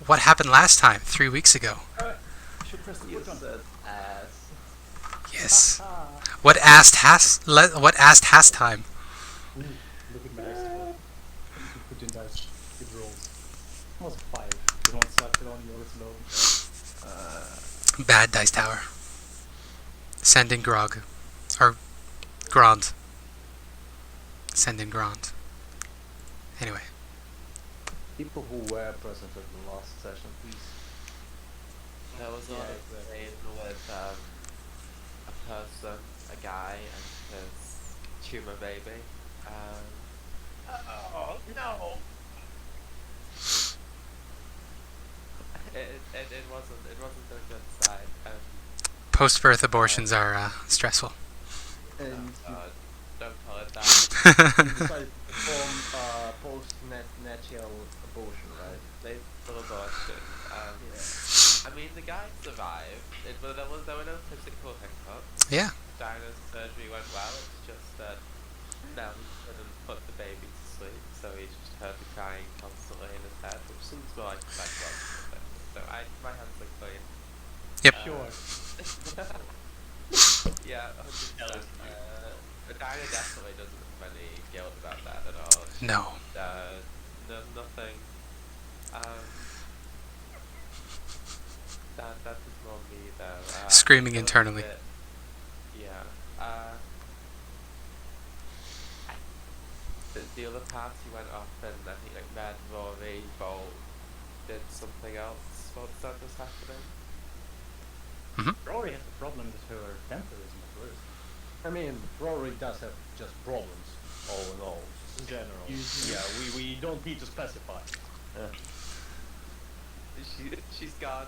What happened last time, 3 weeks ago? You should press the You button. said ass. Yes. What asked has time? Ooh, look at my dice roll. You put in dice. Good rolls. Almost 5. It won't suck, it only rolls low. Bad dice tower. Send in grog. Or Grand. Send in Grand. Anyway. People who were present at the last session, please. There was a lot of pain with a person, a guy, and his tumor baby. Oh no! It wasn't a good side. Post-birth abortions are stressful. And Don't call it that. you decided to perform post-nuptial abortion, right? Lethal abortion. I mean, the guy survived. But there were no physical hiccups. Yeah. Dinah's surgery went well. It's just that now he couldn't put the baby to sleep, so he just heard the crying constantly in his head, which seems more like psychological. So my hands are clean. Yep. Sure. Yeah, 100%. Dinah definitely doesn't have any guilt about that at all. No. Nothing. That is more me though. Screaming internally. Yeah. The other party went off, and I think like Red, Rory, Volk did something else. What's that was happening? Rory has a problem that her temper isn't at worst. I mean, Rory does have just problems, all in all, in general. Yeah, we don't need to specify. She's gone.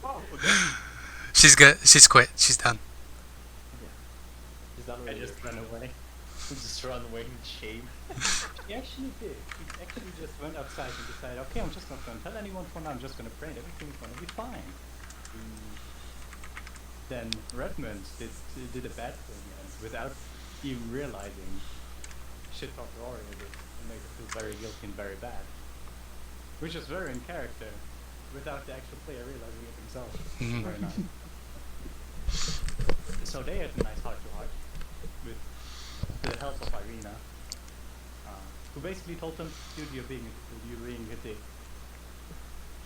Oh, okay. She's good. She's quit. She's done. He's done I with just it. ran away. Just run away in shame. He actually did. He actually just went outside and decided, okay, I'm just not going to tell anyone for now, I'm just going to pray and everything's going to be fine. Then Redmond did a bad thing, and without even realizing, shit talked Rory a bit and made her feel very guilty and very bad. Which is very in character, without the actual player realizing it himself. Very nice. So they had a nice heart-to-heart with the help of Ireena, who basically told them, dude, you're being a dick.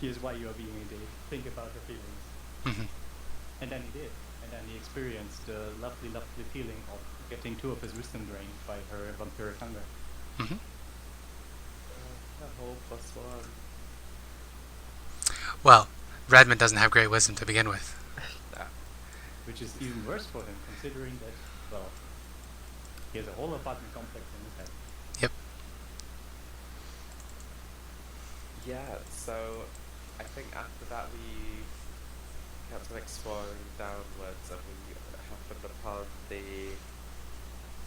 Here's why you are being a dick. Think about your feelings. And then he did. And then he experienced the lovely, lovely feeling of getting 2 of his wisdom drained by her vampiric hunger. A whole +1. Well, Redmond doesn't have great wisdom to begin with. Which is even worse for him, considering that, well, he has a whole apartment complex in his head. Yep. Yeah, so I think after that we kept on exploring downwards, and we happened upon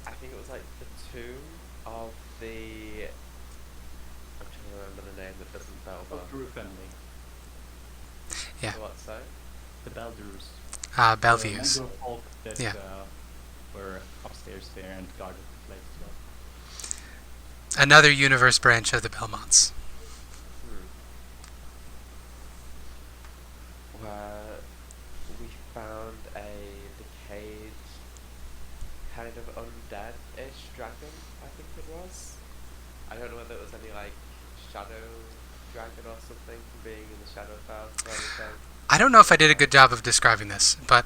I think it was like the tomb of the, I'm trying to remember the name that doesn't bell Of Drew family. Yeah. What, sorry? The Belders. Bellevue's. The member of Volk that Yeah. were upstairs there and guarded the place as well. Another universe branch of the Belmonts. Where we found a decayed, kind of undead-ish dragon, I think it was. I don't know whether it was any like shadow dragon or something from being in the Shadowfell or anything. I don't know if I did a good job of describing this, but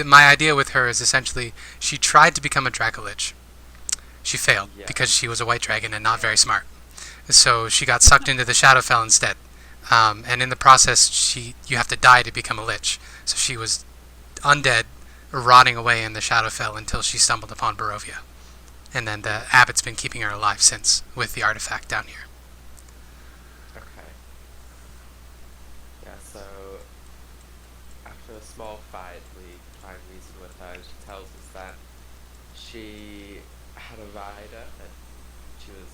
my idea with her is essentially she tried to become a Dracolich. She failed because she was a white dragon and not very smart. So she got sucked into the Shadowfell instead. And in the process, you have to die to become a lich. So she was undead, rotting away in the Shadowfell until she stumbled upon Barovia. And then the abbot's been keeping her alive since, with the artifact down here. Okay. Yeah, so after a small fight, we try and reason with her, and she tells us that she had a rider that she was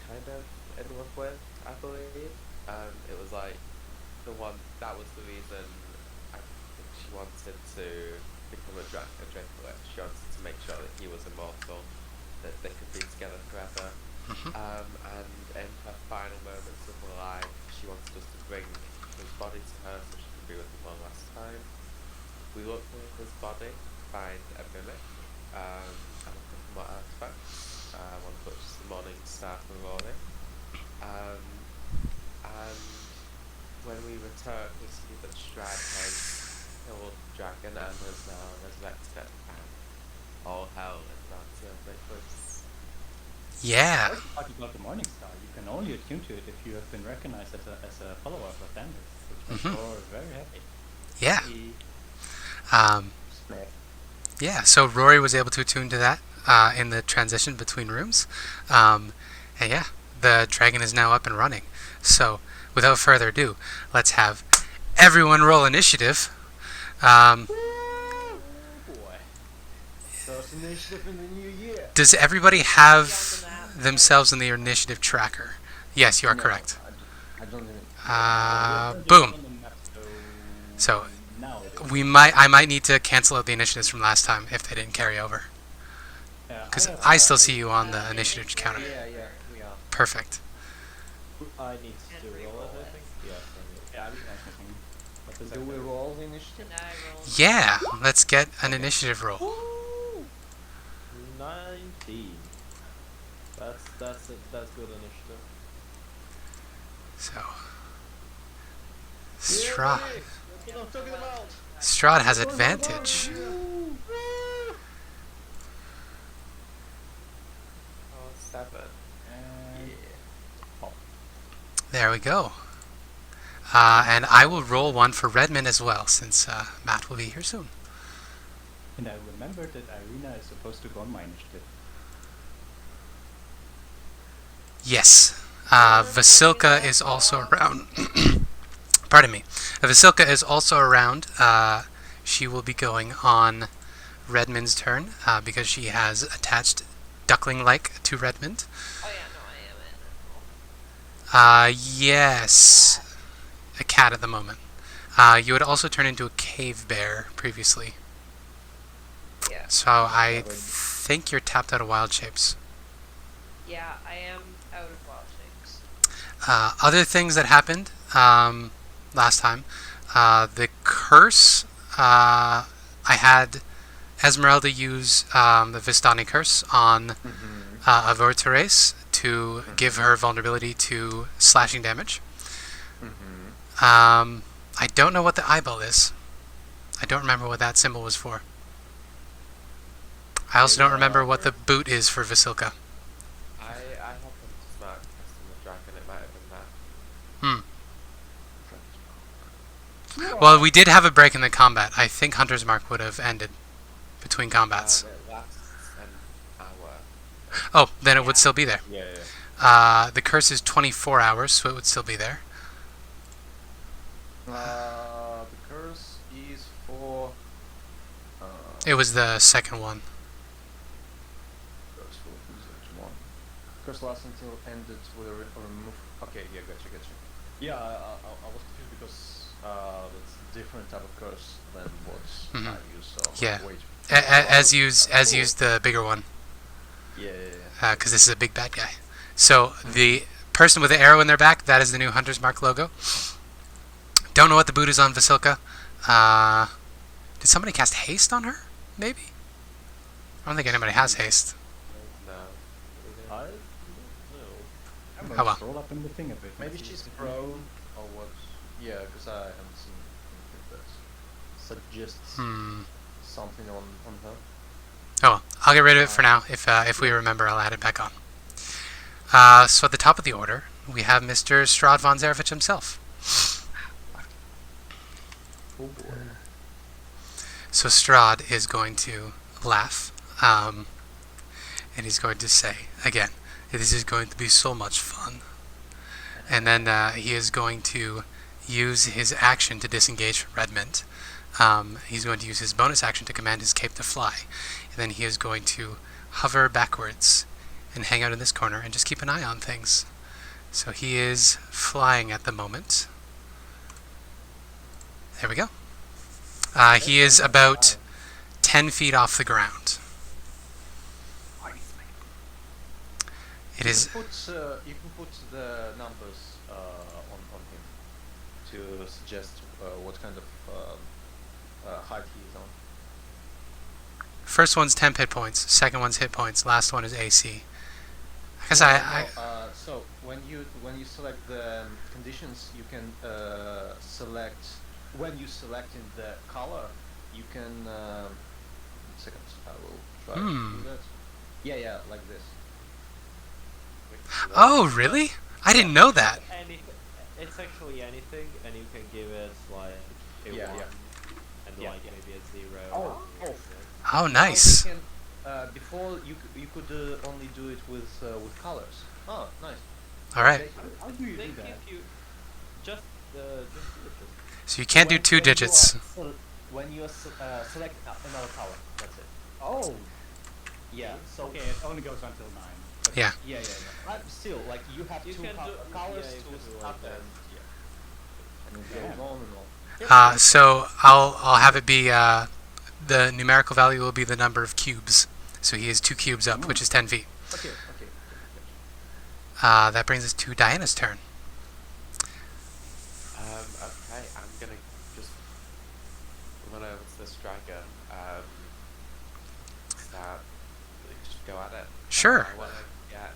kind of in love with, I believe. It was like that was the reason I think she wanted to become a Dracolich. She wanted to make sure that he was immortal, that they could be together forever. And in her final moments of her life, his body, find a mimic, and a couple more artifacts. One of which is the Morning Star for Rory. And when we return, we see that Strahd has killed the dragon and has now resurrected it, and all hell is about to break loose. Yeah. Talking about the Morning Star, you can only attune to it if you have been recognized as a follower of Lathander, which makes Rory very happy. Yeah. Smack. Yeah, so Rory was able to attune to that in the transition between rooms. And yeah, the dragon is now up and running. So, without further ado, let's have everyone roll initiative. Boy. First initiative in the new year. Does everybody have themselves in the initiative tracker? Yes, you are No, correct. I don't even. Boom. On the map, So, now it is. I might need to cancel out the initiatives from last time if they didn't carry over. Because I still see you on the initiative counter. Yeah, we are. Perfect. I need to roll it, I think. Yeah, I think. Do we roll the initiative? Yeah, let's get an initiative roll. Woo! 19. That's good initiative. So, Strahd. That's what I'm talking about. Strahd has advantage. Oh, 7. There we go. And I will roll one for Redmond as well, since Matt will be here soon. And I remembered that Ireena is supposed to go on my initiative. Yes. Vasilka is also around. Pardon me. Vasilka is also around. She will be going on Redmond's turn because she has attached Duckling-like to Redmond. Oh yeah, no, I am Yes. A cat at the moment. You had also turned into a cave bear previously. Yeah. So I think you're tapped out of wild shapes. Yeah, I am out of wild shapes. Other things that happened last time. The curse. I had Ezmerelda use the Vistani curse on Avoteres to give her vulnerability to slashing damage. I don't know what the eyeball is. I don't remember what that symbol was for. I also don't remember what the boot is for Vasilka. I happened to smart casting the dragon, it might have been that. Well, we did have a break in the combat. I think Hunter's Mark would have ended between combats. It lasts an hour. Oh, then it would still be there. Yeah. The curse is 24 hours, so it would still be there. The curse is for. It was the second one. Curse for usage 1. Curse lasts until ended with a remove. Okay, yeah, gotcha. Yeah, I was confused because it's a different type of curse than what I use. So Yeah. Wait. As use the bigger one, Yeah. because this is a big bad guy. So the person with the arrow in their back, that is the new Hunter's Mark logo. Don't know what the boot is on Vasilka. Did somebody cast haste on her? Maybe? I don't think anybody has haste. No. I don't know. Oh well. Roll up in the thing a bit. Maybe she's prone or what? Yeah, because I haven't seen anything that suggests something on her. Oh well. I'll get rid of it for now. If we remember, I'll add it back on. So at the top of the order, we have Mr. Strahd von Zarevich himself. Oh boy. So Strahd is going to laugh, and he's going to say, again, this is going to be so much fun. And then he is going to use his action to disengage from Redmond. He's going to use his bonus action to command his cape to fly. And then he is going to hover backwards and hang out in this corner and just keep an eye on things. So he is flying at the moment. There we go. He is about 10 feet off the ground. It is. You can put the numbers on him to suggest what kind of height he is on. First one's temp hit points. Second one's hit points. Last one is AC. I guess So when you select the conditions, you can select when you select in the color, you can. Second, I will try to do that. Yeah, like this. Oh, really? I didn't know that. It's actually anything, and you can give it like a 1 and like maybe a 0. Oh, nice. Before you could only do it with colors. Oh, nice. All right. How do you They do that? give you just So you can't do 2 digits. When you select another color, that's it. Oh, Yeah. So okay, it only goes until 9. But Yeah. Yeah. Still, like you have You two can do- colors yeah, you can to do start like that. and it goes on and on. So I'll have it be the numerical value will be the number of cubes. So he is 2 cubes up, which is 10 feet. Okay. That brings us to Diana's turn. Okay, I'm gonna just run over to the striker. Start, just go at it. Sure. I wanna get.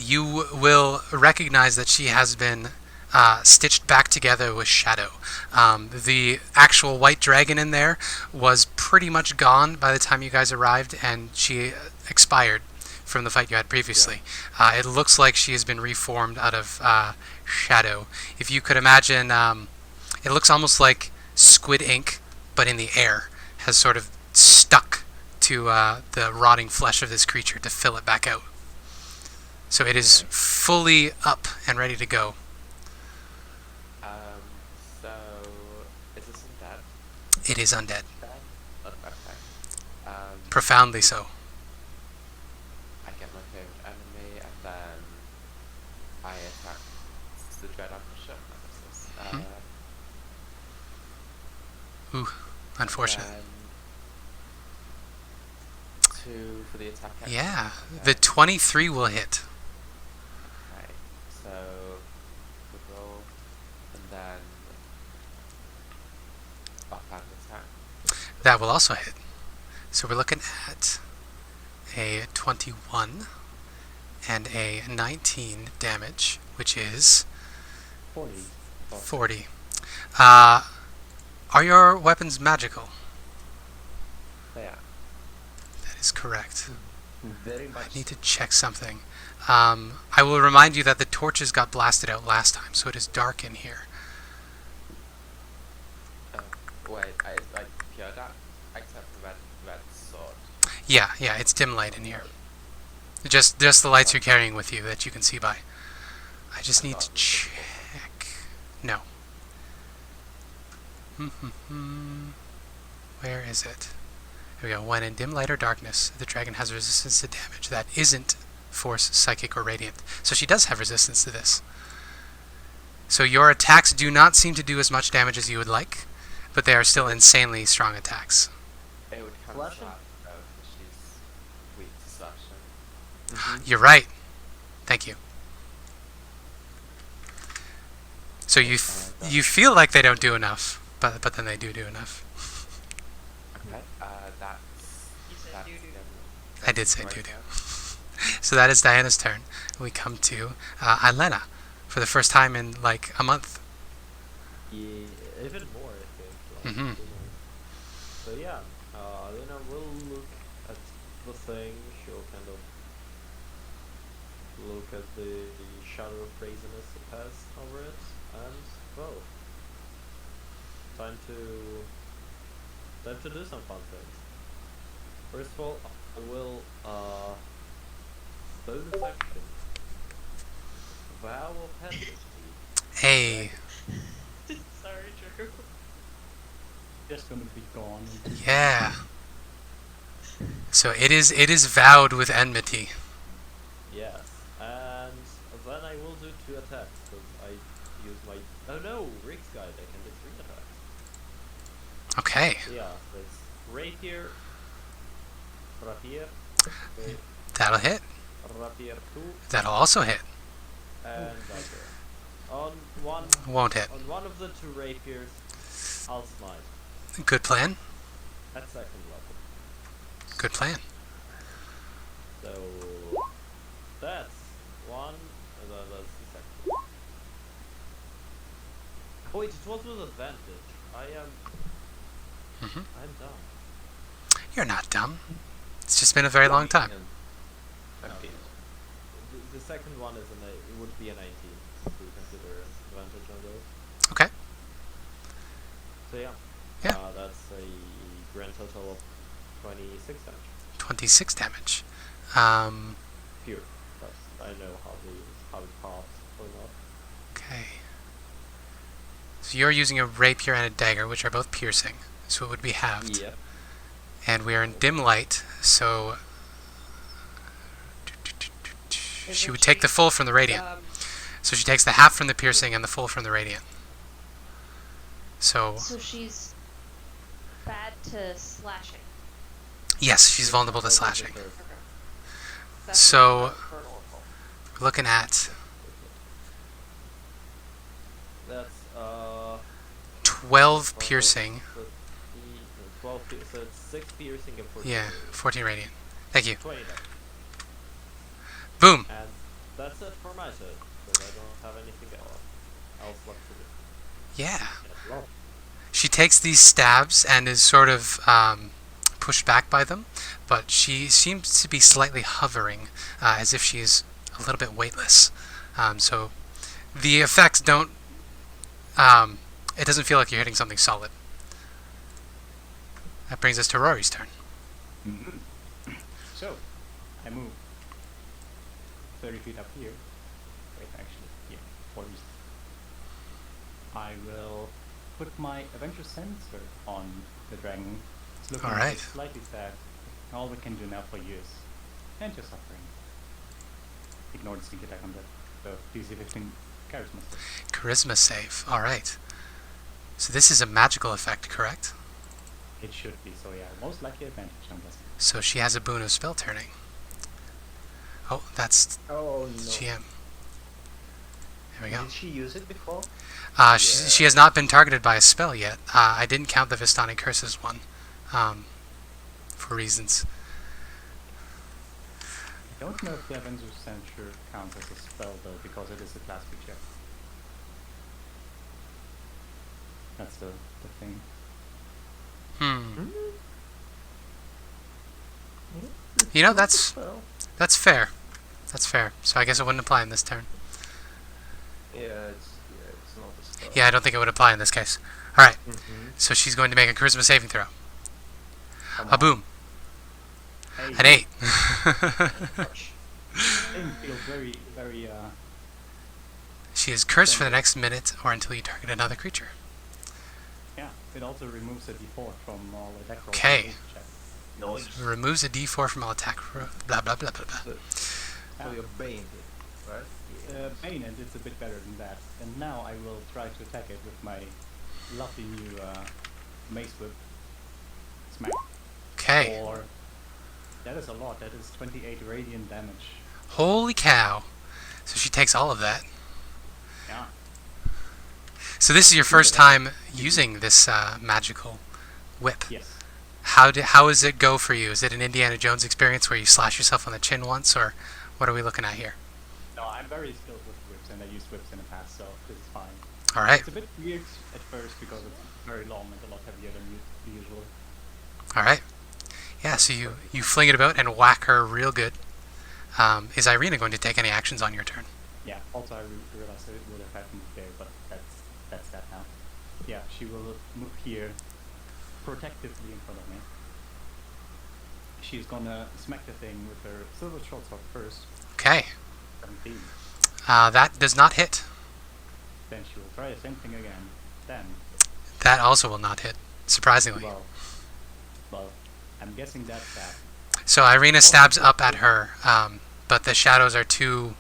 You will recognize that she has been stitched back together with shadow. The actual white dragon in there was pretty much gone by the time you guys arrived, and she expired from the fight you had previously. It looks like she has been reformed out of shadow. If you could imagine, it looks almost like squid ink, but in the air, has sort of stuck to the rotting flesh of this creature to fill it back out. So it is fully up and ready to go. So is this undead? It is undead. Okay. Profoundly so. I get my favorite enemy, and then I attack the dread officer. Ooh, unfortunate. Then 2 for the attack. Yeah, the 23 will hit. Okay, so good roll, and then offhand attack. That will also hit. So we're looking at a 21 and a 19 damage, which is 40. Are your weapons magical? Yeah. That is correct. Very much. I need to check something. I will remind you that the torches got blasted out last time, so it is dark in here. Wait, I pure that except for red sword. Yeah, it's dim light in here. Just the lights you're carrying with you that you can see by. I just need to check. No. Where is it? Here we go. When in dim light or darkness, the dragon has resistance to damage that isn't force, psychic, or radiant. So she does have resistance to this. So your attacks do not seem to do as much damage as you would like, but they are still insanely strong attacks. It would cancel out Slashing? though, because she's weak to slashing. You're right. Thank you. So you feel like they don't do enough, but then they do enough. Okay, that's... You said that's doo-doo. the- I did say right doo-doo. there. So that is Diana's turn. We come to Ilena for the first time in like a month. Yeah, even more, I think. Like, Mhm. 2 months. So yeah, Elena will look at the thing. She'll kind of look at the shadow of craziness it has over it, and well, time to do some fun things. First of all, I will bonus action. Vow of Henry. Hey, Sorry, Drew. just gonna be gone. yeah. So it is vowed with enmity. Yes, and then I will do 2 attacks because I use my. Oh no, Rick's guide. I can do 3 attacks. Okay, So yeah, that's rapier, rapier, that'll hit. rapier 2, That'll also hit. and dagger. On one Won't hit. of the 2 rapiers, I'll smite Good plan. at 2nd level. Good plan. So that's one, and then that's the second one. Oh wait, it was with advantage. Hmm. I'm dumb. You're not dumb. It's just been a very long time. I'm pissed. The second one is it would be a 19 to consider advantage on those. Okay. So yeah. Yeah. That's a grand total of 26 damage. 26 damage. Pure. That's, I know how it pops or not. Okay. So you're using a rapier and a dagger, which are both piercing, so it would be halved. Yep. And we are in dim light, so she would take the full from the radiant. So she takes the half from the piercing and the full from the radiant. So So she's bad to slashing. yes, she's vulnerable to slashing. Okay. So- That's vulnerable. We're looking at That's 12 piercing. 12 so it's 6 piercing and 14 Yeah, radiant. 14 radiant. Thank you. 20 damage. Boom. And that's it for my turn, because I don't have anything else left to do. Yeah. Well, She takes these stabs and is sort of pushed back by them, but she seems to be slightly hovering, as if she's a little bit weightless. So the effects don't. It doesn't feel like you're hitting something solid. That brings us to Rory's turn. So, I move 30 feet up here. Wait, actually, yeah, 40. I will put my adventure sensor on the dragon. It's looking Alright. slightly sad. All we can do now for you is enter suffering. Ignore the sneak attack on that. So, DC 15 charisma. Charisma save. Alright. So this is a magical effect, correct? It should be, so yeah, most likely advantage, I'm guessing. So she has a boon of spell turning. Oh, that's Oh no. GM. There we go. Did she use it before? She has not been targeted by a spell yet. I didn't count the Vistani Curses one, for reasons. I don't know if the adventure sensor counts as a spell though, because it is a class feature. That's the thing. You know, that's fair. That's fair. So I guess it wouldn't apply in this turn. Yeah, it's not a spell. Yeah, I don't think it would apply in this case. Alright, Mm-hmm. so she's going to make a charisma saving throw. Come A boom. Hey, An 8. Thing feels very, very, She is cursed for the next minute or until you target another creature. yeah, it also removes a d4 from all attack rolls. Okay. Noise. Removes a d4 from all attack. Blah, blah, blah, blah, blah. So you're Bane, right? Bane, and it's a bit better than that. And now I will try to attack it with my lovely new mace whip. Smack. Okay. Or that is a lot. That is 28 radiant damage. Holy cow. So she takes all of that. Yeah. So this is your first time using this magical whip. Yes. How does it go for you? Is it an Indiana Jones experience where you slash yourself on the chin once, or what are we looking at here? No, I'm very skilled with whips, and I used whips in the past, so this is fine. All right. It's a bit weird at first because it's very long and a lot heavier than usual. All right. Yeah. So you fling it about and whack her real good. Is Ireena going to take any actions on your turn? Yeah. Also, I realized that it would have happened there, but that's that now. Yeah, she will move here, protectively in front of me. She's gonna smack the thing with her silver short sword first. Okay. 17. That does not hit. Then she will try the same thing again. Then, That also will not hit, surprisingly. well, I'm guessing that's that. So Ireena stabs up at her, but the shadows are too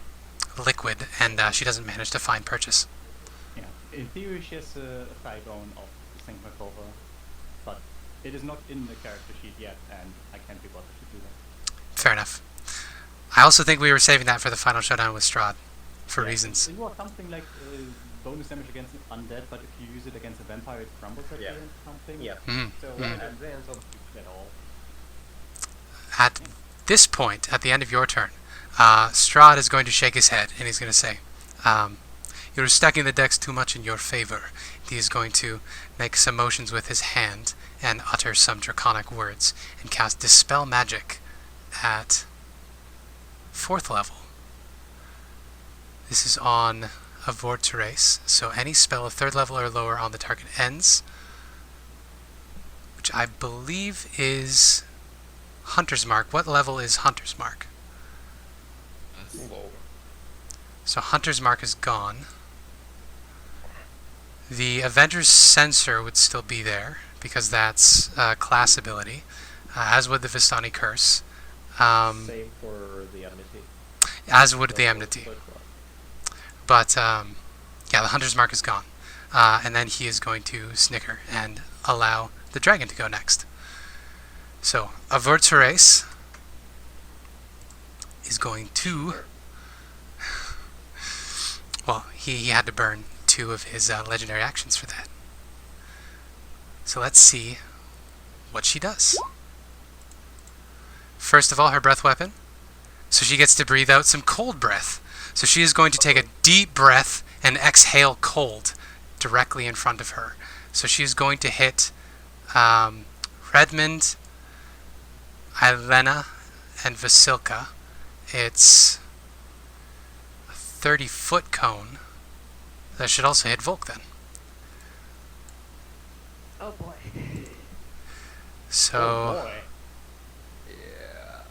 liquid, and she doesn't manage to find purchase. Yeah. In theory, she has a thigh bone of St. Macover, but it is not in the character sheet yet, and I can't be bothered to do that. Fair enough. I also think we were saving that for the final showdown with Strahd, for Yeah, reasons. It was something like bonus damage against undead, but if you use it against a vampire, it crumbles at the Yeah. end, something. Yeah. Mhm. So Mhm. I don't use at all. At this point, at the end of your turn, Strahd is going to shake his head and he's going to say, "You're stacking the decks too much in your favor." He is going to make some motions with his hand and utter some draconic words and cast Dispel Magic at 4th level. This is on a Vortex, so any spell of 3rd level or lower on the target ends, which I believe is Hunter's Mark. What level is Hunter's Mark? Lower. So Hunter's Mark is gone. The Avenger's Censor would still be there, because that's a class ability, as would the Vistani Curse. Same for the Enmity. As would the Enmity. But, yeah, the Hunter's Mark is gone. And then he is going to snicker and allow the dragon to go next. So, Averturace is going to... Well, he had to burn 2 of his legendary actions for that. So let's see what she does. First of all, her breath weapon. So she gets to breathe out some cold breath. So she is going to take a deep breath and exhale cold directly in front of her. So she is going to hit Redmond, Ilena, and Vasilka. It's a 30-foot cone. That should also hit Volk then. Oh boy. So, Yeah.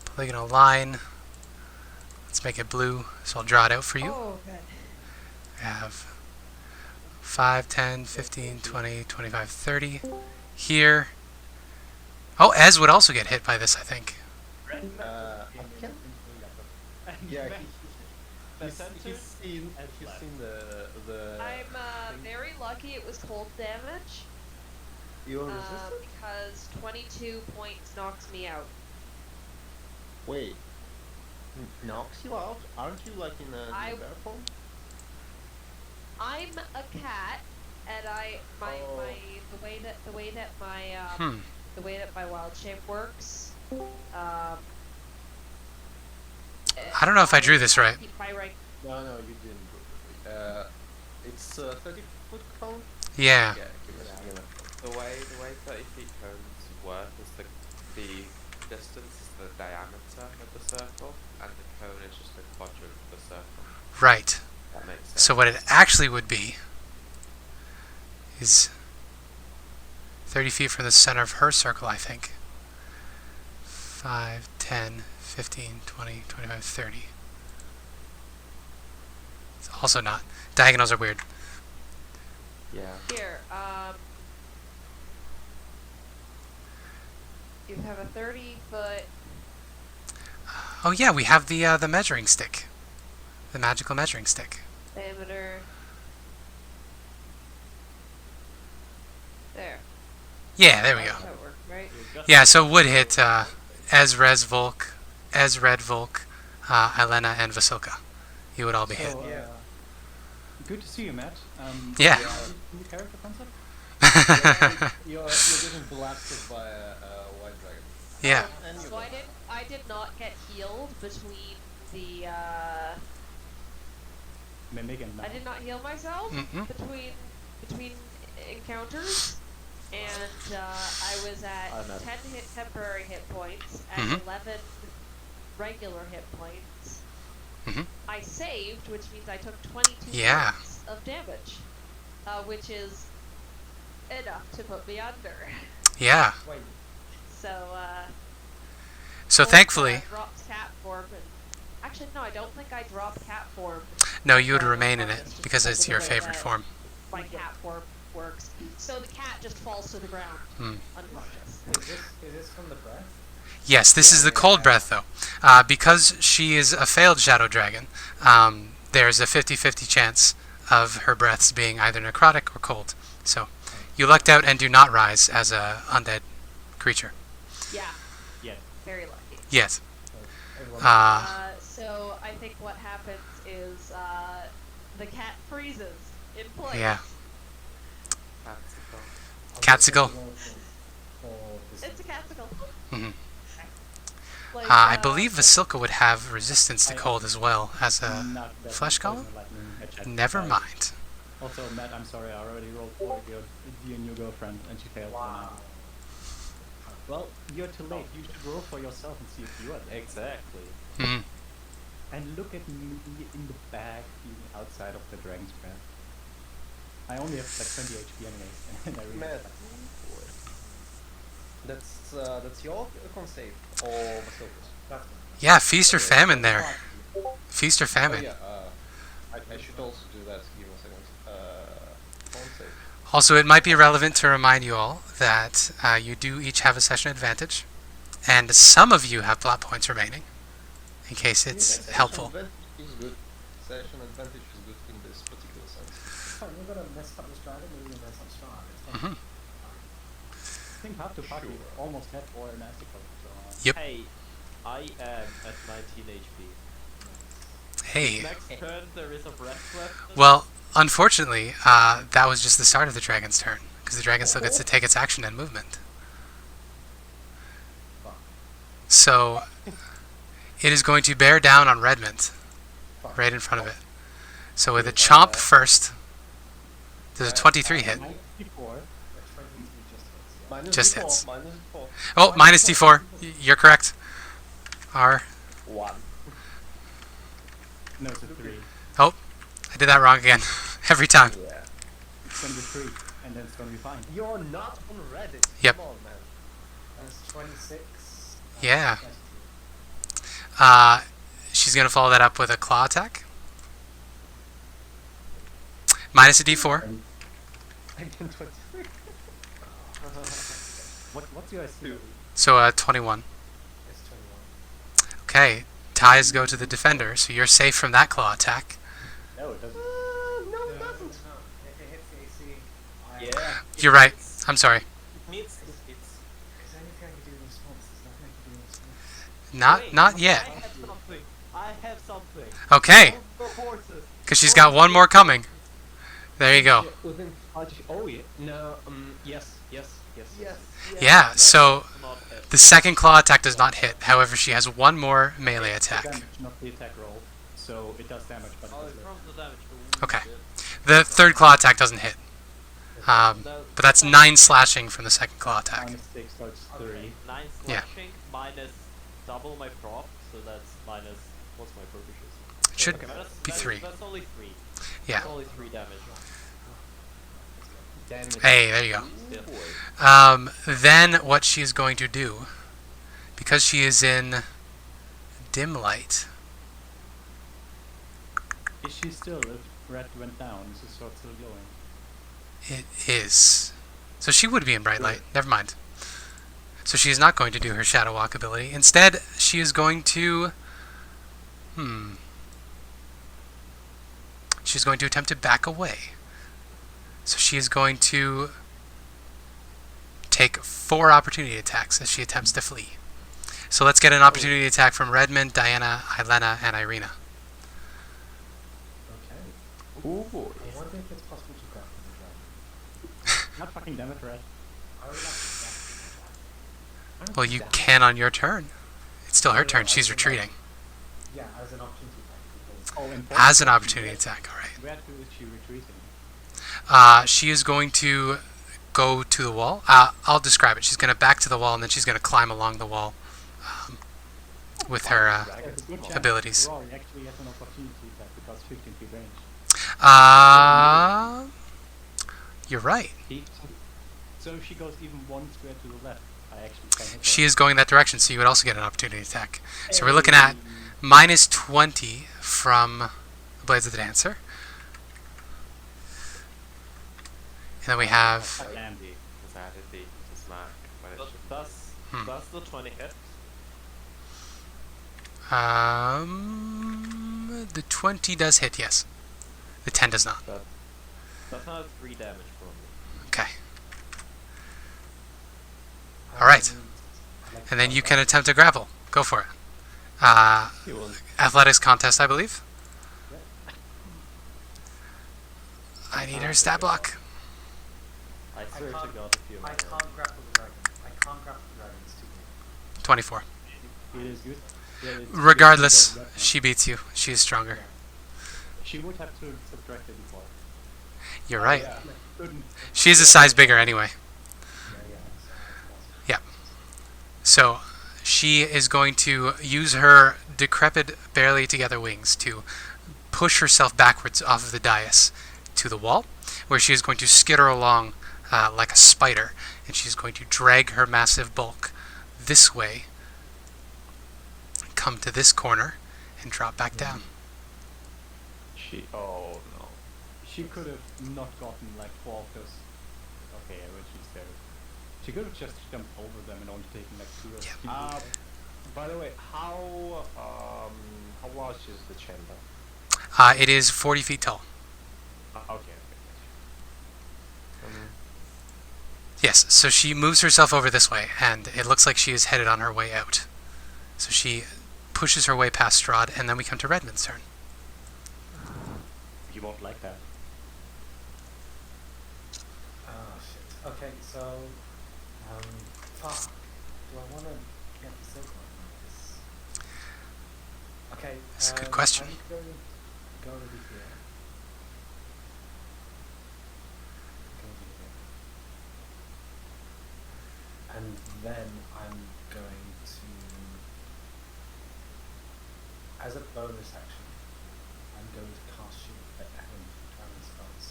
polygonal line. Let's make it blue. So I'll draw it out for you. Oh, good. We have 5, 10, 15, 20, 25, 30. Here. Oh, Ez would also get hit by this, I think. Yeah, he's seen the I'm very lucky it was cold damage. You are resistant? Because 22 points knocks me out. Wait. Knocks you out? Aren't you like in a bear form? I'm a cat, and the way that my wild shape works. I don't know if I drew this right. My rank. No, you didn't. It's a 30-foot cone? Yeah. The way 30 feet cones work is the distance is the diameter of the circle, and the cone is just a quadrant of the circle. Right. That makes sense. So what it actually would be is 30 feet from the center of her circle, I think. 5, 10, 15, 20, 25, 30. It's also not. Diagonals are weird. Yeah. Here, you have a 30-foot. Oh yeah, we have the measuring stick. The magical measuring stick. Diameter. There. Yeah, there we go. That's how it worked, right? Yeah, so it would hit Ezred Volk, Ilena, and Vasilka. You would all be hit. So, good to see you, Matt. Yeah. New character concept? You're getting blasted by a white dragon. Yeah. So I did not get healed between the Mimic and I did not heal myself between encounters, and I was at 10 temporary hit points and 11 regular hit points. I saved, which means I took 22 points of damage, which is enough to put me under. Yeah. So thankfully... dropped cat form. Actually, no, I don't think I dropped cat form. No, you would remain in it, because it's your favorite form. My cat form works. So the cat just falls to the ground, unconscious. Is this from the breath? Yes, this is the cold breath, though. Because she is a failed shadow dragon, there's a 50-50 chance of her breaths being either necrotic or cold. So, you lucked out and do not rise as a undead creature. Yeah. Yeah. Very lucky. Yes. So I think what happens is the cat freezes in place. Yeah. Catsicle. Catsicle. for this? It's a casticle. Mhm. Like, I believe Vasilka would have resistance to cold as well as a Not that flesh poison golem. lightning attack. Never mind. Also, Matt, I'm sorry, I already rolled for your new girlfriend, and she failed. Wow. Well, you're too late. You should roll for yourself and see if you are dead. Exactly. Mhm. And look at me in the back, being outside of the dragon's breath. I only have like 20 HP anyways, and I really Matt, that's your con save or Vasilka's? Yeah, feast or famine there. Feast or Oh famine. yeah, I should also do that. Give me a second. Con save. Also, it might be relevant to remind you all that you do each have a session advantage, and some of you have plot points remaining, in case it's Session helpful. advantage is good. Session advantage is good in this particular sense. Fine, we're gonna mess up this dragon, maybe we'll mess up Strahd. It's Mhm. I think half the party Sure. almost had four mastical, so... Yep. Hey, I am at 19 HP. Hey. Next turn there is a breath weapon. Well, unfortunately, that was just the start of the dragon's turn, because the dragon still gets to take its action and movement. So, it is going to bear down on Redmond, right in front of it. So with a chomp first, there's a 23 hit. 94. Minus Just D4, hits. Minus D4. Oh, minus D4. You're correct. R. 1. No, it's a 3. Oh, I did that wrong again. Every time. Yeah. It's gonna be 3, and then it's gonna be fine. You're not on Reddit. Yep. Come on, man. That's 26. Yeah. 22. She's going to follow that up with a claw attack. Minus a D4. I can 23. What's your SP? So 21. It's 21. Okay. Ties go to the defender, so you're safe from that claw attack. No, it doesn't. No, No, it doesn't. no. If it hits the AC, I... Yeah. You're right. I'm sorry. It means it's... Is there anything I can do in response? There's nothing I can do in response. Not Wait, yet. I have something. I have something. Okay. The horses. Because she's got one more coming. There you go. Within Oh yeah. No. Yes. Yeah, so Not hit. the second claw attack does not hit. However, she has one more melee attack. Damage, not the attack roll. So it does damage, but it Oh, does it live. throws the damage. Ooh, Okay. shit. The third claw attack doesn't hit. No, But that's 9 slashing from the second claw attack. Minus 6, so it's 3. 9 Yeah. slashing minus double my prop, so that's minus... What's my proficiency? It should That's- be that's- 3. That's only 3. Yeah. That's only 3 damage. damage. Hey, there you go. Still. Then what she is going to do, because she is in dim light, Is she still? If red went down, is the sword still going? it is. So she would be in bright light. Never mind. So she is not going to do her shadow walk ability. Instead, she is going to... She's going to attempt to back away. So she is going to take 4 opportunity attacks as she attempts to flee. So let's get an opportunity attack from Redmond, Diana, Ilena, and Ireena. Okay. Oh boy. I wonder if it's possible to grapple the dragon. Not fucking damn it, red. I would like to grapple the dragon. Well, you can on your turn. It's still her turn. She's retreating. Yeah, as an opportunity attack. Because Oh, and As an opportunity attack, alright. Where is she retreating? She is going to go to the wall. I'll describe it. She's going to back to the wall, and then she's going to climb along the wall with her There's a good chance abilities. Rory actually has an opportunity attack because 15 feet range. You're right. So if she goes even 1 square to the left, I actually can hit her. She is going that direction, so you would also get an opportunity attack. So we're looking at minus 20 from Blades of the Dancer. And then we have... Landy. Because I added the mark when it should. Does the 20 hit? The 20 does hit, yes. The 10 does not. That's not 3 damage from me. Okay. Alright. And then you can attempt to grapple. Go for it. Athletics contest, I believe. I need her stat block. I swear to can't- God if you I remember. can't grapple the dragon. I can't grapple the dragon, it's too big. 24. It is good. Yeah, it's Regardless, good because she beats you. She is stronger. she would have to subtract it before. You're right. Yeah. Couldn't. She's a size bigger anyway. Yeah, Yeah. So she is going to use her decrepit, barely together wings to push herself backwards off of the dais to the wall, where she is going to skitter along like a spider, and she's going to drag her massive bulk this way, come to this corner, and drop back down. Oh no. She could have not gotten like 4 of those. Okay, when she's there. She could have just jumped over them and only taken like 2 or 3. By the way, how large is the chamber? It is 40 feet tall. Okay. Yes, so she moves herself over this way, and it looks like she is headed on her way out. So she pushes her way past Strahd, and then we come to Redmond's turn. You won't like that. Oh shit. Okay, so fuck. Do I want to get the silk one? Okay. That's a good question. I'm going to go over here. Go over here. And then I'm going to, as a bonus action, I'm going to cast Shield of Dragon spells.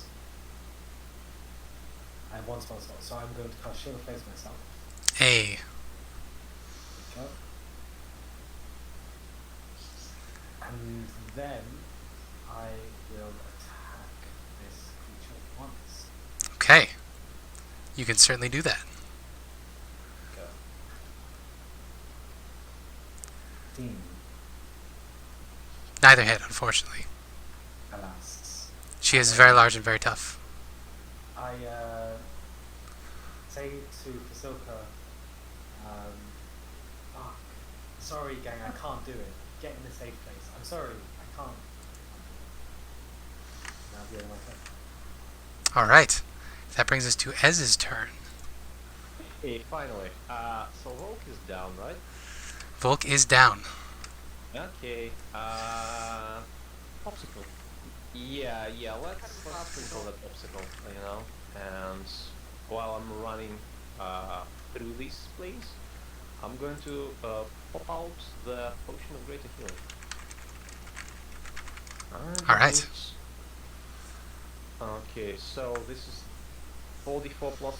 I have 1 spell slot, so I'm going to cast Shield of Faith myself. Hey. There we go. And then I will attack this creature once. Okay. You can certainly do that. Go. Team. Neither hit, unfortunately. Alas. She is very large and very tough. I say to Fasilka, fuck. Sorry gang, I can't do it. Get in a safe place. I'm sorry, I can't. Now the other my turn. Alright. That brings us to Ez's turn. Hey, finally. So Volk is down, right? Volk is down. Okay. Popsicle. Yeah. Let's sprinkle that popsicle, you know. And while I'm running through this place, I'm going to pop out the potion of greater healing. Alright. Okay, so this is 4d4 plus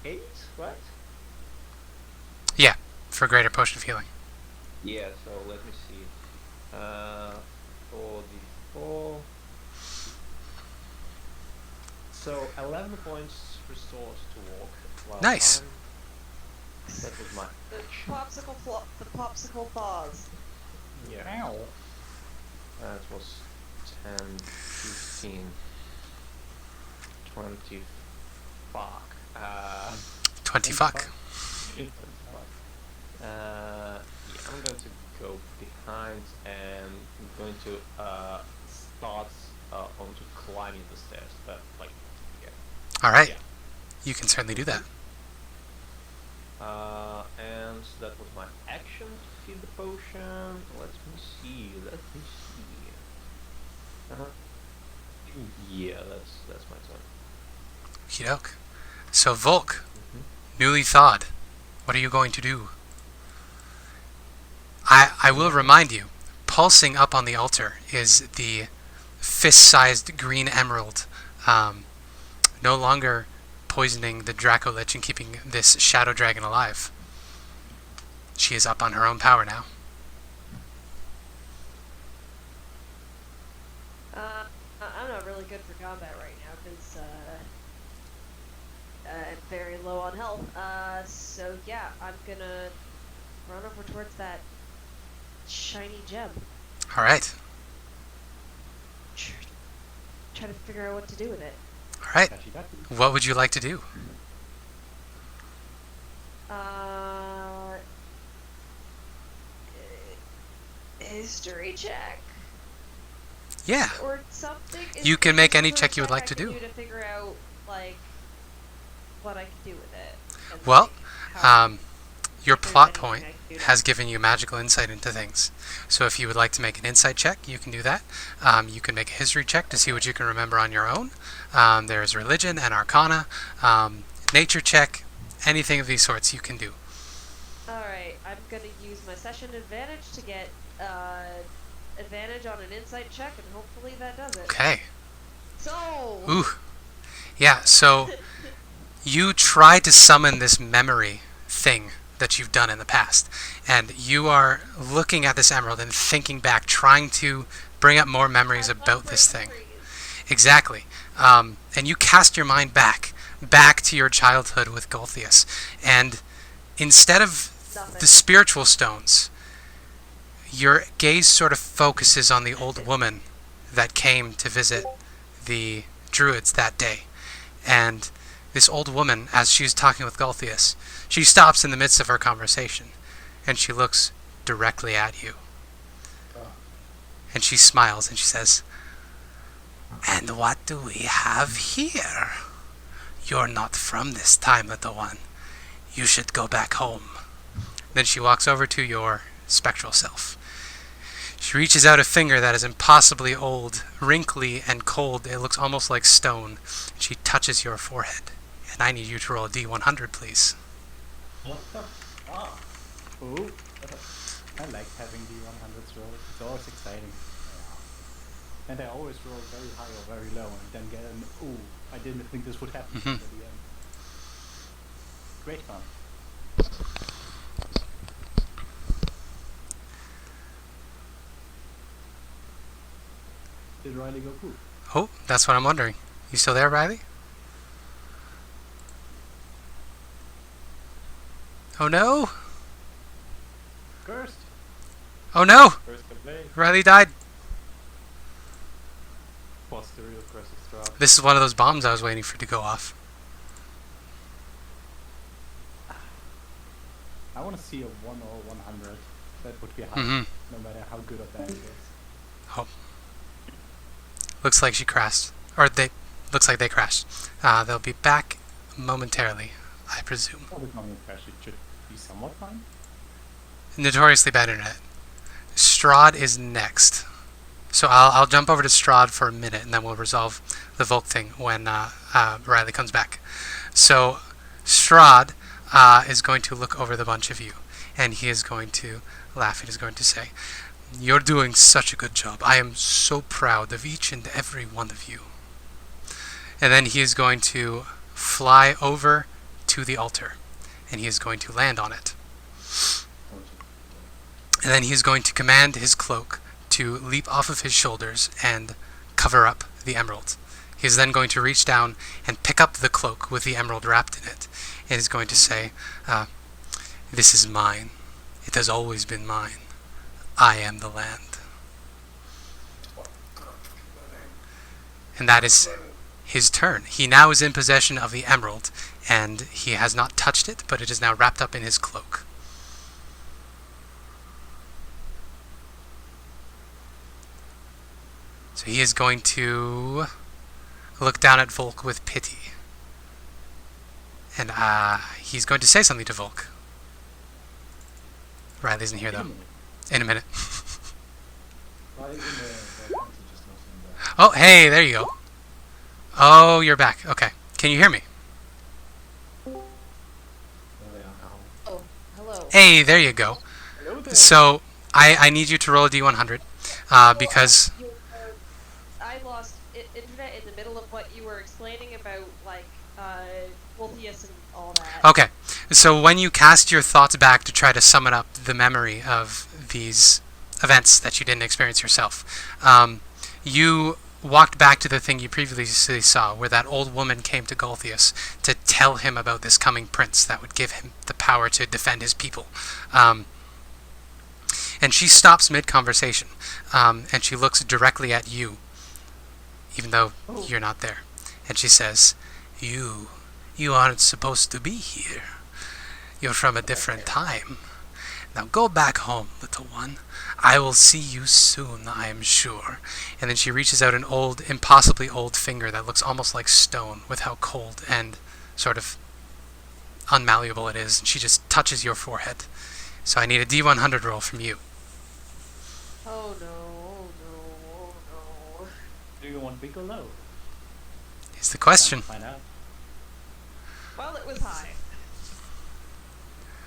8, right? Yeah, for greater potion of healing. Yeah, so let me see. 4d4. So 11 points restored to walk. While Nice. That was my The popsicle thaws. yeah. Ow. That was 10, 15, 20. Fuck. 20 fuck. Yeah, I'm going to go behind and I'm going to start onto climbing the stairs. Alright. Yeah. You can certainly do that. And that was my action to feed the potion. Let me see. Yeah, that's my turn. Okey doke. So Volk, newly thawed, what are you going to do? I will remind you, pulsing up on the altar is the fist-sized green emerald, no longer poisoning the Dracolich and keeping this shadow dragon alive. She is up on her own power now. I'm not really good for combat right now because I'm very low on health. So yeah, I'm gonna run over towards that shiny gem. Alright. Try to figure out what to do with it. Alright. What would you like to do? History check. Yeah. Or something. You can make any Sort of check you would like to I can do. to figure out like what I can do with it. And, Well, like, Your If there's plot anything point I can do to- has given you magical insight into things. So if you would like to make an insight check, you can do that. You can make a history check to see what you can remember on your own. There's religion and arcana, nature check, anything of these sorts you can do. Alright, I'm gonna use my session advantage to get advantage on an insight check, and hopefully that does it. Okay. So. Ooh. Yeah, so you try to summon this memory thing that you've done in the past, and you are looking at this emerald and thinking back, trying to bring up more memories about this thing. Exactly. And you cast your mind back to your childhood with Golthius, and instead of the spiritual stones, your gaze sort of focuses on the old woman that came to visit the Druids that day. And this old woman, as she's talking with Golthius, she stops in the midst of her conversation, and she looks directly at you. And she smiles, and she says, "And what do we have here? You're not from this time, little one. You should go back home." Then she walks over to your spectral self. She reaches out a finger that is impossibly old, wrinkly and cold. It looks almost like stone. She touches your forehead. And I need you to roll a D100, please. What the fuck? Ooh. I like having the 100s roll. It's always exciting. And I always roll very high or very low and then get an ooh, I didn't think this would happen at the end. Great fun. Did Riley go poop? Oh, that's what I'm wondering. You still there, Riley? Oh no! Cursed! Oh no! First complaint. Riley died. Was the real Curse of Strahd. This is one of those bombs I was waiting for to go off. I want to see a 1 or 100. That would be high, Mm-hmm. no matter how good or bad it is. Oh. Looks like she crashed. Or looks like they crashed. They'll be back momentarily, I presume. Probably not going to crash, it should be somewhat fine. Notoriously bad internet. Strahd is next. So I'll jump over to Strahd for a minute, and then we'll resolve the Volk thing when Riley comes back. So Strahd is going to look over the bunch of you, and he is going to laugh. He is going to say, "You're doing such a good job. I am so proud of each and every one of you." And then he is going to fly over to the altar, and he is going to land on it. And then he's going to command his cloak to leap off of his shoulders and cover up the emerald. He is then going to reach down and pick up the cloak with the emerald wrapped in it, and is going to say, "This is mine. It has always been mine. I am the land." And that is his turn. He now is in possession of the emerald, and he has not touched it, but it is now wrapped up in his cloak. So he is going to look down at Volk with pity. And he's going to say something to Volk. Riley isn't here, though. In a minute. Riley's in the just not in the... Oh, hey, there you go. Oh, you're back. Okay. Can you hear me? There they are. Oh, hello. Hey, there you go. So, I need you to roll a d100, because... I lost internet in the middle of what you were explaining about, like, Wolfius and all that. Okay, so when you cast your thoughts back to try to summon up the memory of these events that you didn't experience yourself, you walked back to the thing you previously saw, where that old woman came to Golthius to tell him about this coming prince that would give him the power to defend his people. And she stops mid-conversation, and she looks directly at you, even though you're not there. And she says, You aren't supposed to be here. You're from a different time. Now go back home, little one. I will see you soon, I am sure." And then she reaches out an old, impossibly old finger that looks almost like stone with how cold and sort of unmalleable it is. She just touches your forehead. So I need a D100 roll from you. Oh no, oh no, oh no. Do you want big or low? Is the question. Find out. Well, it was high.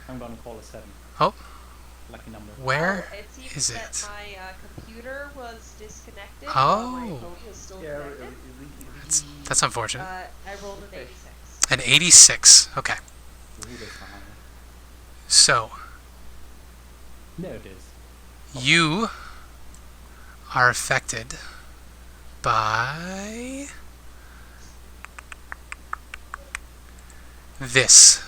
I'm gonna call a 7. Oh, Lucky number. where It seems is that it? my computer was disconnected. Oh. While my phone was still connected. That's unfortunate. I rolled an 86. An 86. Okay. Ooh, that's not high. So, No, it is. you are affected by this.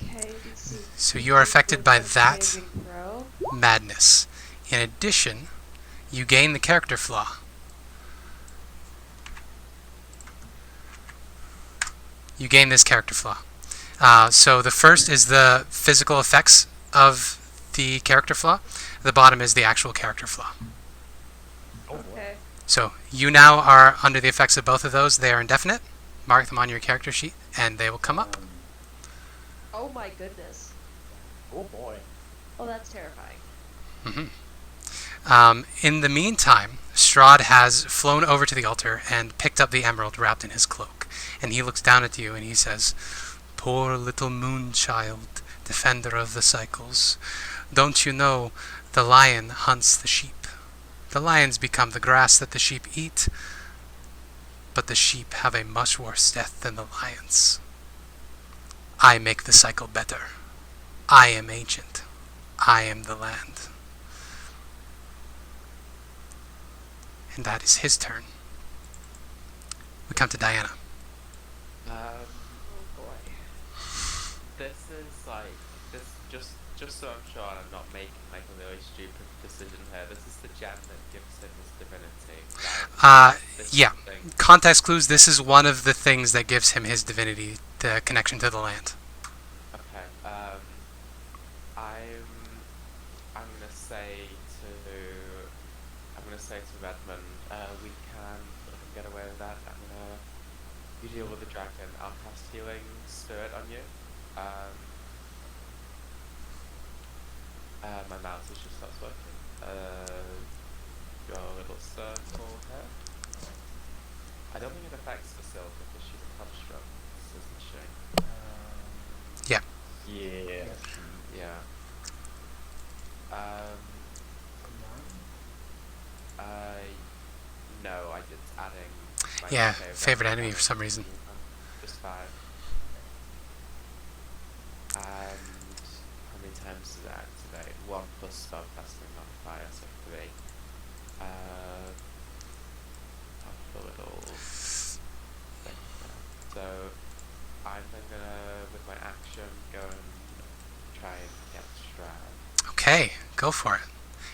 Okay, let's see. So you are affected by that Saving throw. madness. In addition, you gain the character flaw. You gain this character flaw. So the first is the physical effects of the character flaw. The bottom is the actual character flaw. Okay. So you now are under the effects of both of those. They are indefinite. Mark them on your character sheet, and they will come up. Oh my goodness. Oh boy. Oh, that's terrifying. In the meantime, Strahd has flown over to the altar and picked up the emerald wrapped in his cloak. And he looks down at you and he says, "Poor little Moonchild, defender of the cycles. Don't you know the lion hunts the sheep? The lions become the grass that the sheep eat, but the sheep have a much worse death than the lions. I make the cycle better. I am ancient. I am the land." And that is his turn. We come to Diana. Um, Oh boy. this is like this. Just so I'm sure I'm not making like a really stupid decision here. This is the gem that gives him his divinity. Right? This Yeah. thing. Context clues, this is one of the things that gives him his divinity, the connection to the land. Okay. I'm gonna say to Redmond, we can get away with that. You deal with the dragon. I'll cast healing spirit on you. My mouse has just stopped working. Draw a little circle here. I don't think it affects the silk because she's a construct, isn't she? Yeah. Yeah. Yeah. No, I did adding. My Yeah, favorite enemy for some reason. Just 5. And how many times does that activate? 1 plus spellcasting modifier, so 3. I'll put a little thing there. So I'm then gonna, with my action, go and try and get Strahd. Okay, go for it.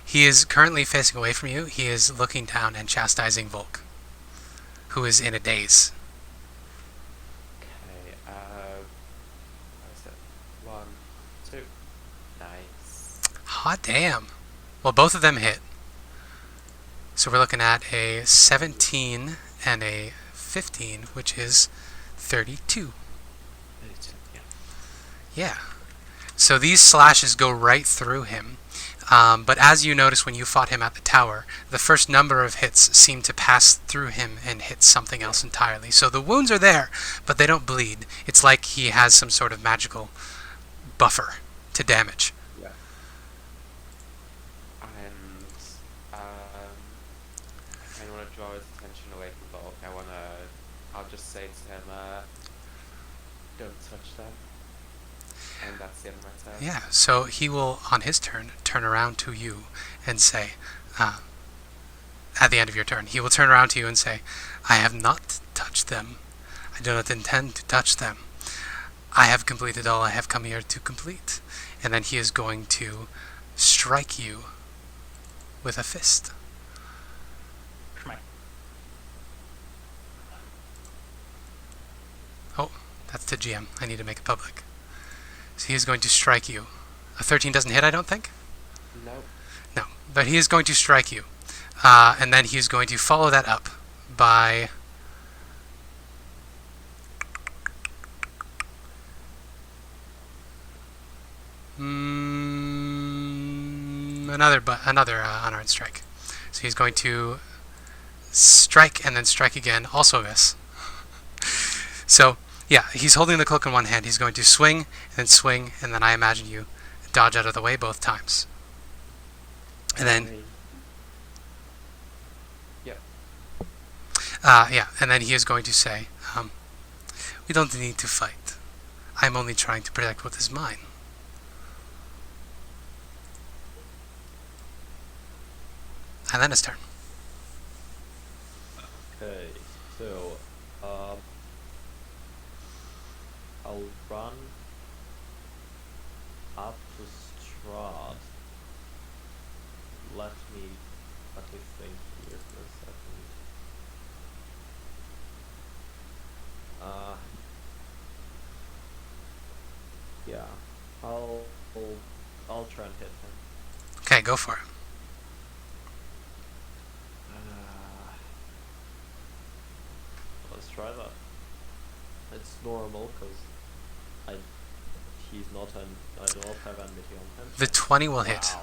He is currently facing away from you. He is looking down and chastising Volk, who is in a daze. Okay, what is it? 1, 2. Nice. Hot damn. Well, both of them hit. So we're looking at a 17 and a 15, which is 32. Yeah. Yeah. So these slashes go right through him. But as you notice when you fought him at the tower, the first number of hits seem to pass through him and hit something else entirely. So the wounds are there, but they don't bleed. It's like he has some sort of magical buffer to damage. Yeah. And I kind of want to draw his attention away from Volk. I'll just say to him, don't touch them. And that's the end of my turn. Yeah, so he will, on his turn, turn around to you and say, at the end of your turn, he will turn around to you and say, "I have not touched them. I do not intend to touch them. I have completed all I have come here to complete." And then he is going to strike you with a fist. Schmack. Oh, that's the GM. I need to make it public. So he is going to strike you. A 13 doesn't hit, I don't think? Nope. No, but he is going to strike you. And then he's going to follow that up by... another unarmed strike. So he's going to strike and then strike again, also miss. So, yeah, he's holding the cloak in one hand. He's going to swing, and then I imagine you dodge out of the way both times. And then... Yep. Yeah, and then he is going to say, we don't need to fight. I'm only trying to protect what is mine. And then his turn. Okay, so I'll run up to Strahd. Let me think here for a second. Yeah, I'll try and hit him. Okay, go for it. Let's try that. It's normal because he's not I do not have enmity on him. The 20 will hit. Wow.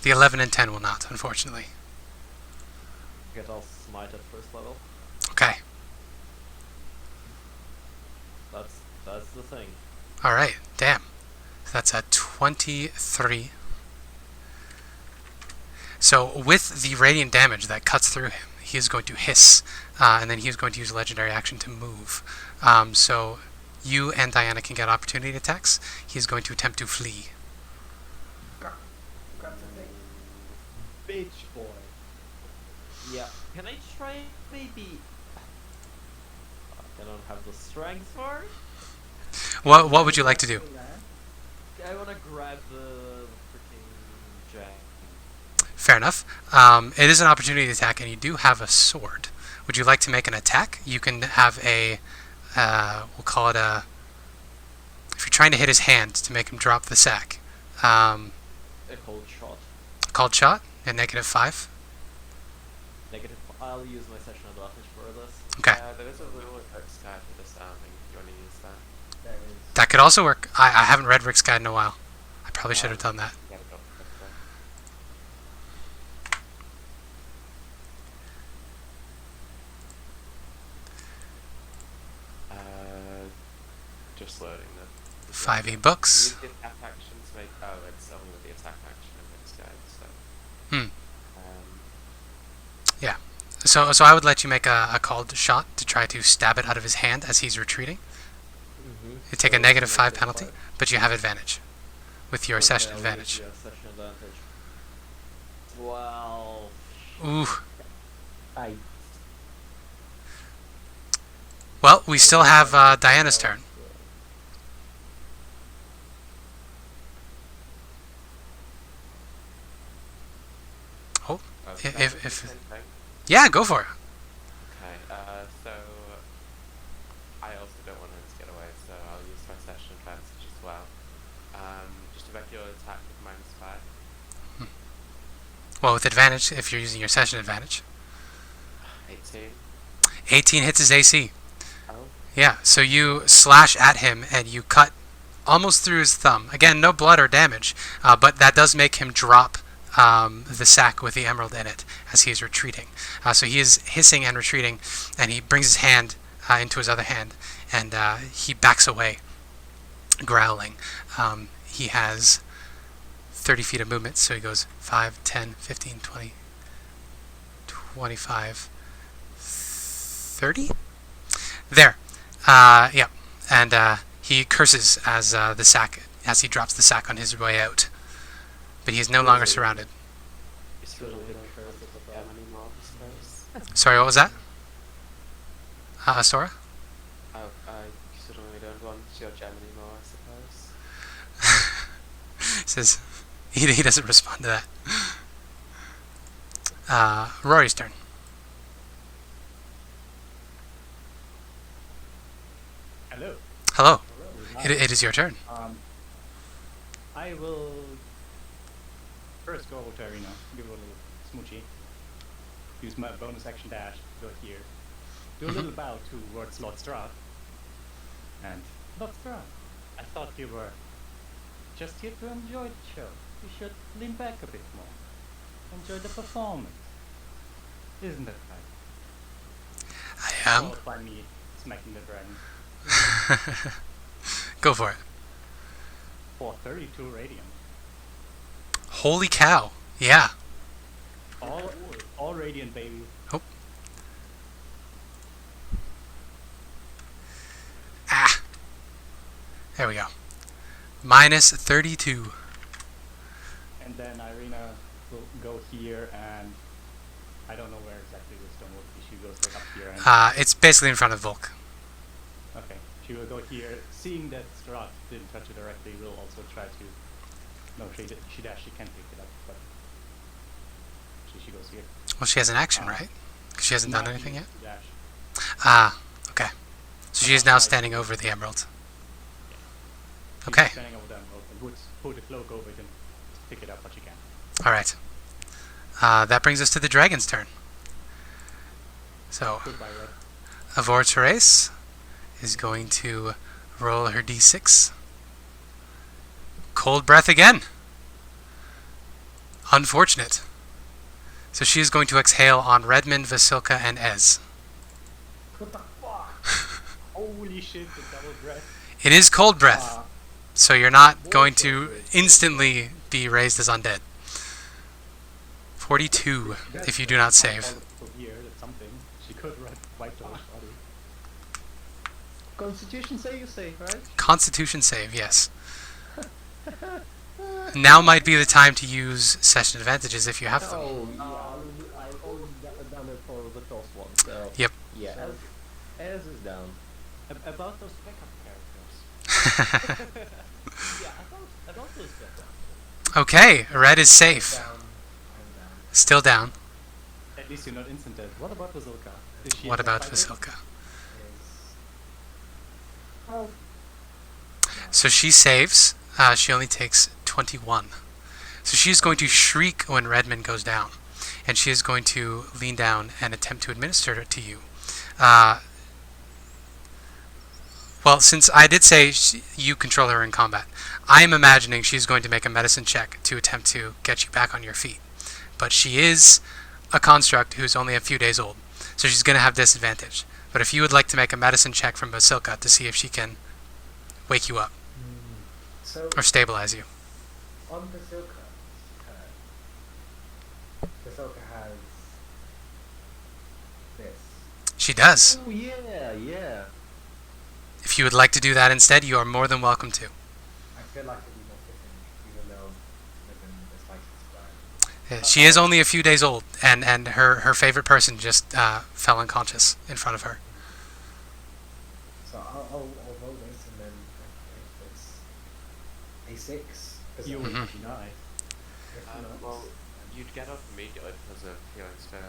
The 11 and 10 will not, unfortunately. Get all smite at first level. Okay. That's the thing. Alright, damn. So that's a 23. So with the radiant damage that cuts through him, he is going to hiss, and then he is going to use a legendary action to move. So you and Diana can get opportunity attacks. He is going to attempt to flee. Grab the thing. Bitch boy. Yeah. Can I try maybe? I don't have the strength for it. What would you like to do? I wanna grab the freaking gem. Fair enough. It is an opportunity attack, and you do have a sword. Would you like to make an attack? You can have a, we'll call it a, if you're trying to hit his hand to make him drop the sack. A cold shot. Called shot at -5. Negative. I'll use my session advantage for this. Okay. There is a rule of Rick's Guide for this arming. You want to use that? There is. That could also work. I haven't read Rick's Guide in a while. I probably should have done that. You gotta go for it. Just loading the 5e books. Use the attack action to make... Oh, it's only with the attack action in Rick's Guide, so... Yeah. So I would let you make a called shot to try to stab it out of his hand as he's retreating. You take a -5 penalty, but you have advantage with your session I'll advantage. use your session advantage. Well. Ooh. I. Well, we still have Diana's turn. Oh, if yeah, go for it. Okay, so I also don't want him to get away, so I'll use my session advantage as well. Just to make your attack with -5. Well, with advantage if you're using your session advantage. 18. 18 hits his AC. Oh. Yeah, so you slash at him and you cut almost through his thumb. Again, no blood or damage, but that does make him drop the sack with the emerald in it as he is retreating. So he is hissing and retreating, and he brings his hand into his other hand, and he backs away, growling. He has 30 feet of movement, so he goes 5, 10, 15, 20, 25, 30? There. Yeah. And he curses as he drops the sack on his way out. But he is no longer surrounded. You still don't curse at the bottom anymore, I suppose. Sorry, what was that? Sora? Oh, you still don't want your gem anymore, I suppose. Says he doesn't respond to that. Rory's turn. Hello. Hello. It is your turn. I will First, go over to Ireena, give her a little smoochy. Use my bonus action dash, go here. Do a little bow towards Strahd. And Strahd, I thought you were just here to enjoy the show. You should lean back a bit more. Enjoy the performance. Isn't that right? I am. Followed by me smacking the dragon. Go for it. For 32 radiant. Holy cow. Yeah. All radiant, baby. Oh. Ah. There we go. Minus 32. And then Ireena will go here, and I don't know where exactly this stone will be. She goes like up here. And It's basically in front of Volk. okay, she will go here. Seeing that Strahd didn't touch it directly, will also try to. No, she can't pick it up, but she goes here. Well, she has an action, right? Because she hasn't done anything yet? Dash. Ah, okay. So she is now standing over the emerald. She's Okay. standing over the emerald and would put a cloak over it and pick it up, but she can. Alright. That brings us to the dragon's turn. So, Goodbye, Red. Avor Therese is going to roll her d6. Cold breath again. Unfortunate. So she is going to exhale on Redmond, Vasilka, and Ez. What the fuck? Holy shit, the double breath. It is cold breath, so you're not going to instantly be raised as undead. 42 if you do not save. All the people here, that's something. She could wipe the whole body. Constitution save, you say, right? Constitution save, yes. Now might be the time to use session advantages if you have them. Oh, yeah, I only done it for the first one. So Yep. yeah, as is down. About those backup characters. Yeah, about those better. Okay, Red is safe. Down. I'm down. Still down. At least you're not instant dead. What about Vasilka? What about Vasilka? Oh. So she saves. She only takes 21. So she is going to shriek when Redmond goes down. And she is going to lean down and attempt to administer it to you. Well, since I did say you control her in combat, I am imagining she's going to make a medicine check to attempt to get you back on your feet. But she is a construct who's only a few days old, so she's going to have disadvantage. But if you would like to make a medicine check from Vasilka to see if she can wake you up So or stabilize you. on Vasilka, Vasilka has this. She does. Oh yeah, yeah. If you would like to do that instead, you are more than welcome to. I feel like it'd be more fitting, even though Ribbon is like this guy. She is only a few days old, and her favorite person just fell unconscious in front of her. So I'll roll this, and then if it's a 6. You would be nice. If not, Well, you'd get up immediately because of healing sphere.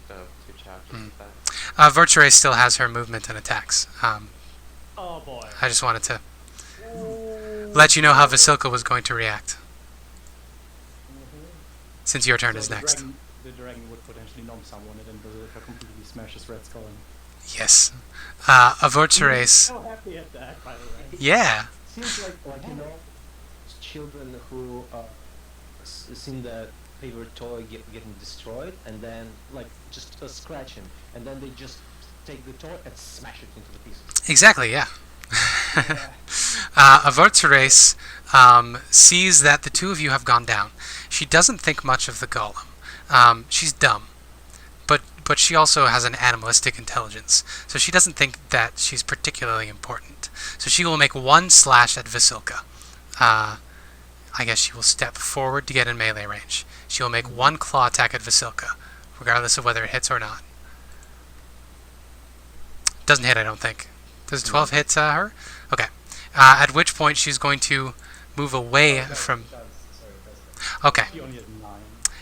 You'd have 2 charges Mm. of that. Virtue still has her movement and attacks. Oh boy. I just wanted to let you know how Vasilka was going to react, since your turn So is the next. The dragon would potentially numb someone, and then Vasilka completely smashes Red Skull in. Yes. Avorturace. So happy at that, by the way. Yeah. Seems like children who seen their favorite toy getting destroyed, and then just scratch him, and then they just take the toy and smash it into the pieces. Exactly, yeah. Avorturace sees that the two of you have gone down. She doesn't think much of the golem. She's dumb, but she also has an animalistic intelligence, so she doesn't think that she's particularly important. So she will make 1 slash at Vasilka. I guess she will step forward to get in melee range. She will make 1 claw attack at Vasilka, regardless of whether it hits or not. Doesn't hit, I don't think. Does 12 hit her? Okay. At which point she's going to move away from... it does. Sorry, it does. Okay. She only has 9.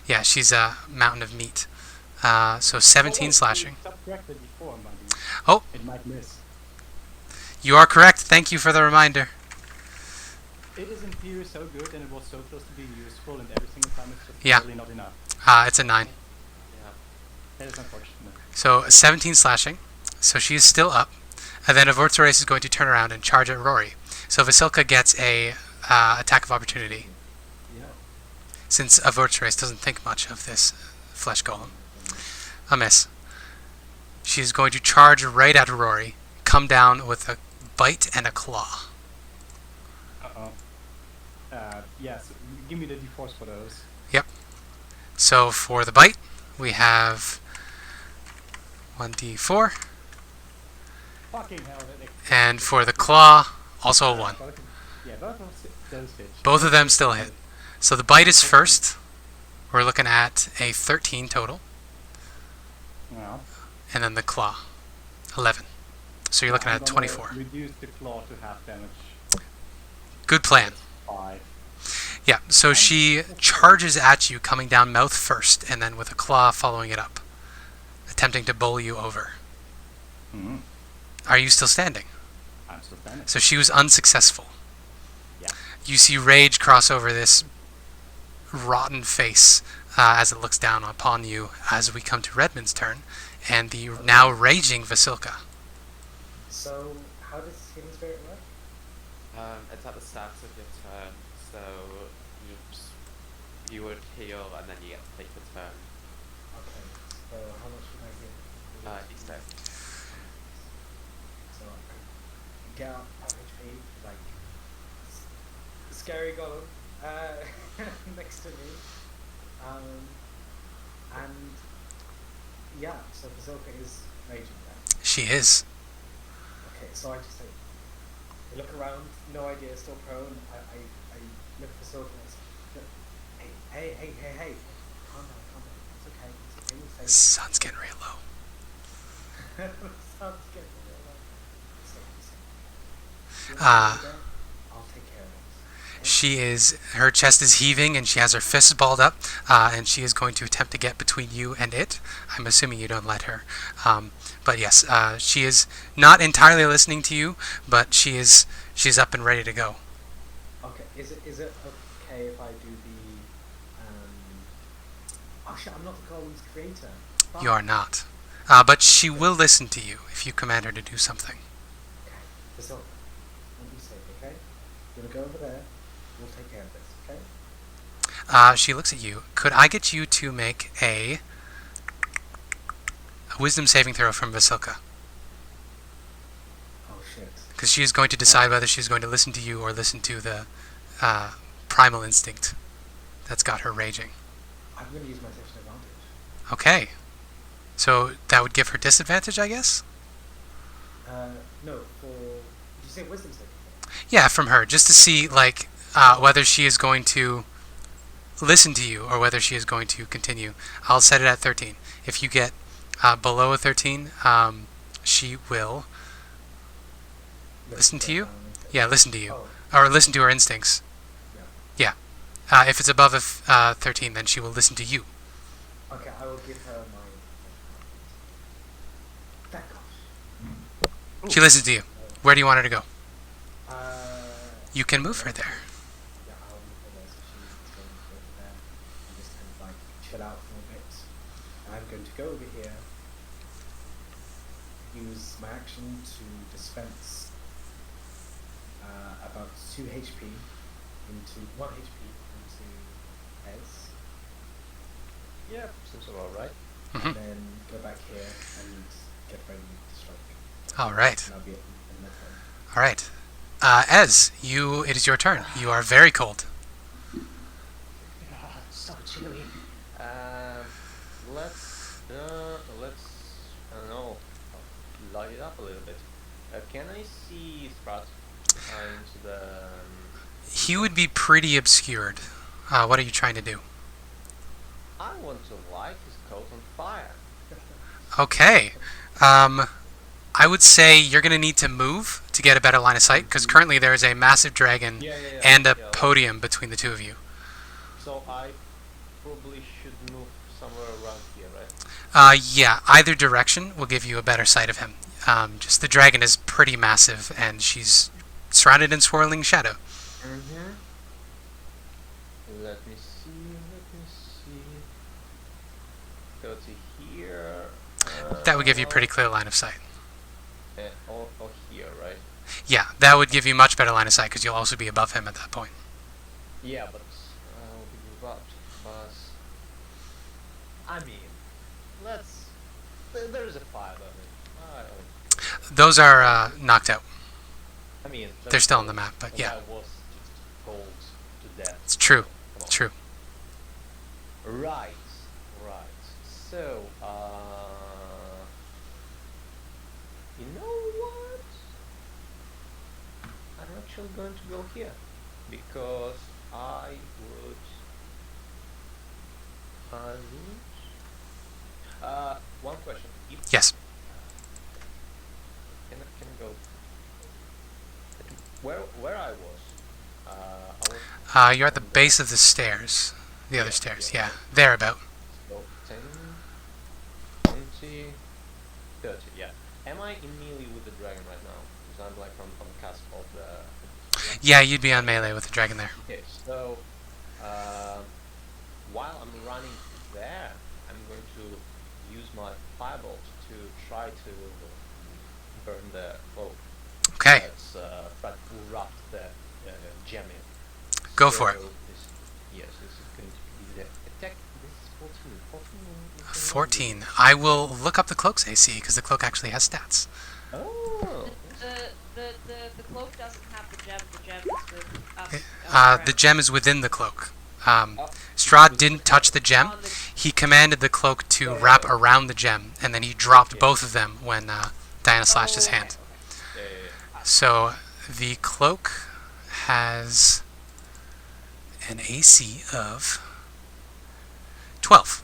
Yeah, she's a mountain of meat. So 17 slashing. Subtracted before, mind you. Oh, It might miss. you are correct. Thank you for the reminder. It is in theory so good, and it was so close to being useful, and every single time it's just Yeah. really not enough. It's a 9. Yeah. That is unfortunate. So 17 slashing. So she is still up. And then Vortores is going to turn around and charge at Rory. So Vasilka gets a attack of opportunity. Yeah. Since Vortores doesn't think much of this flesh golem. A miss. She is going to charge right at Rory. Come down with a bite and a claw. Uh-oh. Yes, give me the d4s for those. Yep. So for the bite, we have 1d4. Fucking hell. And for the claw, also a 1. Yeah, both of those hit. Both of them still hit. So the bite is first. We're looking at a 13 total. Well, And then the claw, 11. So you're looking I'm at gonna 24. Reduce the claw to half damage. Good plan. 5. Yeah, so she charges at you, coming down mouth first, and then with a claw following it up, attempting to bowl you over. Mm-hmm. Are you still standing? I'm still standing. So she was unsuccessful. Yeah. You see rage cross over this rotten face as it looks down upon you as we come to Redmond's turn, and the now raging Vasilka. So, how does healing spirit work? It's at the start of your turn, so you would heal and then you get to take the turn. Okay, so how much would I get? You said. So I could get up at HP, like, scary golem, next to me. And, yeah, so Bazooka is raging then. She is. Okay, so I just like, I look around, no idea, still prone. I look at Bazooka and I say, hey, calm down, it's okay, we'll save you." Sun's getting real low. Sun's getting real low. It's okay. I'll take care of it. She is, her chest is heaving and she has her fists balled up, and she is going to attempt to get between you and it. I'm assuming you don't let her. But yes, she is not entirely listening to you, but she's up and ready to go. Okay, is it okay if I do the oh shit, I'm not the golem's creator. Fuck. You are not. But she will listen to you if you command her to do something. Okay, Bazooka, what do you say, okay? You wanna go over there? We'll take care of this, okay? She looks at you. Could I get you to make a wisdom saving throw from Vasilka? Oh shit. Because she is going to decide whether she's going to listen to you or listen to the primal instinct that's got her raging. I'm gonna use my session advantage. Okay. So that would give her disadvantage, I guess? No, did you say wisdom saving throw? Yeah, from her, just to see, like, whether she is going to listen to you or whether she is going to continue. I'll set it at 13. If you get below a 13, she will listen to you. Yeah, listen to you. Oh, Or listen to her instincts. yeah. Yeah. If it's above a 13, then she will listen to you. Okay, I will give her my... Back off. She listens to you. Where do you want her to go? Uh, You can move her there. Yeah, I'll move her there so she's going to go over there and just kind of like chill out for a bit. And I'm going to go over here, use my action to dispense about 2 HP into 1 HP into Ez, Yeah, seems about right. and then go back here and get ready to strike. All right. And I'll be in my turn. All right. Ez, it is your turn. You are very cold. So chilly. Let's I don't know, light it up a little bit. Can I see Strahd behind the? He would be pretty obscured. What are you trying to do? I want to light his coat on fire. Okay. I would say you're going to need to move to get a better line of sight, because currently there is a massive dragon and a podium between the two of you. So I probably should move somewhere around here, right? Yeah, either direction will give you a better sight of him. Just the dragon is pretty massive, and she's surrounded in swirling shadow. Mm-hmm. Let me see. Go to here. That would give you a pretty clear line of sight. Or here, right? Yeah, that would give you much better line of sight because you'll also be above him at that point. Yeah, but I'll be about but I mean, there is a 5 of it. Those are knocked out. I mean, They're still on the map, but yeah. I was just cold to death. It's true. Come on. True. Right. So, you know what? I'm actually going to go here because I would. One question. Yes. Can I go? Where I was? You're at the base of the stairs. The other stairs. Yeah. There about. So 10, 20, 30. Yeah. Am I in melee with the dragon right now? Because I'm like on the cusp of the. Yeah, you'd be on melee with the dragon there. Okay. So, while I'm running there, I'm going to use my firebolt to try to burn the cloak. Okay. Let's try to wrap the gem in. Go for it. Yes, this is going to be the attack. This is 14. 14. I will look up the cloak's AC because the cloak actually has stats. Oh. The cloak doesn't have the gem. The gem is with us. The gem is within the cloak. Strahd didn't touch the gem. He commanded the cloak to wrap around the gem, and then he dropped both of them when Diana slashed his hand. So the cloak has an AC of 12.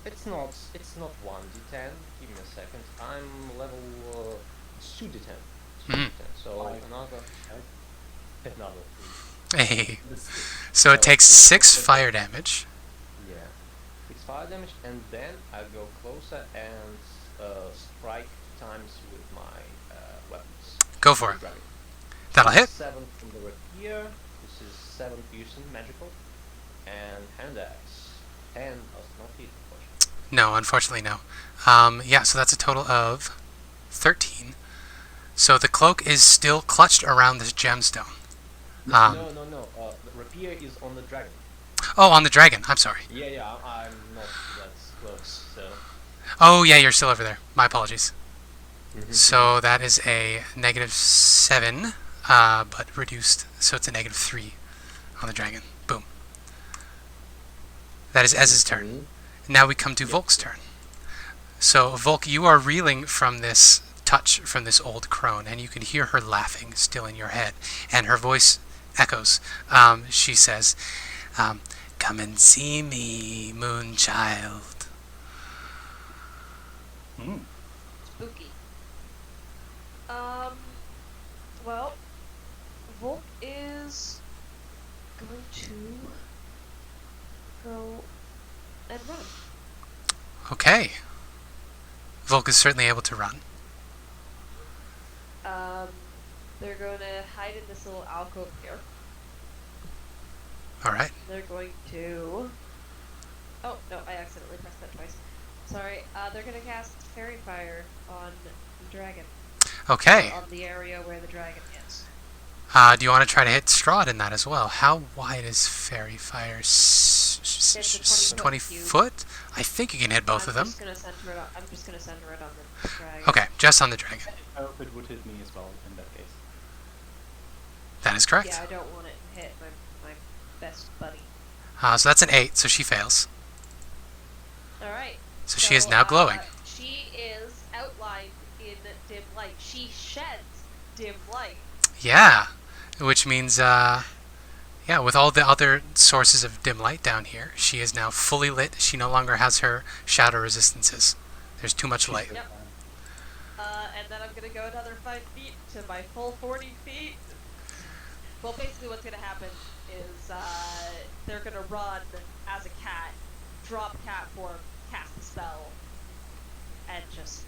It's not 1d10. Give me a second. I'm level 2d10. So another 3. Hey. So it takes 6 fire damage. Yeah, 6 fire damage, and then I go closer and strike times with my weapons. Go for it. That'll hit. 7 from the rapier. This is 7 piercing magical, and hand axe 10 does not hit. No, unfortunately no. Yeah, so that's a total of 13. So the cloak is still clutched around this gemstone. No. The rapier is on the dragon. Oh, on the dragon. I'm sorry. Yeah. I'm not that close. So. Oh, yeah, you're still over there. My apologies. So that is a -7, but reduced. So it's a -3 on the dragon. Boom. That is Ez's turn. Now we come to Volk's turn. So, Volk, you are reeling from this touch from this old crone, and you can hear her laughing still in your head, and her voice echoes. She says, come and see me, Moonchild. Spooky. Well, Volk is going to go and run. Okay. Volk is certainly able to run. They're going to hide in this little alcove here. Alright. They're going to... Oh, no, I accidentally pressed that twice. Sorry. They're going to cast Fairy Fire on the dragon. Okay. On the area where the dragon is. Do you want to try to hit Strahd in that as well? How wide is Fairy Fire? 20 foot? I think you can hit both of them. I'm just going to center it on the dragon. Okay, just on the dragon. I hope it would hit me as well in that case. That is correct. Yeah, I don't want it to hit my best buddy. So that's an 8, so she fails. Alright. So she is now glowing. She is outlined in dim light. She sheds dim light. Yeah, which means, yeah, with all the other sources of dim light down here, she is now fully lit. She no longer has her shadow resistances. There's too much light. Yep. And then I'm going to go another 5 feet to my full 40 feet. Well, basically what's going to happen is they're going to run as a cat, drop cat form, cast the spell, and just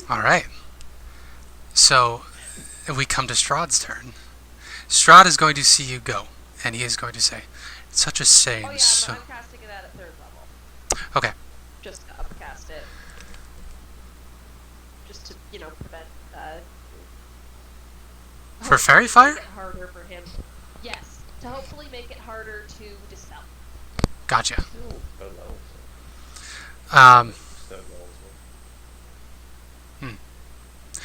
Alright. So, we come to Strahd's turn. Strahd is going to see you go, and he is going to say, "It's such a shame." Oh yeah, so but I'm casting it at 3rd level. okay. Just to upcast it. Just to, prevent, For fairy fire? Make it harder for him. Yes, to hopefully make it harder to dispel. Gotcha. Still third level. Third level as well.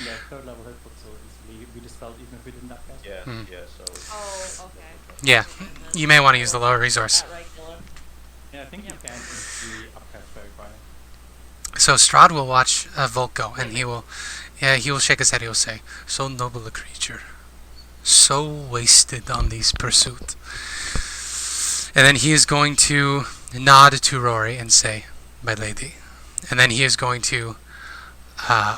Yeah, 3rd level hit points so easily we dispelled even if we didn't upcast. Yeah, Mhm. yeah. So. Oh, okay. Yeah, you may want to use the lower resource. At regular. Yeah, I think you can easily upcast Fairy Fire. So Strahd will watch Volk go, and he will shake his head. He will say, "So noble a creature, so wasted on this pursuit." And then he is going to nod to Rory and say, "My lady." And then he is going to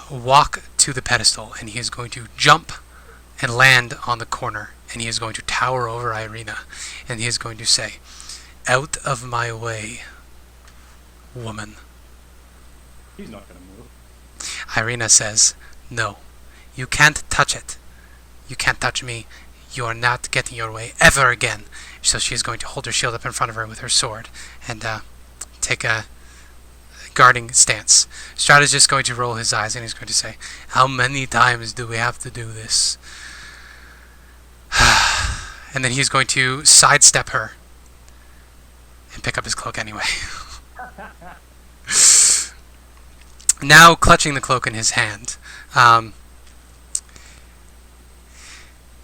walk to the pedestal, and he is going to jump and land on the corner, and he is going to tower over Ireena, and he is going to say, "Out of my way, woman." He's not gonna move. Ireena says, "No, you can't touch it. You can't touch me. You are not getting your way ever again." So she is going to hold her shield up in front of her with her sword and take a guarding stance. Strahd is just going to roll his eyes and he's going to say, "How many times do we have to do this?" And then he's going to sidestep her and pick up his cloak anyway. Now clutching the cloak in his hand,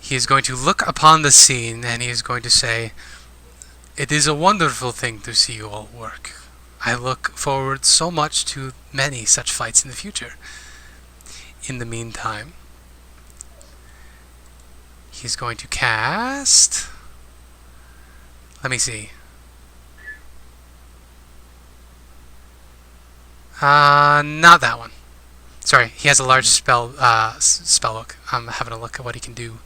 he is going to look upon the scene and he is going to say, "It is a wonderful thing to see you all work. I look forward so much to many such fights in the future. In the meantime," he's going to cast... Let me see. Not that one. Sorry, he has a large spell book. I'm having a look at what he can do.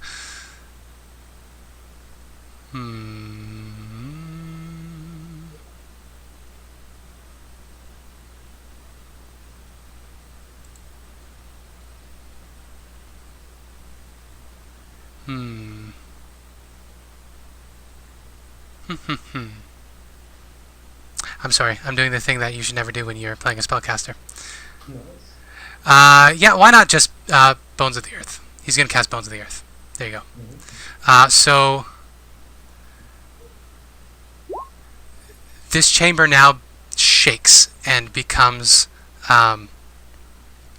I'm sorry, I'm doing the thing that you should never do when you're playing a spellcaster. Yeah, why not just Bones of the Earth? He's going to cast Bones of the Earth. There you go. So, this chamber now shakes and becomes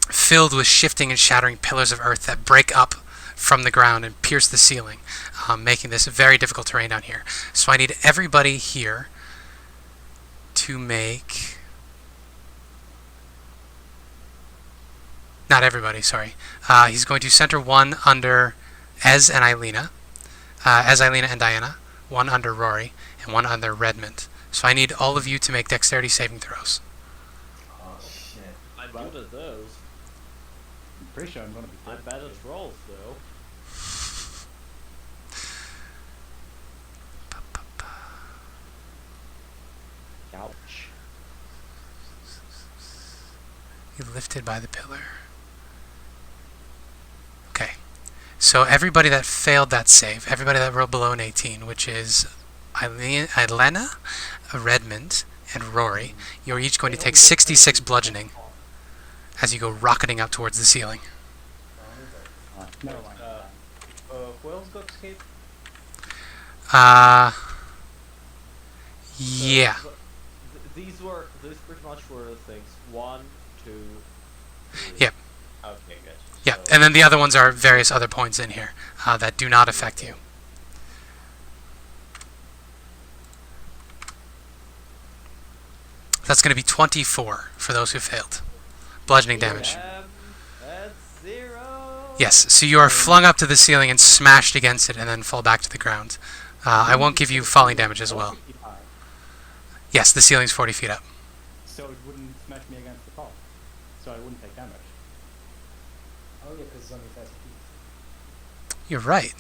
filled with shifting and shattering pillars of earth that break up from the ground and pierce the ceiling, making this very difficult terrain down here. So I need everybody here to make... Not everybody, sorry. He's going to center one under Ez and Ilena. Ez, Ilena, and Diana. One under Rory, and one under Redmond. So I need all of you to make dexterity saving throws. Oh shit. I'm good at those. I'm pretty sure I'm gonna be I'm dead. bad at rolls though. Ouch. You lifted by the pillar. Okay. So everybody that failed that save, everybody that rolled below an 18, which is Ilena, Redmond, and Rory, you're each going to take 66 bludgeoning as you go rocketing up towards the ceiling. Never mind. Who else got hit? Yeah. These pretty much were things. 1, 2, 3. Yep. Okay, good. Yeah, So, and then the other ones are various other points in here that do not affect you. That's going to be 24 for those who failed. Bludgeoning damage. That's 0. Yes, so you are flung up to the ceiling and smashed against it and then fall back to the ground. I won't give you falling damage as well. 40 high. Yes, the ceiling's 40 feet up. So it wouldn't smash me against the fall. So I wouldn't take damage. Oh yeah, because it's only 30 feet. You're right.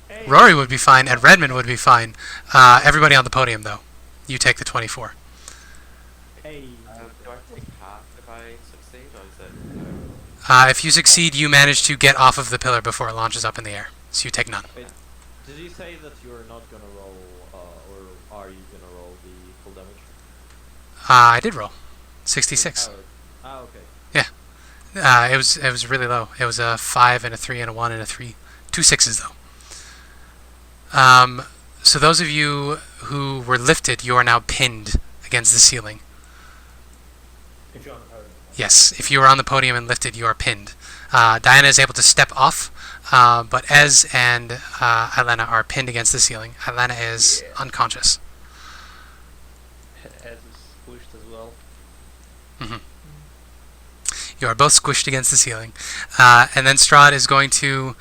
Hey. Rory would be fine, and Redmond would be fine. Everybody on the podium, though. You take the 24. Hey. Do I take half if I succeed, or is If you succeed, you manage to get off of the pillar before it launches up in the air, so you take none. Wait, did you say that you're not gonna roll, or are you gonna roll the full damage? I did roll 66. Okay. Yeah. It was really low. It was a 5 and a 3 and a 1 and a 3. 2 6s though. So those of you who were lifted, you are now pinned against the ceiling. If you're on the podium. Yes, if you are on the podium and lifted, you are pinned. Diana is able to step off, but Ez and Ilena are pinned against the ceiling. Ilena is unconscious. Ez is squished as well. Hmm. You are both squished against the ceiling. And then Strahd is going to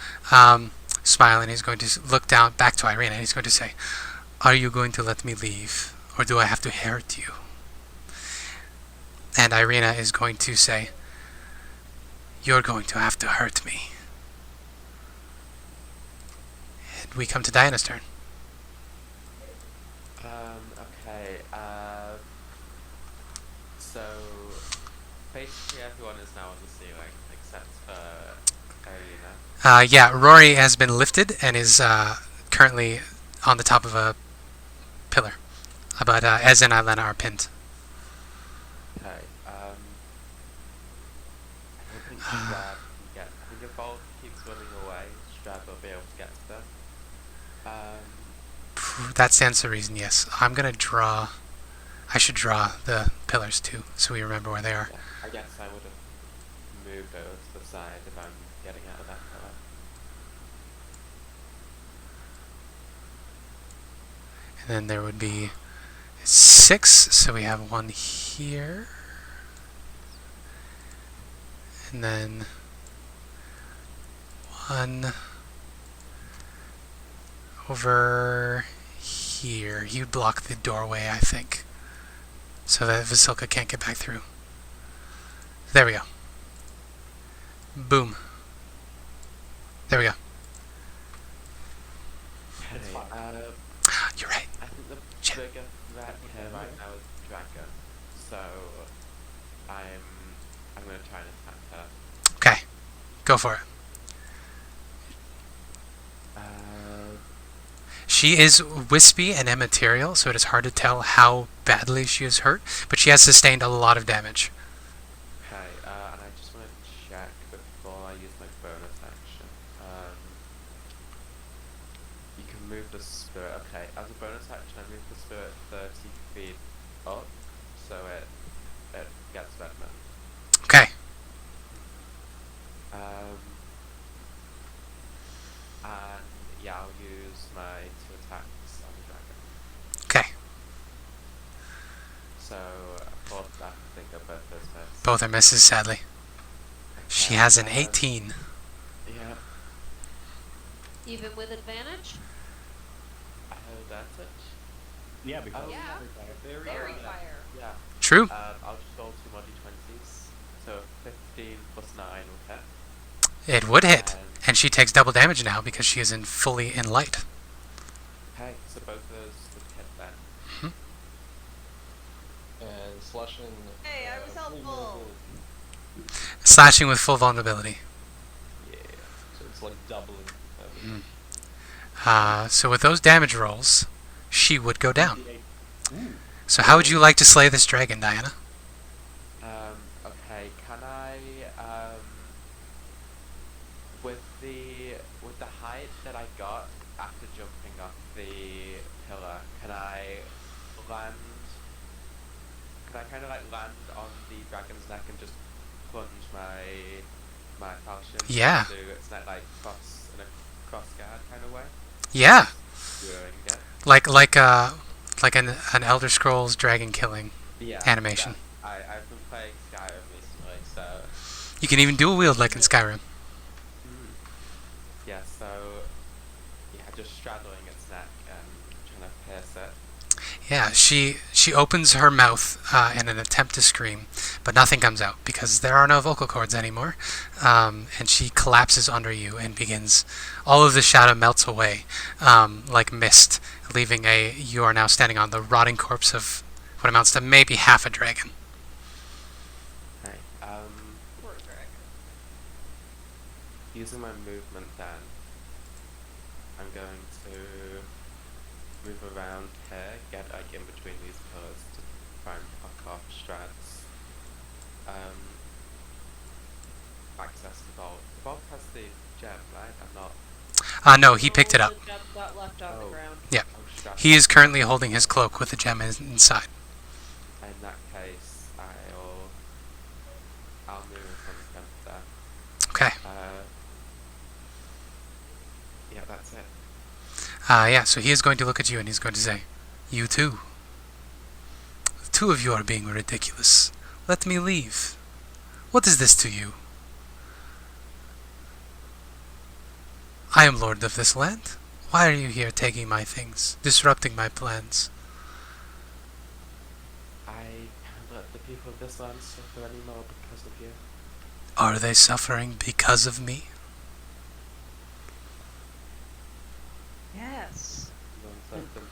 smile, and he's going to look down back to Ireena, and he's going to say, "Are you going to let me leave, or do I have to hurt you?" And Ireena is going to say, "You're going to have to hurt me." And we come to Diana's turn. Okay, so basically everyone is now on the ceiling except Ireena. Yeah, Rory has been lifted and is currently on the top of a pillar. But Ez and Ilena are pinned. Okay, I don't think Strahd can get. I think if Volk keeps running away, Strahd will be able to get to them. That stands to reason, yes. I'm going to draw... I should draw the pillars too, so we remember where they are. Yeah, I guess I would have moved over to the side if I'm getting out of that pillar. And then there would be 6, so we have 1 here. And then 1 over here. You'd block the doorway, I think, so that Vasilka can't get back through. There we go. Boom. There we go. It's fine. You're right. I think the Shit. bigger threat here right now is Dragon, so I'm going to try and attack her. Okay. Go for it. She is wispy and immaterial, so it is hard to tell how badly she is hurt, but she has sustained a lot of damage. Okay, and I just want to check before I use my bonus action. You can move the spirit. Okay, as a bonus action, I move the spirit 30 feet up, so it gets Redmond. Okay. And yeah, I'll use my 2 attacks on the dragon. Okay. So, fourth attack, I think are both those miss. Both are misses, sadly. She Okay, has an 18. Yeah, Even with advantage? I have advantage. Yeah, because Oh, yeah. Fairy fire. Yeah. True. I'll just roll 2 more d20s. So 15 plus 9 will hit. It would hit. And- And she takes double damage now because she is fully in light. Okay, so both of those would hit then. And slashing. Hey, I was helpful. Slashing with full vulnerability. Yeah. So it's like doubling. So with those damage rolls, she would go down. So how would you like to slay this dragon, Diana? Okay, can I, with the height that I got after jumping off the pillar, can I kind of like land on the dragon's neck and just plunge my falchion Yeah. into its neck, like in a cross guard kind of way? Yeah. Doing it. Like an Elder Scrolls dragon killing Yeah. animation. Yeah. I've been playing Skyrim recently, so You can even dual wield like in Skyrim. yeah, so yeah, just straddling its neck and trying to pierce it. Yeah, she opens her mouth in an attempt to scream, but nothing comes out because there are no vocal cords anymore. And she collapses under you and begins. All of the shadow melts away like mist, leaving you are now standing on the rotting corpse of what amounts to maybe half a dragon. Hey, Poor dragon. using my movement then, I'm going to move around here, get like in between these pillars to try and fuck off Strahd's access to Volk. Volk has the gem, right? I'm not. No, he picked it up. The gem got left on the ground. Yeah. Oh, Strahd. He is currently holding his cloak with the gem inside. In that case, I'll move in front of him there. Okay. Yeah, that's it. Yeah, so he is going to look at you and he's going to say, "You too. The two of you are being ridiculous. Let me leave. What is this to you? I am lord of this land. Why are you here taking my things, disrupting my plans?" I can't let the people of this land suffer anymore because of you. Are they suffering because of me? Yes. Don't let them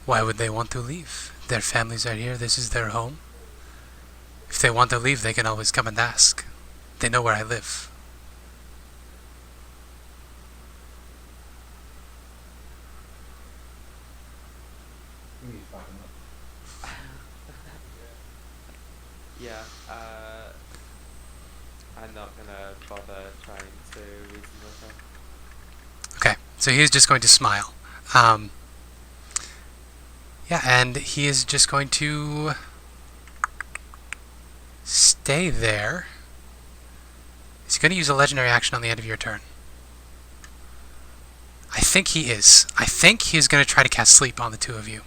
Why would they want to leave? Their families are here, this is their home. If they want to leave, they can always come and ask. They know where I live. You need to back him up. Yeah, I'm not gonna bother trying to reason with her. Okay, so he is just going to smile. Yeah, and he is just going to stay there. He's going to use a legendary action on the end of your turn. I think he is. I think he's going to try to cast sleep on the two of you.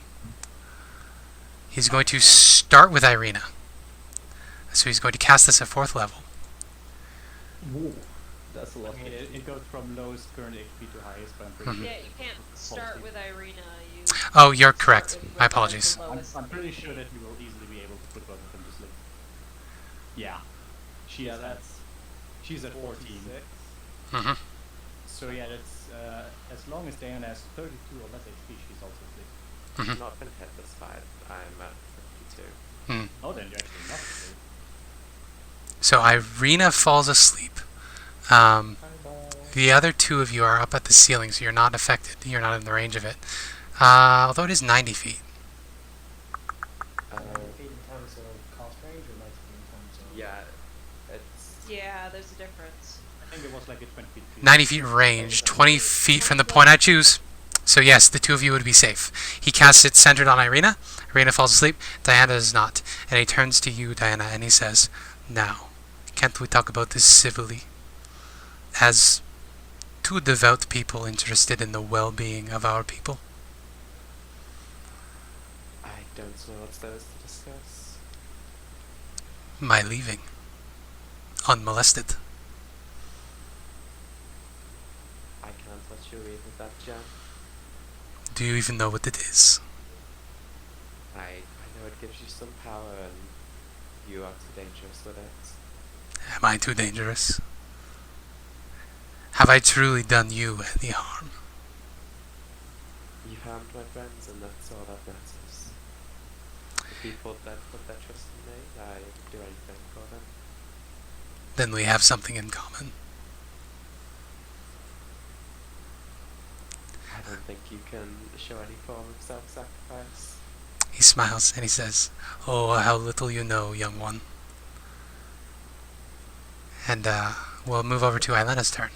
He's going to start with Ireena. So he's going to cast this at 4th level. Ooh, that's a lot. I mean, it goes from lowest current HP to highest, but I'm pretty Mhm. sure. Yeah, you can't start with Ireena. You Oh, you're start correct. with My the apologies. lowest I'm pretty HP. sure that you will easily be able to put both of them to sleep. Yeah. She's Yeah, at, that's she's at 14. 46. Hmm. So yeah, that's as long as Diana has 32 or less HP, she's also asleep. I've not been hit this fight. I'm at 52. Mm. Oh, then you're actually not asleep. So Ireena falls asleep. The other two of you are up at the ceiling, so you're not affected. You're not in the range of it. Although it is 90 feet. 90 feet in terms of cast range or 90 feet in terms of... Yeah, it's Yeah, there's a difference. I think it was like a 20 feet. 90 feet range, 20 feet from the point I choose. So yes, the two of you would be safe. He casts it centered on Ireena. Ireena falls asleep. Diana does not. And he turns to you, Diana, and he says, "Now, can't we talk about this civilly? As two devout people interested in the well-being of our people." I don't know what's there is to discuss. My leaving. Unmolested. I can't let you leave with that gem. Do you even know what it is? I know it gives you some power and you are too dangerous with it. Am I too dangerous? Have I truly done you any harm? You harmed my friends and that's all that matters. The people that put their trust in me, I would do anything for them. Then we have something in common. I don't think you can show any form of self-sacrifice. He smiles and he says, "Oh, how little you know, young one." And we'll move over to Ilena's turn.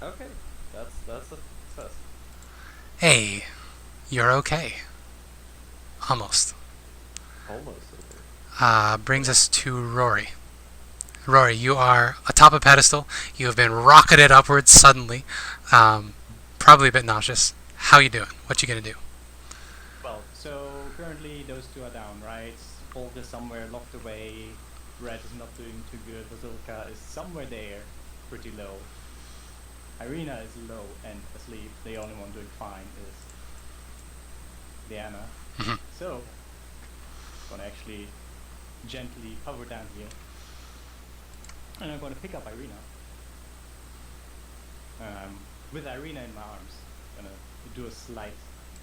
Okay, that's a success. Hey, you're okay. Almost. Almost okay. Brings us to Rory. Rory, you are atop a pedestal. You have been rocketed upwards suddenly. Probably a bit nauseous. How you doing? What you gonna do? Well, so currently those two are down, right? Volk is somewhere locked away. Red is not doing too good. Bazilka is somewhere there, pretty low. Ireena is low and asleep. The only one doing fine is Diana. Mhm. So, I'm gonna actually gently hover down here. And I'm gonna pick up Ireena. With Ireena in my arms. Gonna do a slight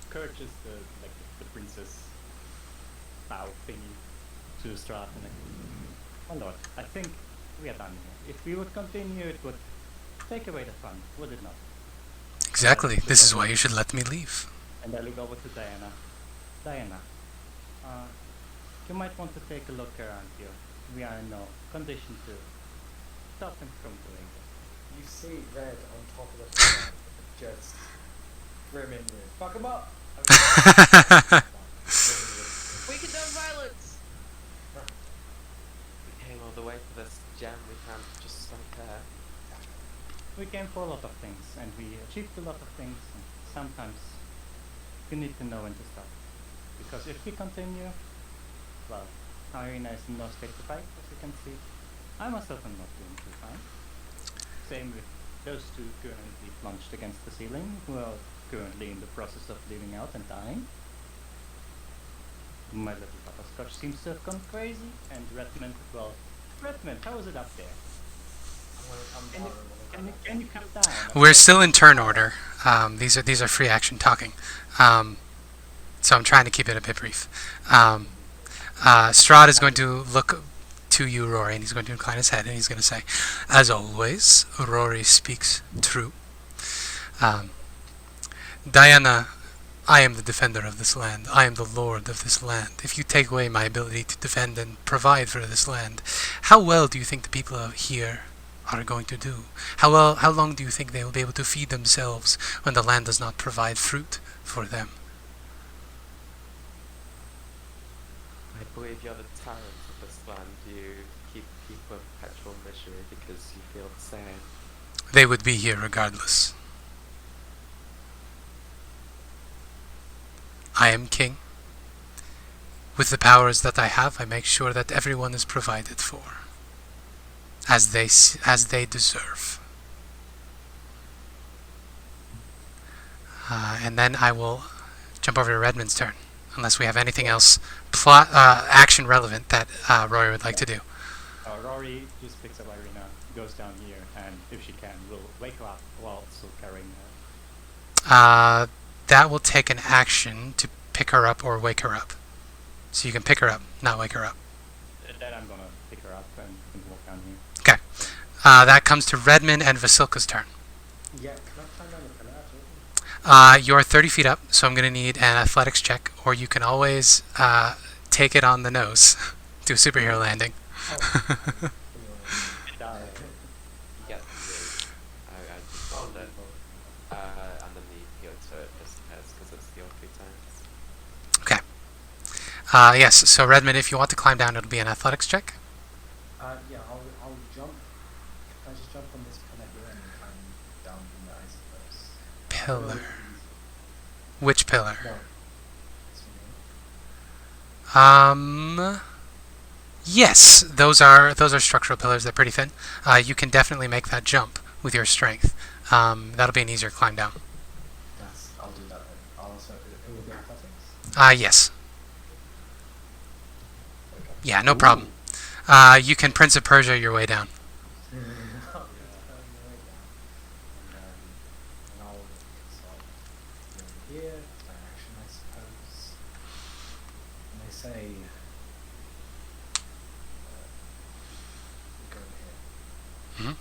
Curse is the princess bow thingy to Strahd and my lord, I think we are done here. If we would continue, it would take away the fun, would it not? Exactly. This is why you should let me leave. And I look over to Diana. Diana, you might want to take a look around here. We are in no condition to stop him from doing it. You see Red on top of the ground, just brimming with, fuck him up! We condone violence! We came all the way for this gem, we can't just stop there. We came for a lot of things, and we achieved a lot of things, and sometimes you need to know when to stop. Because if we continue, well, Ireena is in no state to fight, as you can see. I myself am not doing too fine. Same with those two currently plunged against the ceiling, who are currently in the process of bleeding out and dying. My little butterscotch seems to have gone crazy, and Redmond, well, Redmond, how is it up there? I'm gonna come down. Can you come down? We're still in turn order. These are free action talking. So I'm trying to keep it a bit brief. Strahd is going to look to you, Rory, and he's going to incline his head, and he's going to say, as always, Rory speaks true. Diana, I am the defender of this land. I am the lord of this land. If you take away my ability to defend and provide for this land, how well do you think the people of here are going to do? How long do you think they will be able to feed themselves when the land does not provide fruit for them? I believe you're the tyrant of this land. You keep people in perpetual misery because you feel the same. They would be here regardless. I am king. With the powers that I have, I make sure that everyone is provided for, as they deserve. And then I will jump over to Redmond's turn, unless we have anything else action relevant that Rory would like to do. Rory just picks up Ireena, goes down here, and if she can, will wake her up while still carrying her. That will take an action to pick her up or wake her up. So you can pick her up, not wake her up. Then I'm gonna pick her up and walk down here. Okay. That comes to Redmond and Vasilka's turn. Yeah, can I climb down the pillar? You're 30 feet up, so I'm going to need an athletics check, or you can always take it on the nose. Do a superhero landing. Oh. Yeah, I just rolled it. Underneath here, so it disappears because it's the OP times. Okay. Yes, so Redmond, if you want to climb down, it'll be an athletics check. Yeah, I'll jump. Can I just jump on this pillar here and climb down from the ice first? Pillar. Which pillar? No. This one here. Yes, those are structural pillars. They're pretty thin. You can definitely make that jump with your strength. That'll be an easier climb down. I'll do that then. I'll also, it will be athletics? Yes. Okay. Yeah, no problem. You can Prince of Persia your way down. Here, direction, I suppose. And they say, go over here. Mhm.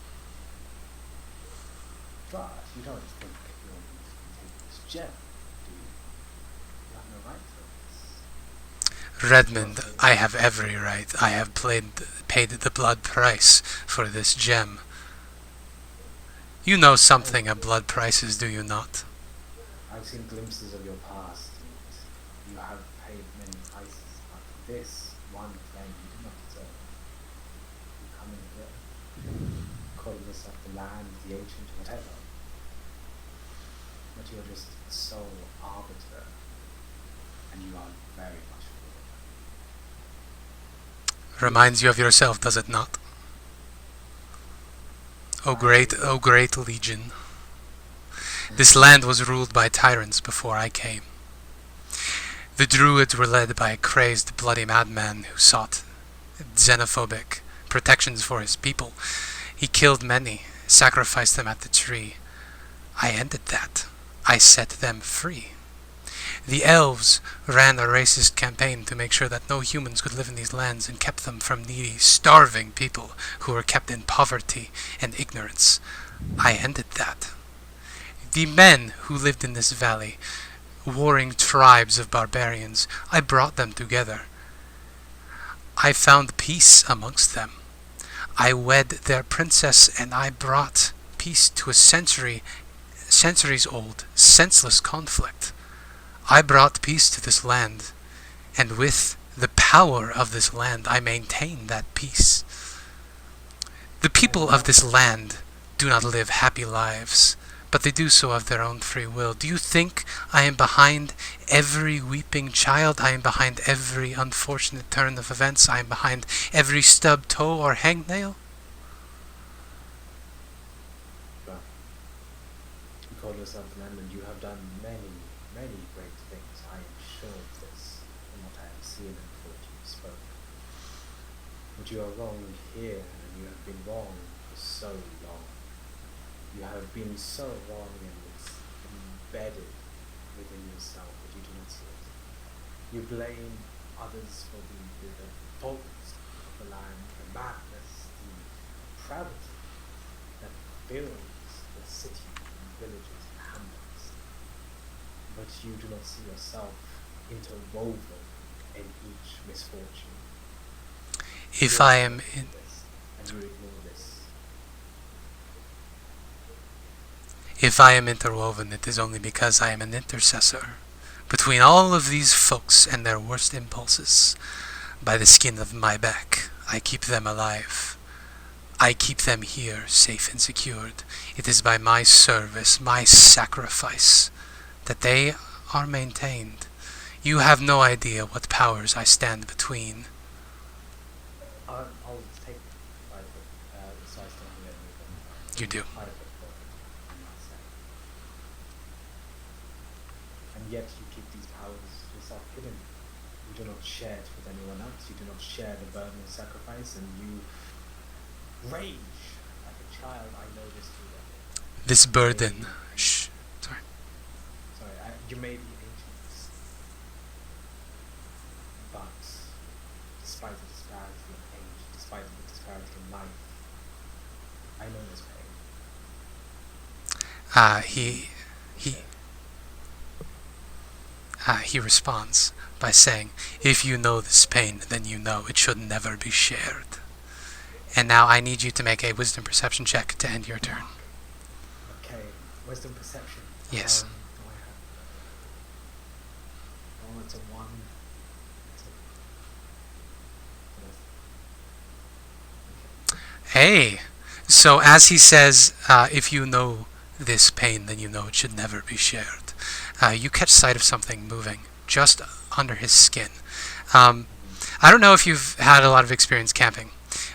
But you don't think you're going to take this gem, do you? You have no right to this. Redmond, I have every right. I have paid the blood price for this gem. You know something of blood prices, do you not? I've seen glimpses of your past, and you have paid many prices, but this one claim you do not deserve. You come in here, call yourself the land, the ancient, whatever, but you're just so arbiter, and you are very much flawed. Reminds you of yourself, does it not? O great legion. This land was ruled by tyrants before I came. The Druids were led by a crazed, bloody madman who sought xenophobic protections for his people. He killed many, sacrificed them at the tree. I ended that. I set them free. The elves ran a racist campaign to make sure that no humans could live in these lands and kept them from needy, starving people who were kept in poverty and ignorance. I ended that. The men who lived in this valley, warring tribes of barbarians, I brought them together. I found peace amongst them. I wed their princess, and I brought peace to a centuries-old, senseless conflict. I brought peace to this land, and with the power of this land, I maintain that peace. The people of this land do not live happy lives, but they do so of their own free will. Do you think I am behind every weeping child? I am behind every unfortunate turn of events? I am behind every stubbed toe or hangnail? Well, you call yourself an and you have done many, many great things. I am sure of this from what I have seen and what you have spoken. But you are wrong here, and you have been wrong for so long. You have been so wrong, and it's embedded within yourself that you do not see it. You blame others for the faults of the land, the madness, the depravity that fills the city and villages and hamlets. But you do not see yourself interwoven in each misfortune. If I am in... And you ignore this. If I am interwoven, it is only because I am an intercessor between all of these folks and their worst impulses. By the skin of my back, I keep them alive. I keep them here, safe and secured. It is by my service, my sacrifice, that they are maintained. You have no idea what powers I stand between. I'll take 5 foot, so I still let me go. You do. 5 foot forward, I'm not saying. And yet you keep these powers yourself hidden. You do not share it with anyone else. You do not share the burden of sacrifice, and you rage like a child. I know this too well. This burden... Shh. Sorry. Sorry, you may be ancient, but despite the disparity in age, despite the disparity in life, I know this pain. He responds by saying, if you know this pain, then you know it should never be shared. And now I need you to make a wisdom perception check to end your turn. Okay, wisdom perception. Yes. Do I have? Oh, it's a 1. Hey! So as he says, if you know this pain, then you know it should never be shared. You catch sight of something moving just under his skin. I don't know if you've had a lot of experience camping,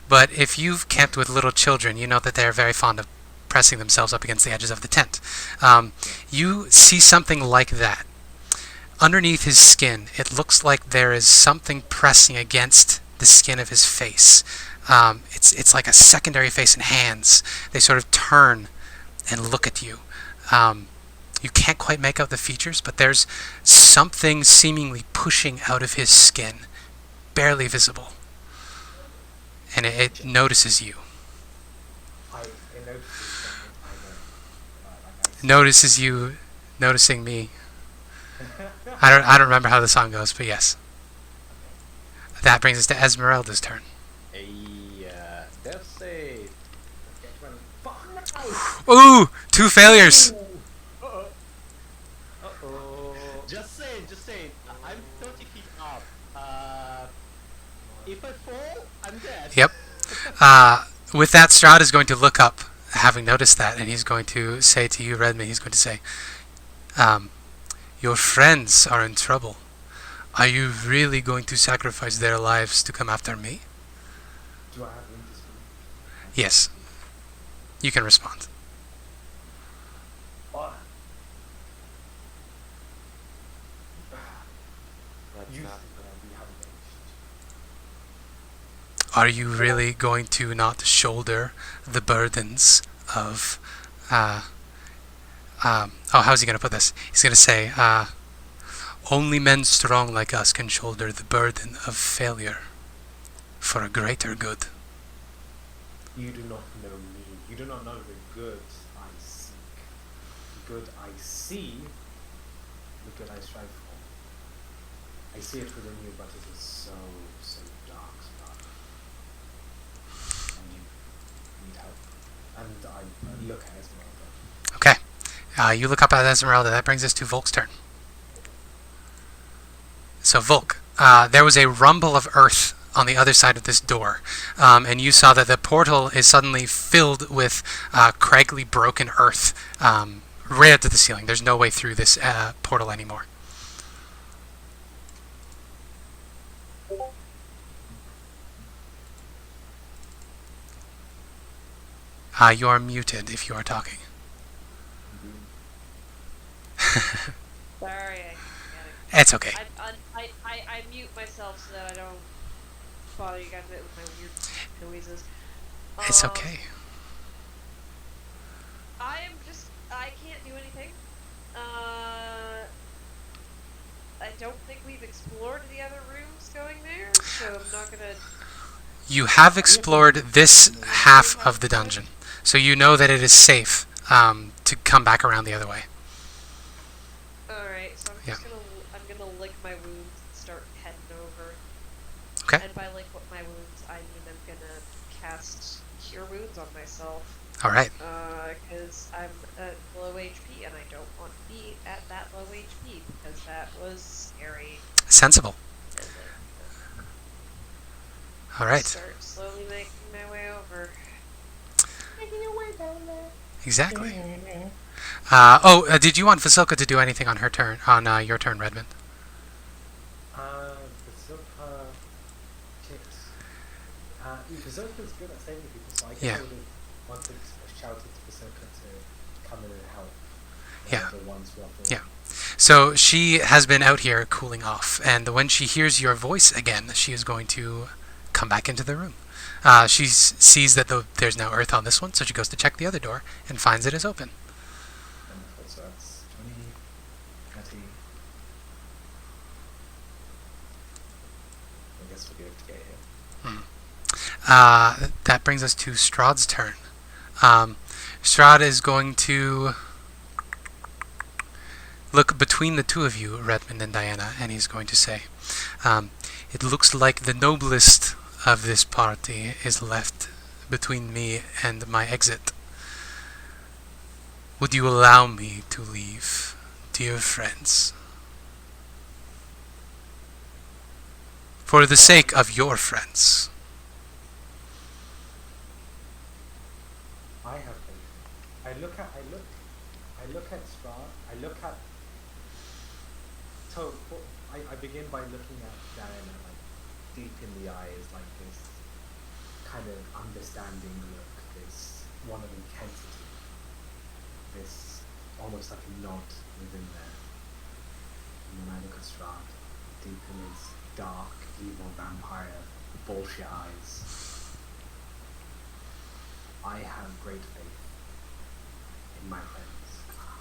but if you've camped with little children, you know that they're very fond of pressing themselves up against the edges of the tent. You see something like that. Underneath his skin, it looks like there is something pressing against the skin of his face. It's like a secondary face and hands. They sort of turn and look at you. You can't quite make out the features, but there's something seemingly pushing out of his skin, barely visible. And it notices you. Notices you, noticing me. I don't remember how the song goes, but yes. That brings us to Ezmerelda's turn. Death save. Ooh! 2 failures! Just saying. I'm 30 feet up. If I fall, I'm dead. Yep. With that, Strahd is going to look up, having noticed that, and he's going to say to you, Redmond, he's going to say, your friends are in trouble. Are you really going to sacrifice their lives to come after me? Do I have room to speak? Yes. You can respond. You think we haven't finished. Are you really going to not shoulder the burdens of... how's he going to put this? He's going to say, Only men strong like us can shoulder the burden of failure for a greater good. You do not know me. You do not know the good I seek. The good I see, the good I strive for. I see it within you, but it is so, so dark, Strahd. And you need help. And I look at Ezmerelda. Okay. You look up at Ezmerelda. That brings us to Volk's turn. So Volk, there was a rumble of earth on the other side of this door, and you saw that the portal is suddenly filled with craggly, broken earth right up to the ceiling. There's no way through this portal anymore. You are muted if you are talking. Sorry, It's okay. I mute myself so that I don't bother you guys with my weird noises. It's okay. I can't do anything. I don't think we've explored the other rooms going there, so I'm not gonna... You have explored this half of the dungeon, so you know that it is safe to come back around the other way. Alright, so I'm gonna lick my wounds and start heading over. Okay. And by lick my wounds, I mean I'm gonna cast Cure Wounds on myself. Alright. Because I'm at low HP and I don't want to be at that low HP because that was scary. Sensible. Alright. Start slowly making my way over. Making your way down there. Exactly. Did you want Vasilka to do anything on her turn, on your turn, Redmond? Vasilka kicks. Vasilka's good at saving people, so I guess Yeah. I would have wanted to shouted to Vasilka to come in and help. Yeah. The ones who are Yeah. So she has been out here cooling off, and when she hears your voice again, she is going to come back into the room. She sees that there's no earth on this one, so she goes to check the other door and finds it is open. Wonderful, so that's 20, 30. I guess we'll be able to get here. That brings us to Strahd's turn. Strahd is going to look between the two of you, Redmond and Diana, and he's going to say, it looks like the noblest of this party is left between me and my exit. Would you allow me to leave, dear friends? For the sake of your friends. I have faith. I look at Strahd. So I begin by looking at Diana, like deep in the eyes, like this kind of understanding look, this one of intensity, this almost like a nod within there. And then I look at Strahd, deep in his dark, evil vampire, bullshit eyes. I have great faith in my friends.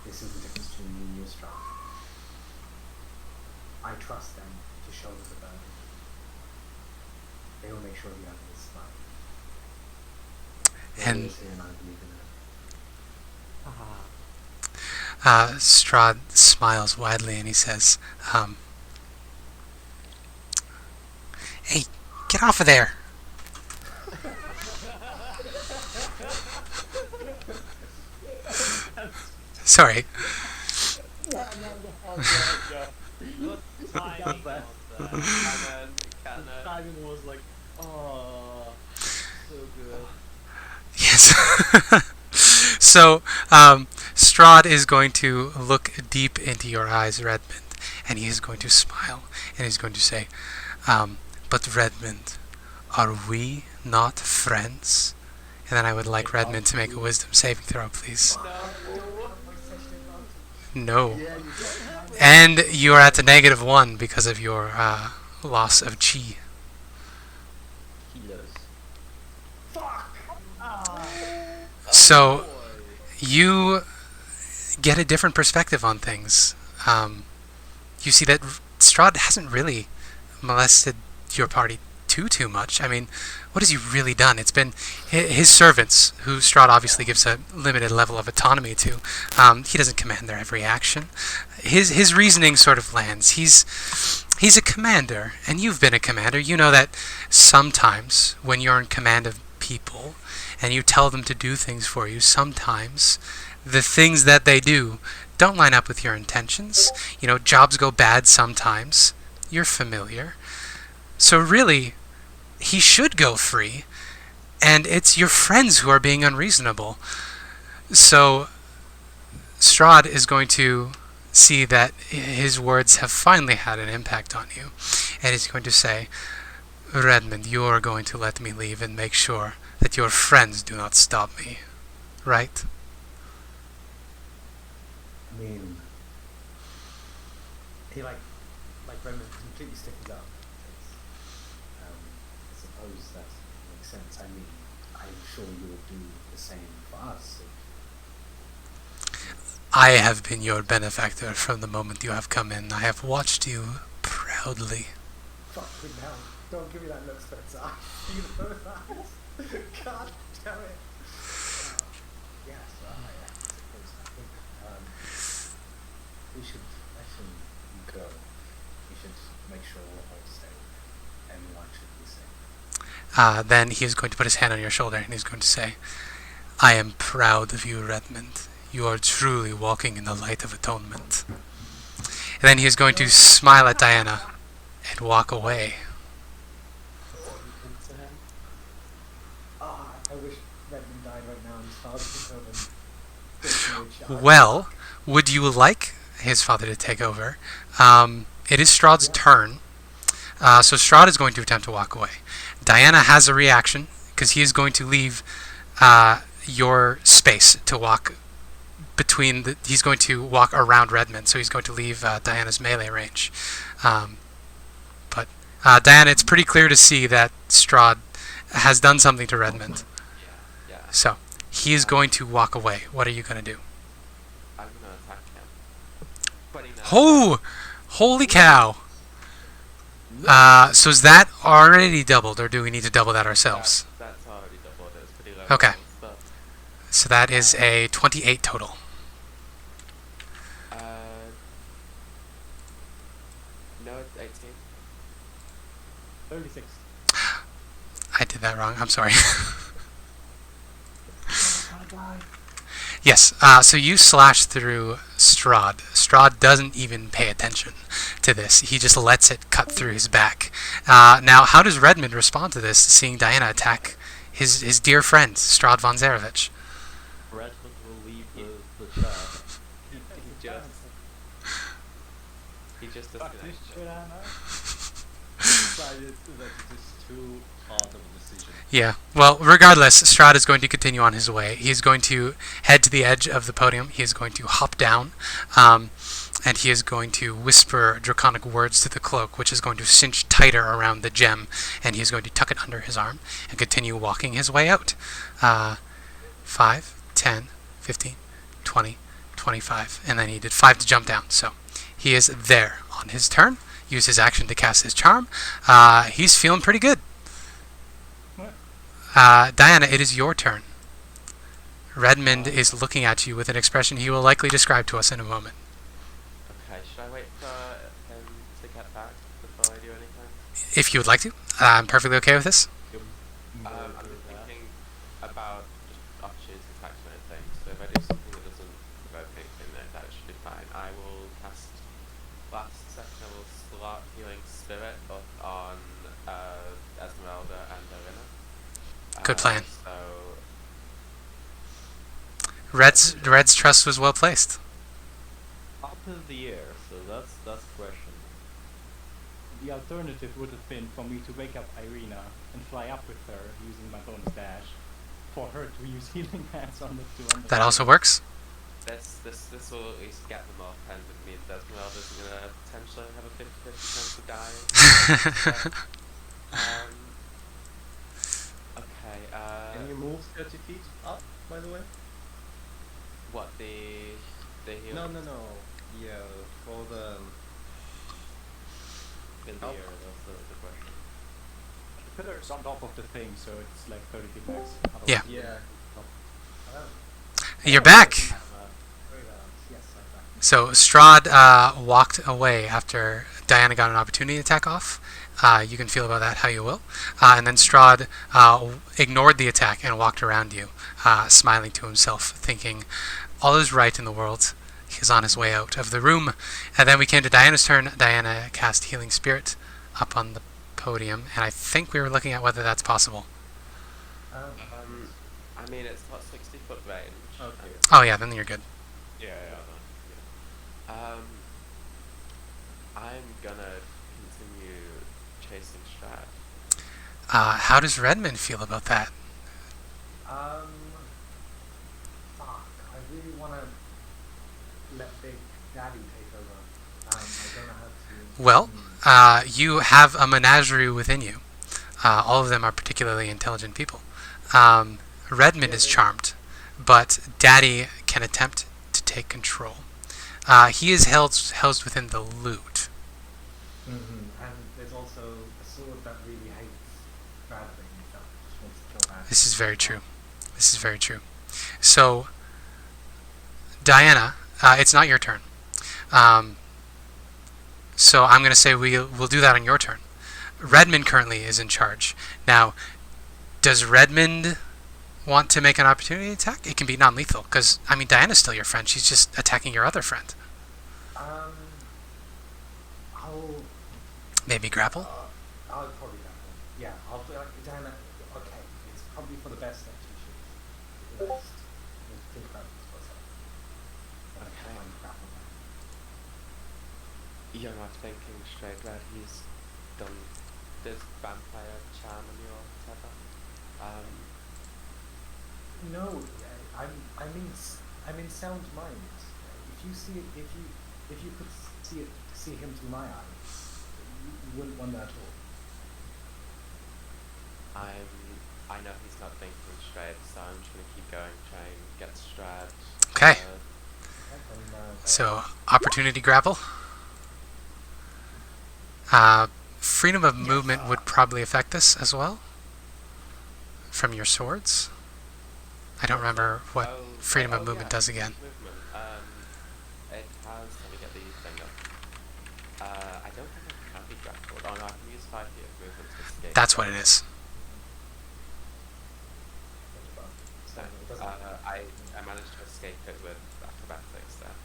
This is the difference between me and you, Strahd. I trust them to shoulder the burden. They will make sure the other is fine. And And I believe in it. Strahd smiles widely and he says, hey, get off of there. Sorry. Timing was like, oh, so good. Yes. So, Strahd is going to look deep into your eyes, Redmond, and he is going to smile, and he's going to say, but Redmond, are we not friends? And then I would like Redmond to make a wisdom saving throw, please. No. And you are at the -1 because of your loss of chi. Kilos. So, you get a different perspective on things. you see that Strahd hasn't really molested your party too much. I mean, what has he really done? It's been his servants, who Strahd obviously gives a limited level of autonomy to. He doesn't command their every action. His reasoning sort of lands. He's a commander, and you've been a commander. You know that sometimes when you're in command of people and you tell them to do things for you, sometimes the things that they do don't line up with your intentions. You know, jobs go bad sometimes. You're familiar. So really, he should go free, and it's your friends who are being unreasonable. So Strahd is going to see that his words have finally had an impact on you, and he's going to say, Redmond, you're going to let me leave and make sure that your friends do not stop me, right? I mean, he like Redmond completely stiffens up. I suppose that makes sense. I mean, I'm sure you'll do the same for us. I have been your benefactor from the moment you have come in. I have watched you proudly. Fucking hell. Don't give me that look, Spencer. I see those eyes. God damn it. Yes, I suppose. I think we should let him go. We should make sure we're all safe. Everyone should be safe. Then he is going to put his hand on your shoulder and he's going to say, I am proud of you, Redmond. You are truly walking in the light of atonement. And then he is going to smile at Diana and walk away. I wish Redmond died right now and his father took over. Well, would you like his father to take over? It is Strahd's turn. So Strahd is going to attempt to walk away. Diana has a reaction because he is going to leave your space to walk between the... He's going to walk around Redmond, so he's going to leave Diana's melee range. But Diana, it's pretty clear to see that Strahd has done something to Redmond. Yeah. So he is going to walk away. What are you going to do? I'm gonna attack him. 29. Oh! Holy cow! So is that already doubled, or do we need to double that ourselves? That's already doubled. It was pretty low. Okay. rolls, but, So that is a 28 total. no, it's 18. 36. I did that wrong. I'm sorry. Yes, so you slash through Strahd. Strahd doesn't even pay attention to this. He just lets it cut through his back. Now, how does Redmond respond to this, seeing Diana attack his dear friend, Strahd von Zarevich? Redmond will leave the chat. He just Fuck disconnected. this shit, Anna. Decided that it is too hard of a decision. Yeah, well, regardless, Strahd is going to continue on his way. He is going to head to the edge of the podium. He is going to hop down, and he is going to whisper draconic words to the cloak, which is going to cinch tighter around the gem, and he is going to tuck it under his arm and continue walking his way out. 5, 10, 15, 20, 25, and then he did 5 to jump down, so he is there on his turn. Use his action to cast his charm. He's feeling pretty good. Diana, it is your turn. Redmond is looking at you with an expression he will likely describe to us in a moment. Okay, should I wait for him to get back before I do anything? If you would like to, I'm perfectly okay with this. I'm just thinking about just opportunity attacks and anything, so if I do something that doesn't provoke anything, then that should be fine. I will cast last section, I will slot Healing Spirit up on Ezmerelda and Ireena. Good plan. So Red's trust was well placed. Up in the air, so that's the question. The alternative would have been for me to wake up Ireena and fly up with her using my bonus dash, for her to use healing hands on the two. That also works. this will at least get them off, and it means that Ezmerelda's gonna potentially have a 50-50 chance of dying. Okay, Can you move 30 feet up, by the way? what, the heal? No. Yeah, for the in the air? That's the question. The pillar's on top of the thing, so it's like 30 feet max. Yeah. Yeah. You're back. Very well. Yes, I'm back. So Strahd walked away after Diana got an opportunity attack off. You can feel about that how you will. And then Strahd ignored the attack and walked around you, smiling to himself, thinking, all is right in the world. He's on his way out of the room. And then we came to Diana's turn. Diana cast Healing Spirit up on the podium, and I think we were looking at whether that's possible. I mean, it's got 60-foot range. Okay. Oh yeah, then you're good. Yeah. I'm gonna continue chasing Strahd. How does Redmond feel about that? Fuck. I really want to let Big Daddy take over. I don't know how to. Well, you have a menagerie within you. All of them are particularly intelligent people. Redmond is charmed, but Daddy can attempt to take control. He is housed within the loot. And there's also a sword that really hates bad things that just wants to kill bad. This is very true. This is very true. So, Diana, it's not your turn. So I'm going to say we'll do that on your turn. Redmond currently is in charge. Now, does Redmond want to make an opportunity attack? It can be non-lethal, because, I mean, Diana's still your friend. She's just attacking your other friend. I'll Maybe grapple? I'll probably grapple. Yeah, I'll be like, Diana, okay, it's probably for the best that you should rest. Think about this for a second. But I can't find grapple now. You're not thinking straight, right? He's done this vampire charm on your tether. No, I'm in sound mind. If you see it, if you could see him through my eyes, you wouldn't want that at all. I know he's not thinking straight, so I'm just gonna keep going, try and get Strahd. Okay. So, opportunity grapple. Freedom of movement would probably affect this as well. From your swords. I don't remember what freedom of movement does again. Movement. It has. Let me get the thing up. I don't think it can be grappled. Oh no, I can use 5 feet of movement to escape. That's what it is. So, I managed to escape it with acrobatics there.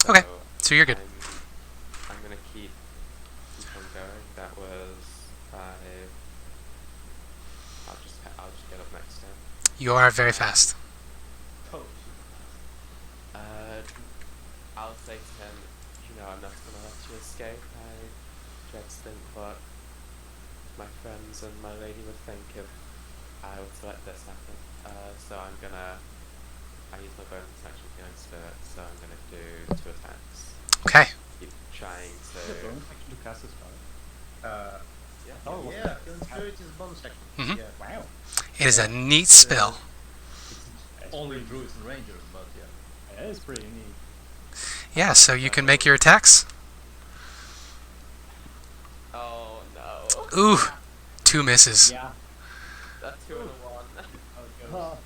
So Okay, so you're good. I'm gonna keep on going. That was 5. I'll just get up next turn. You are very fast. I'll say to him, I'm not gonna let you escape. I dread to think what my friends and my lady would think if I were to let this happen. So I use my bonus action healing spirit, so I'm gonna do 2 attacks. Okay. Keep trying to. Actually, cast a spell. Yeah, Healing Spirit is bonus action. Mhm. Yeah. Wow. It is a neat spell. Only druids and rangers, but yeah. That is pretty neat. Yeah, so you can make your attacks. Oh no. Ooh, 2 misses. Yeah. That's 2 and a 1.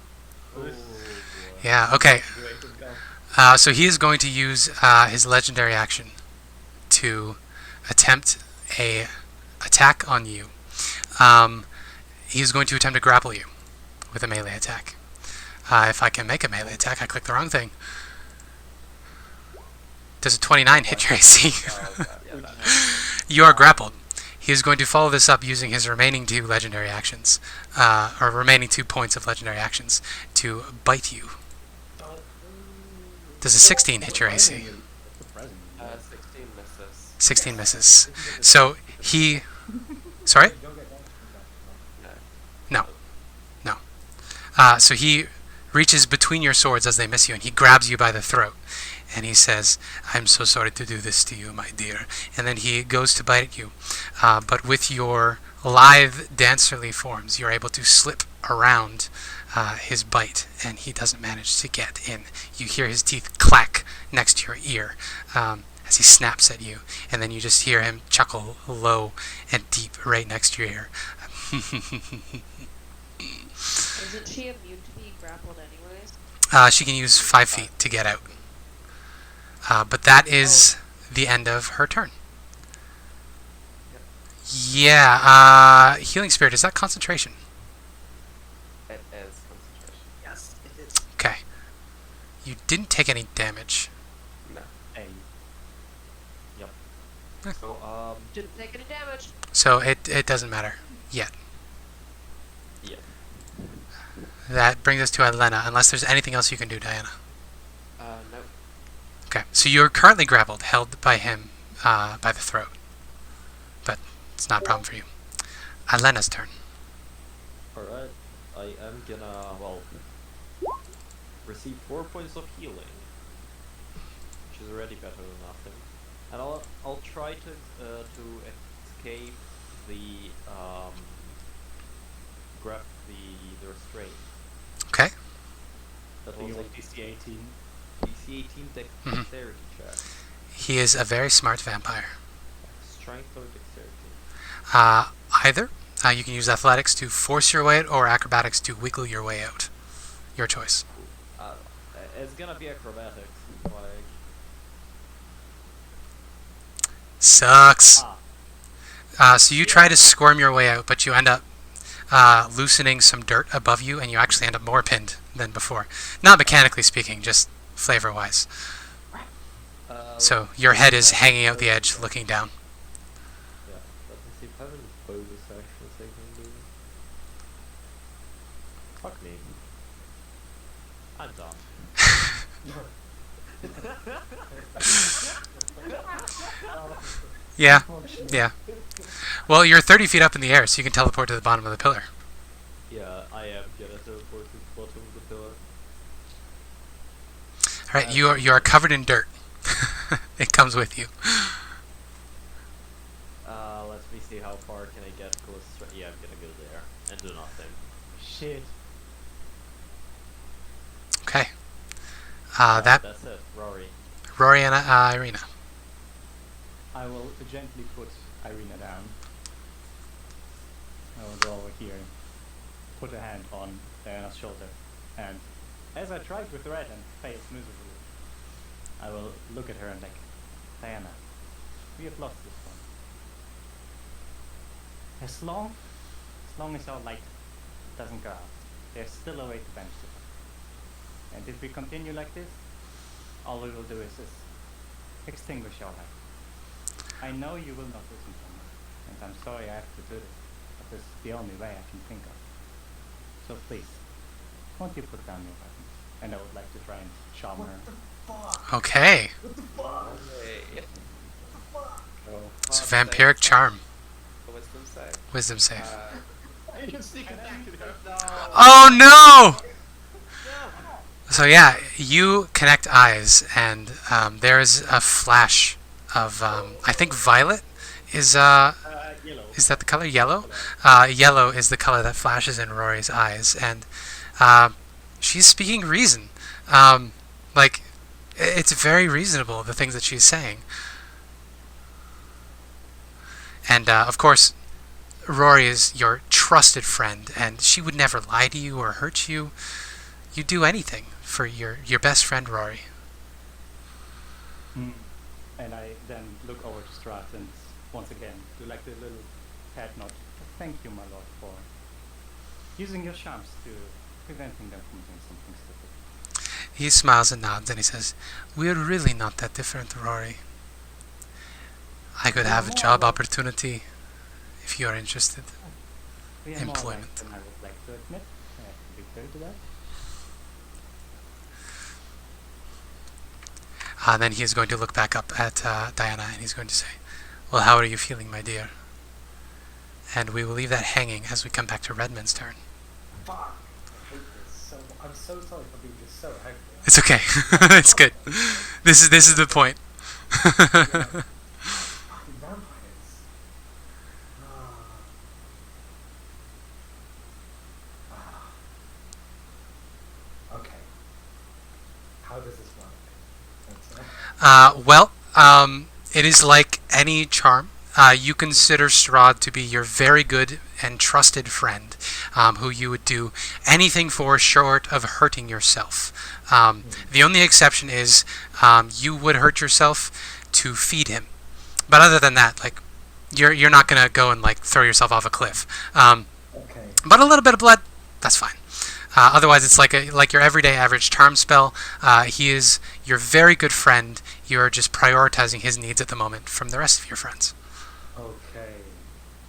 Yeah, okay. Great to go. So he is going to use his legendary action to attempt a attack on you. He's going to attempt to grapple you with a melee attack. If I can make a melee attack, I clicked the wrong thing. Does a 29 hit your AC? You are grappled. He is going to follow this up using his remaining 2 legendary actions, or remaining 2 points of legendary actions, to bite you. Does a 16 hit your AC? 16 misses. 16 misses. So he... Sorry? No. No. So he reaches between your swords as they miss you, and he grabs you by the throat. And he says, "I'm so sorry to do this to you, my dear." And then he goes to bite at you. But with your lithe, dancerly forms, you're able to slip around his bite, and he doesn't manage to get in. You hear his teeth clack next to your ear as he snaps at you, and then you just hear him chuckle low and deep right next to your ear. Isn't she immune to being grappled anyways? She can use 5 feet to get out. But that is the end of her turn. Yeah, Healing Spirit, is that concentration? It is concentration. Yes, it is. Okay. You didn't take any damage. No. Hey. Yep. So, Didn't take any damage. So it doesn't matter yet. Yeah. That brings us to Ilena, unless there's anything else you can do, Diana. No. Okay, so you're currently grappled, held by him by the throat. But it's not a problem for you. Ilena's turn. Alright. I am gonna, well, receive 4 points of healing, which is already better than nothing. And I'll try to escape the the restraint. Okay. That The was old like DC 18. DC 18 dexterity check. He is a very smart vampire. Strength or dexterity? Either. You can use athletics to force your way out, or acrobatics to wiggle your way out. Your choice. It's gonna be acrobatics. Like, Sucks. So you try to squirm your way out, but you end up loosening some dirt above you, and you actually end up more pinned than before. Not mechanically speaking, just flavor-wise. So your head is hanging out the edge, looking down. yeah, let me see if I have any bonus actions I can do. Fuck me. I'm done. Yeah, yeah. Well, you're 30 feet up in the air, so you can teleport to the bottom of the pillar. Yeah, I am gonna teleport to the bottom of the pillar. All right, you are covered in dirt. It comes with you. Let me see how far can I get close. Yeah, I'm gonna go there and do nothing. Shit. Okay. That's it, Rory. Rory and Ireena. I will gently put Ireena down. I will go over here and put a hand on Diana's shoulder. And as I tried with Red and failed miserably, I will look at her and like, Diana, we have lost this one. As long as our light doesn't go out, there's still a way to bench it. And if we continue like this, all we will do is just extinguish our light. I know you will not listen to me, and I'm sorry I have to do this, but this is the only way I can think of. So please, won't you put down your weapons? And I would like to try and charm her. Okay. Hey. It's a vampiric charm. A wisdom save. Wisdom save. you can sneak attack to her. Oh no! So yeah, you connect eyes, and there's a flash of I think violet is Yellow. is that the color? Yellow? Yellow is the color that flashes in Rory's eyes, and she's speaking reason. Like, it's very reasonable, the things that she's saying. And of course, Rory is your trusted friend, and she would never lie to you or hurt you. You'd do anything for your best friend, Rory. And I then look over to Strahd and once again do like the little head nod. Thank you, my lord, for using your charms to preventing them from doing something stupid. He smiles and nods, and he says, "We're really not that different, Rory. I could have a job opportunity if you are interested. We are more Employment. alike than I would like to admit. I have to be fair to that. Then he is going to look back up at Diana, and he's going to say, "Well, how are you feeling, my dear?" And we will leave that hanging as we come back to Redmond's turn. Fuck! I hate this so much. I'm so sorry for being just so angry. It's okay. It's good. This is the point. Fucking vampires. Okay. How does this work? Well, It is like any charm. You consider Strahd to be your very good and trusted friend, who you would do anything for short of hurting yourself. The only exception is you would hurt yourself to feed him. But other than that, like, you're not gonna go and like throw yourself off a cliff. Okay. But a little bit of blood, that's fine. Otherwise, it's like your everyday average charm spell. He is your very good friend. You are just prioritizing his needs at the moment from the rest of your friends. Okay.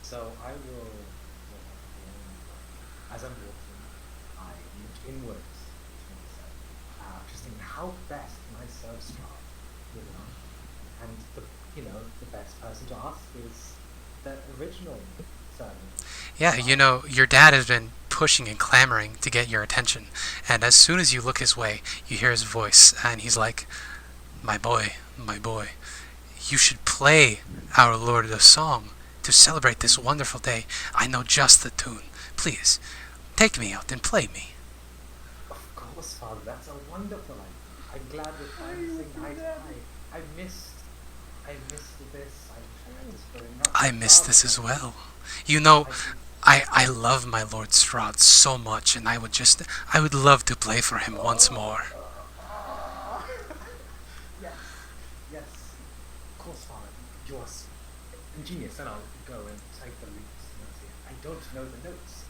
So I will, as I'm walking, I look inwards to myself, just thinking how best can I serve Strahd, And the best person to ask is the original servant. Yeah, your dad has been pushing and clamoring to get your attention, and as soon as you look his way, you hear his voice, and he's like, my boy, you should play our Lord a song to celebrate this wonderful day. I know just the tune. Please, take me out and play me. Of course, Father, that's a wonderful idea. I'm glad we're finally seeing eye to eye. I missed this. I missed this as well. I love my Lord Strahd so much, and I would love to play for him once more. Yes. Of course, Father. You're ingenious, and I'll go and take the lutes. I don't know the notes.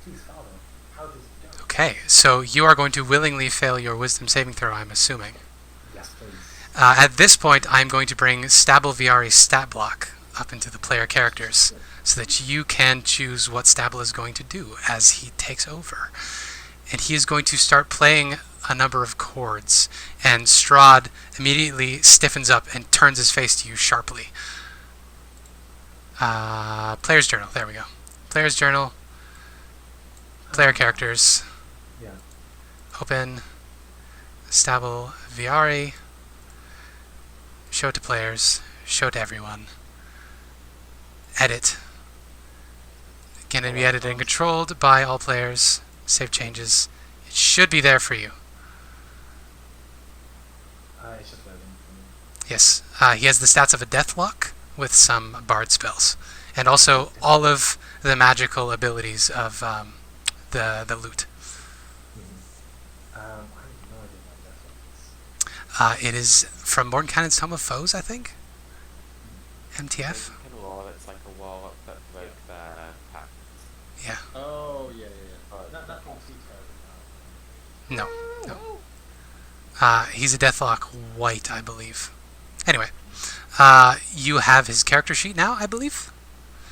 Please, Father, how does it go? Okay, so you are going to willingly fail your wisdom saving throw, I'm assuming. Yes, please. At this point, I'm going to bring Stabble Viari's stat block up into the player characters, so that you can choose what Stabble is going to do as he takes over. And he is going to start playing a number of chords, and Strahd immediately stiffens up and turns his face to you sharply. Player's Journal, there we go. Player's Journal, player characters, Yeah. open, Stabble Viari, show to players, show to everyone, edit. Can it be edited and controlled by all players? Save changes. It should be there for you. It's just loading. Yes. He has the stats of a Deathlock with some bard spells, and also all of the magical abilities of the lute. I have no idea what that is. It is from Mordenkainen's Tome of Foes, I think. MTF. In law, it's like a wall that broke their pact. Yeah. Oh, yeah. That won't be terrible now. No. He's a Deathlock White, I believe. Anyway, you have his character sheet now, I believe.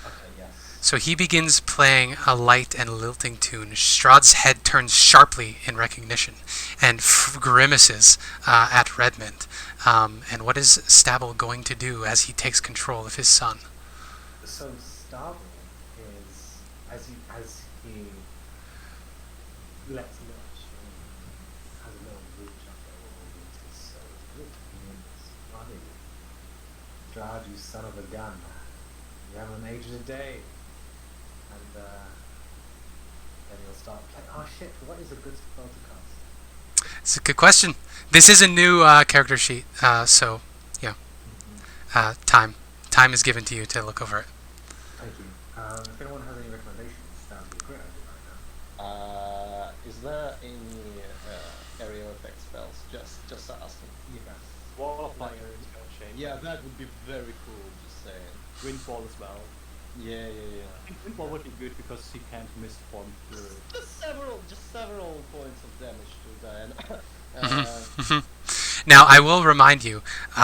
Okay, yes. So he begins playing a light and lilting tune. Strahd's head turns sharply in recognition and grimaces at Redmond. And what is Stabble going to do as he takes control of his son? So Stabble is, as he lets much, has a little reach up there, it is so good. It's funny. Strahd, you son of a gun. You haven't aged a day. And then you'll start playing. Oh shit, what is a good spell to cast? It's a good question. This is a new character sheet, so yeah. Time is given to you to look over it. Thank you. If anyone has any recommendations, that would be a great idea right now. Is there any area effect spells? Just asking. Yes. Wall of Fire is spell change. Yeah, that would be very cool. Just saying. Windfall as well. Yeah. I think Windfall would be good because he can't miss form through. Just several points of damage to Diana. Now, I will remind you,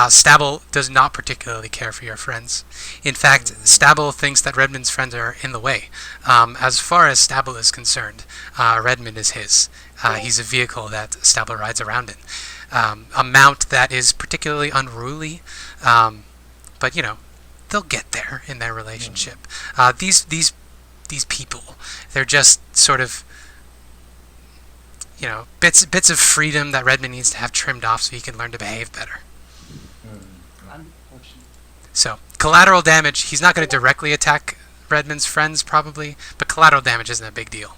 Stabble does not particularly care for your friends. In fact, Stabble thinks that Redmond's friends are in the way. As far as Stabble is concerned, Redmond is his. He's a vehicle that Stabble rides around in. A mount that is particularly unruly, but, they'll get there in their relationship. These people, they're just sort of, bits of freedom that Redmond needs to have trimmed off so he can learn to behave better. So, collateral damage, he's not going to directly attack Redmond's friends, probably, but collateral damage isn't a big deal.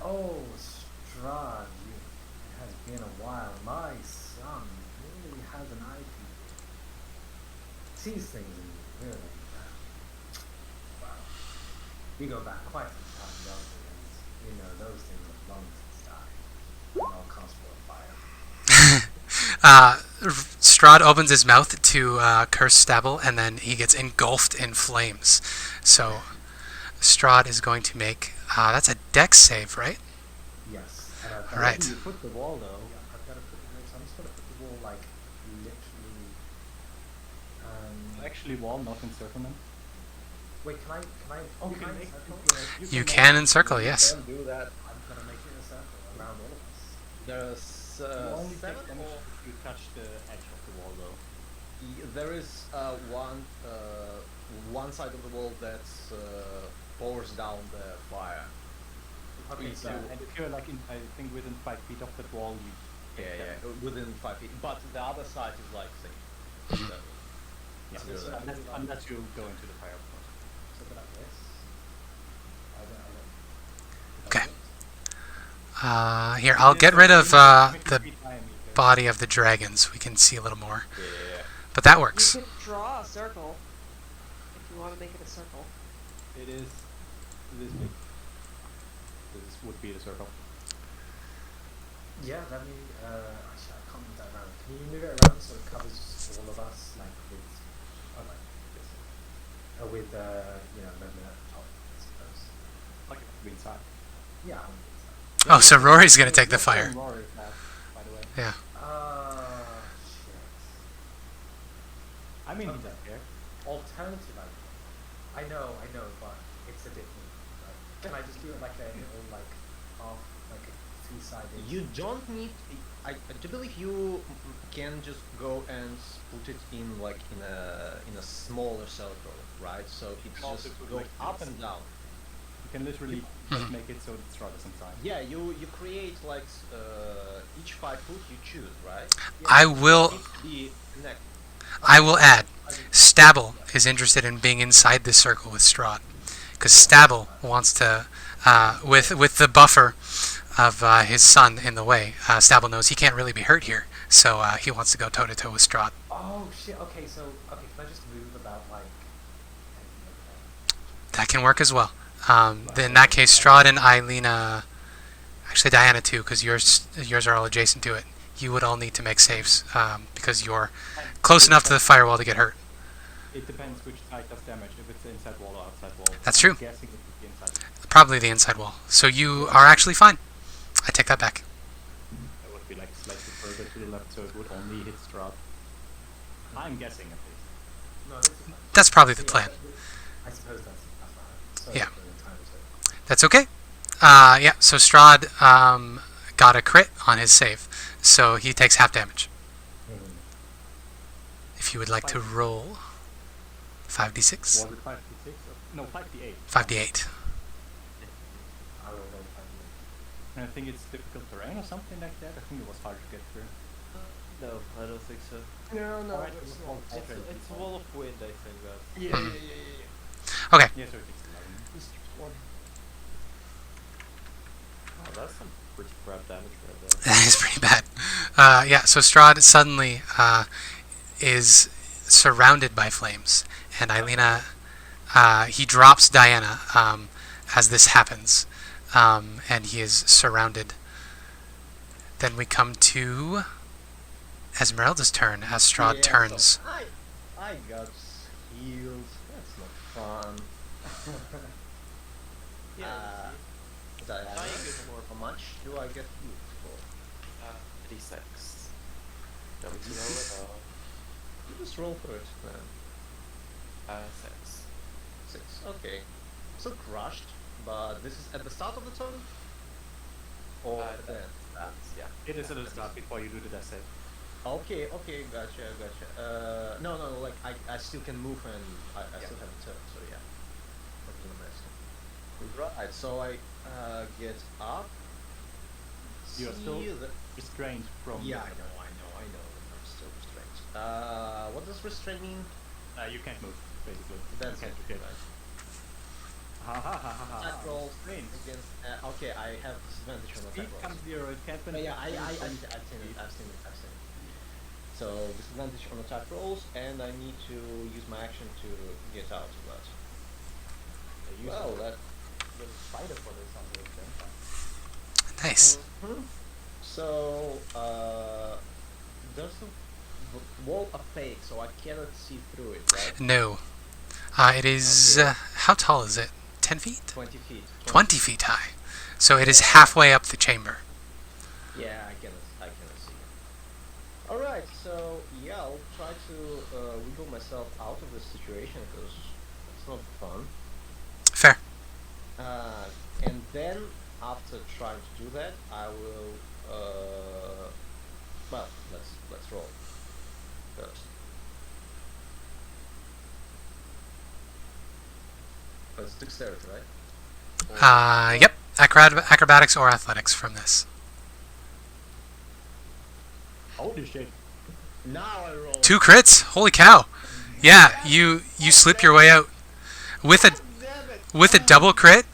Oh, Strahd, it has been a while. My son really has an eye for you. sees things in you, really. Wow. We go back quite some time, don't we? And you know, those things have long since died. And all constable of fire. Strahd opens his mouth to curse Stabble, and then he gets engulfed in flames. So Strahd is going to make that's a dex save, right? Yes. All right. You put the wall though. Yeah, I've got to put it. So I'm just gonna put the wall like literally. Actually, wall, not encirclement. Wait, can I? Oh, You can can I make- encircle? You can encircle, yes. You can do that. I'm gonna make it a circle around all of us. There's You only 7 take damage or if you touch the edge of the wall though. there is one side of the wall that pours down the fire. Okay, If so you- And if you're like in, I think within 5 feet of that wall, you take damage. within 5 feet. But the other side is like safe. So, Yeah, do that. unless you go into the fire, of course. so go like this. I don't. Okay. Here, I'll get rid of the body of the dragons. We can see a little more. yeah. But that works. You can draw a circle if you want to make it a circle. It is big. This would be the circle. Yeah, let me. Actually, I can't move that around. Can you move it around so it covers all of us, like with, like this, with you know, Redmond at the top, I suppose. Like it would be inside. Yeah. I'm Oh, so Rory's gonna take the fire. Rory is last, by the way. Yeah. Shit. I mean, he Okay. doesn't care. Alternative idea. I know, but it's a different. Like, can I just do it like a little, like half, like a three-sided? You don't need. I do believe you can just go and put it in like in a smaller circle, right? So it's Also just put go like up this. and down. You can literally just make it so it's Strahd inside. Yeah, you create like each 5 foot you choose, right? I will. Needs to be connected. I will add. Stabble is interested in being inside this circle with Strahd, because Stabble wants to, with the buffer of his son in the way. Stabble knows he can't really be hurt here, so he wants to go toe to toe with Strahd. Oh shit. Okay, so can I just move about like? anything like That can work as well. In that case, Strahd and Ireena, actually Diana too, because yours are all adjacent to it. You would all need to make saves because you're close enough to the firewall to get hurt. It depends which side does damage, if it's the inside wall or outside wall. That's true. I'm guessing it would be inside. Probably the inside wall. So you are actually fine. I take that back. It would be like slightly further to the left, so it would only hit Strahd. I'm guessing at least. that? No, this is fine. That's probably the plan. I suppose that's fine. So Yeah. for the time to- That's okay. Yeah, so Strahd got a crit on his save, so he takes half damage. If you would like to roll 5d6, Was it 5d6? No, 5d8. 5d8. I will roll 5 And I think it's difficult terrain or something like that. I think it was hard to get through. No, I don't think so. No, no, Alright, it's we'll not. call It's, it it's wall of wind, I think. That's Okay. Yeah, so it takes 11. Oh, that's some pretty crap damage right there. That is pretty bad. Yeah, so Strahd suddenly is surrounded by flames, and Ireena, he drops Diana as this happens, and he is surrounded. Then we come to Ezmerelda's turn as Strahd Yeah, turns. so I got healed. That's not fun. Yeah, Diana, Dying is more how much do I get healed for? D6. Don't we roll it or? You just roll first, then. 6. 6. Okay. So crushed, but this is at the start of the turn? Or at the end? Yeah. It is at the start before you do the death save. Okay, gotcha. No, like I still can move and I still have a turn, so yeah. Right, so I get up. You are see still the- restrained from... Yeah, I know that I'm still restrained. What does restrain mean? you can't move, basically. That's you it, can't right. Ha ha ha ha ha. Attack roll Restrained. against. Okay, I have disadvantage on Speed attack comes rolls. zero, it can't Yeah, I've seen it. So disadvantage on attack rolls, and I need to use my action to get out of that. Well, that. There's a spider for this on the extent. Nice. So there's a wall of fake, so I cannot see through it, right? No. It is... how tall is it? 10 feet? 20 feet. 20 feet high. So it is halfway up the chamber. Yeah, I cannot see. Alright, so yeah, I'll try to wiggle myself out of this situation, because it's not fun. Fair. And then, after trying to do that, I will, well, let's roll first. It's dexterity, right? Yep. Acrobatics or athletics from this. Holy shit. Now I roll. 2 crits? Holy cow. Yeah, you slip your way out. With a double crit,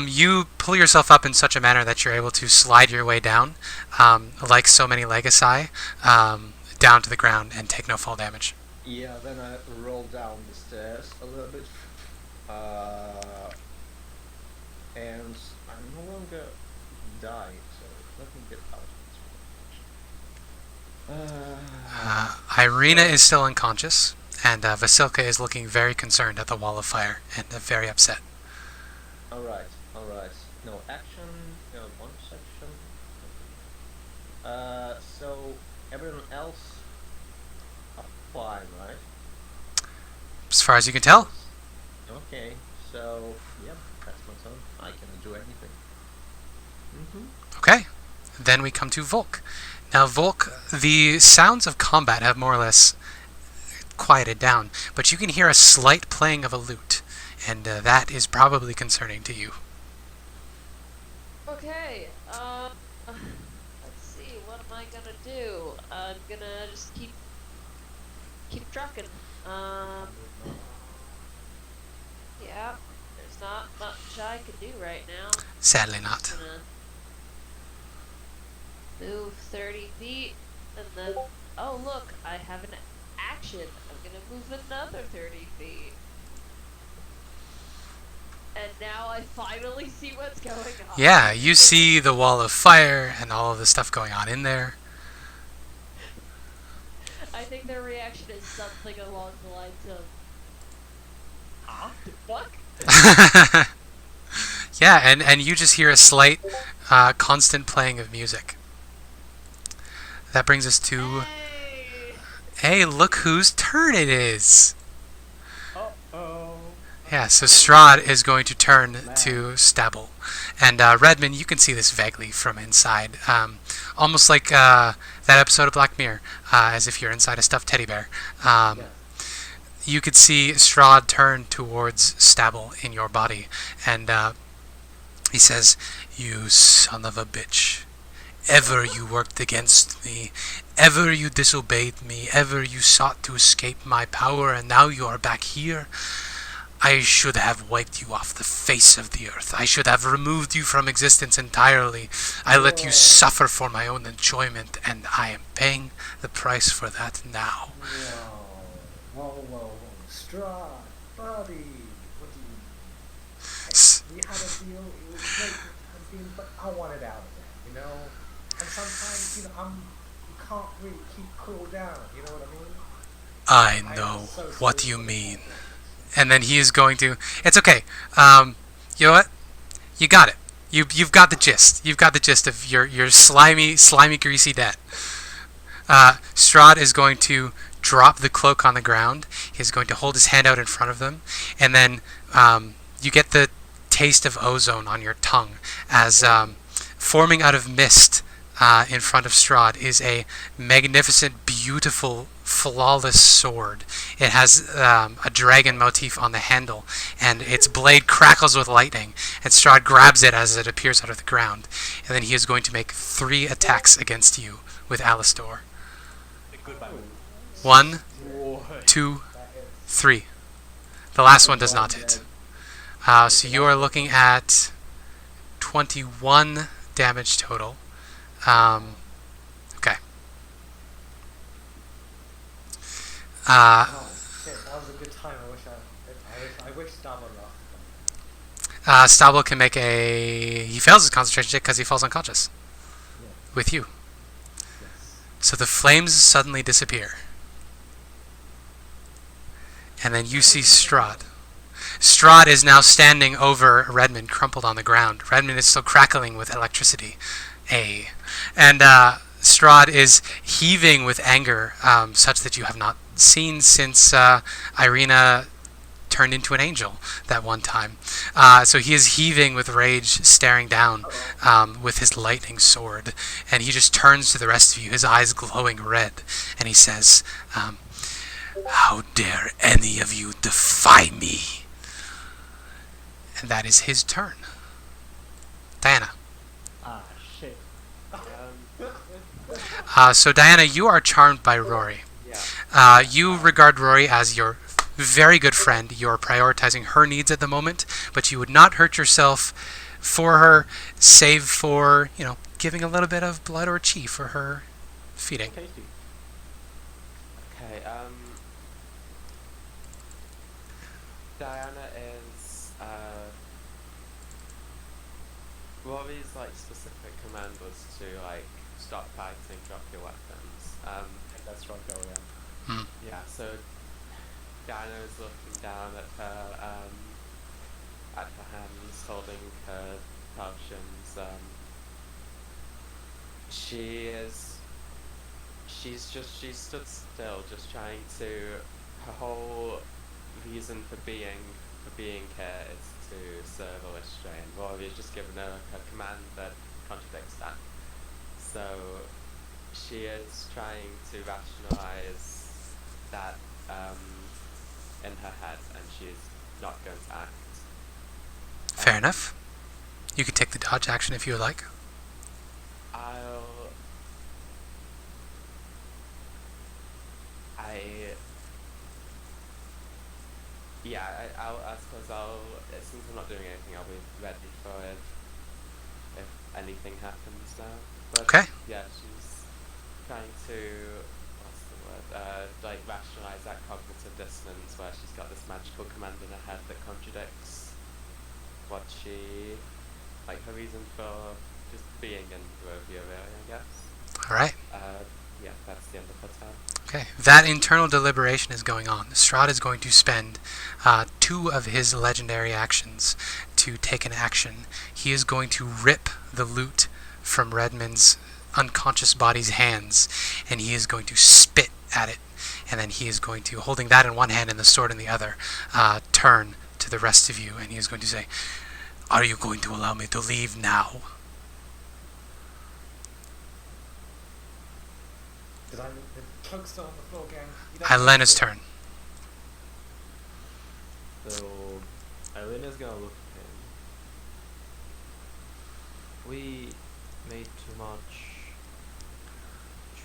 you pull yourself up in such a manner that you're able to slide your way down, like so many Legacy, down to the ground and take no fall damage. Yeah, then I roll down the stairs a little bit. And I'm no longer dying, so let me get out of this one. Ireena is still unconscious, and Vasilka is looking very concerned at the wall of fire and very upset. Alright. No action, one section. So everyone else are fine, right? As far as you can tell. Okay, so yep, that's my turn. I cannot do anything. Okay. Then we come to Volk. Now, Volk, the sounds of combat have more or less quieted down, but you can hear a slight playing of a lute, and that is probably concerning to you. Okay, let's see, what am I gonna do? I'm gonna just keep trucking. Yeah, there's not much I can do right now. Sadly not. I'm gonna move 30 feet, and then, oh look, I have an action. I'm gonna move another 30 feet. And now I finally see what's going on. Yeah, you see the wall of fire and all of the stuff going on in there. I think their reaction is something along the lines of, the fuck? Yeah, and you just hear a slight, constant playing of music. That brings us to... Hey, look whose turn it is! Uh-oh. Yeah, so Strahd is going to turn to Stabble. And Redmond, you can see this vaguely from inside. Almost like that episode of Black Mirror, as if you're inside a stuffed teddy bear. You could see Strahd turn towards Stabble in your body. And he says, "You son of a bitch. Ever you worked against me, ever you disobeyed me, ever you sought to escape my power, and now you are back here. I should have wiped you off the face of the earth. I should have removed you from existence entirely. I let you suffer for my own enjoyment, and I am paying the price for that now." Whoa. Strahd, buddy. What do you... We had a deal, it was great to have a deal, but I wanted out of there, you know? And sometimes, you can't really keep cool down, you know what I mean? I know what you mean. And then he is going to... It's okay. You know what? You got it. You've got the gist. You've got the gist of your slimy, greasy debt. Strahd is going to drop the cloak on the ground. He's going to hold his hand out in front of them. And then you get the taste of ozone on your tongue as forming out of mist in front of Strahd is a magnificent, beautiful, flawless sword. It has a dragon motif on the handle, and its blade crackles with lightning, and Strahd grabs it as it appears out of the ground. And then he is going to make 3 attacks against you with Alistor. 1, 2, 3. The last one does not hit. So you are looking at 21 damage total. Okay. Oh shit, that was a good time. I wish Starboy lasted. Stable can make a... He fails his concentration check because he falls unconscious. Yeah. With you. Yes. So the flames suddenly disappear. And then you see Strahd. Strahd is now standing over Redmond, crumpled on the ground. Redmond is still crackling with electricity. And Strahd is heaving with anger, such that you have not seen since Ireena turned into an angel that one time. So he is heaving with rage, staring down with his lightning sword. And he just turns to the rest of you, his eyes glowing red. And he says, how dare any of you defy me? And that is his turn. Diana. Ah, shit. So Diana, you are charmed by Rory. Yeah. You regard Rory as your very good friend. You're prioritizing her needs at the moment, but you would not hurt yourself for her, save for, giving a little bit of blood or chi for her feeding. Tasty. Okay, Diana is, Rory's, specific command was to, stop fighting, drop your weapons. That's right, go around. Yeah, so Diana is looking down at her hands, holding her potions. She stood still, just trying to, her whole reason for being here is to serve Illustrator, and Rory has just given her a command that contradicts that. So she is trying to rationalize that in her head, and she's not going to act. Fair enough. You can take the dodge action if you would like. I suppose since I'm not doing anything, I'll be ready for it if anything happens now. But Okay. yeah, she's trying to, what's the word, rationalize that cognitive dissonance where she's got this magical command in her head that contradicts what she, her reason for just being in Barovia, really, I guess. Alright. Yeah, that's the end of her turn. Okay. That internal deliberation is going on. Strahd is going to spend 2 of his legendary actions to take an action. He is going to rip the loot from Redmond's unconscious body's hands, and he is going to spit at it. And then he is going to, holding that in one hand and the sword in the other, turn to the rest of you, and he is going to say, "Are you going to allow me to leave now?" Did I the cloak still on the floor again? Ilena's turn. So, Irena's gonna look at him. We made too much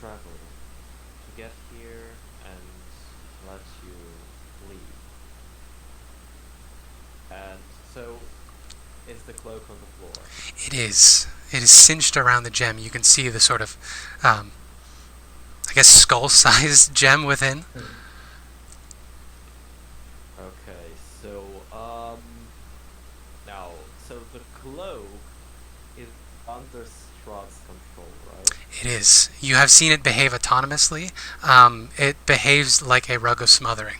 travel to get here and let you leave. And so, is the cloak on the floor? It is. It is cinched around the gem. You can see the sort of, skull-sized gem within. Okay, so, now, so the cloak is under Strahd's control, right? It is. You have seen it behave autonomously. It behaves like a rug of smothering.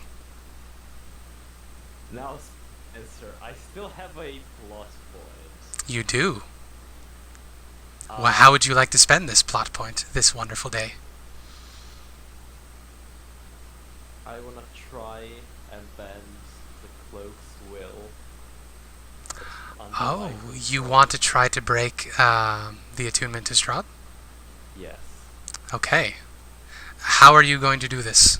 Now, Spencer, I still have a plot point. You do. Well, how would you like to spend this plot point this wonderful day? I wanna try and bend the cloak's will. Oh, you want to try to break the attunement to Strahd? Yes. Okay. How are you going to do this?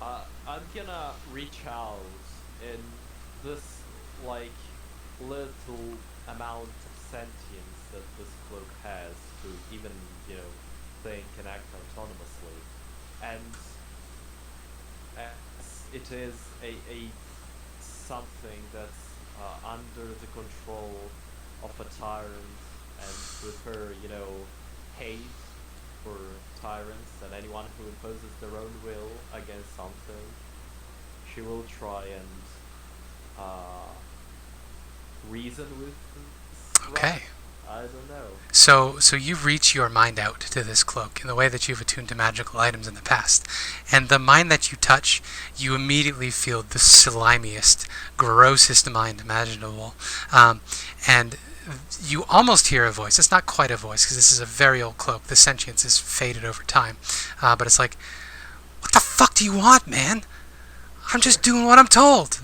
I'm gonna reach out in this, little amount of sentience that this cloak has to even, think and act autonomously. And as it is a something that's under the control of a tyrant, and with her, hate for tyrants and anyone who imposes their own will against something. She will try and reason with Strahd. Okay. I don't know. So you reach your mind out to this cloak in the way that you've attuned to magical items in the past. And the mind that you touch, you immediately feel the slimiest, grossest mind imaginable. And you almost hear a voice. It's not quite a voice, because this is a very old cloak. The sentience is faded over time. But it's like, what the fuck do you want, man? I'm just doing what I'm told.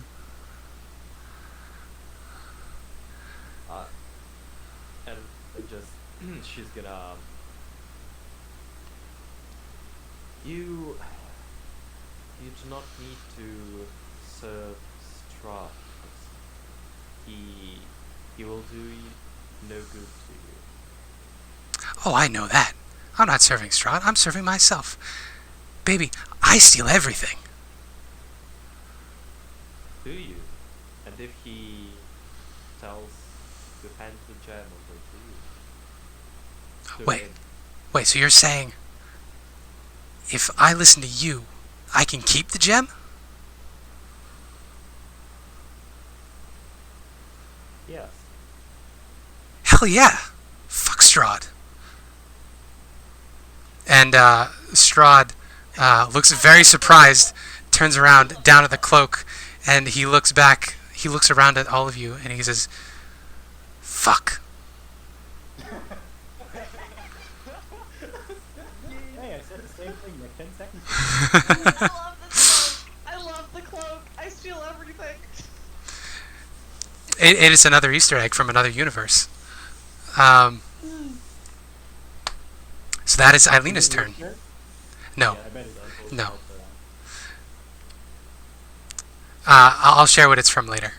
And just, she's gonna... You do not need to serve Strahd. He will do no good to you. Oh, I know that. I'm not serving Strahd. I'm serving myself. Baby, I steal everything. Do you? And if he tells to hand the gem over to you? Wait, so you're saying if I listen to you, I can keep the gem? Yes. Hell yeah. Fuck Strahd. And Strahd looks very surprised, turns around down at the cloak, and he looks back, he looks around at all of you, and he says, fuck. Hey, I said the same thing like 10 seconds ago. I love the cloak. I steal everything. It is another Easter egg from another universe. So that is Ileena's turn. No. Yeah, I bet it No. I'll share what it's from later.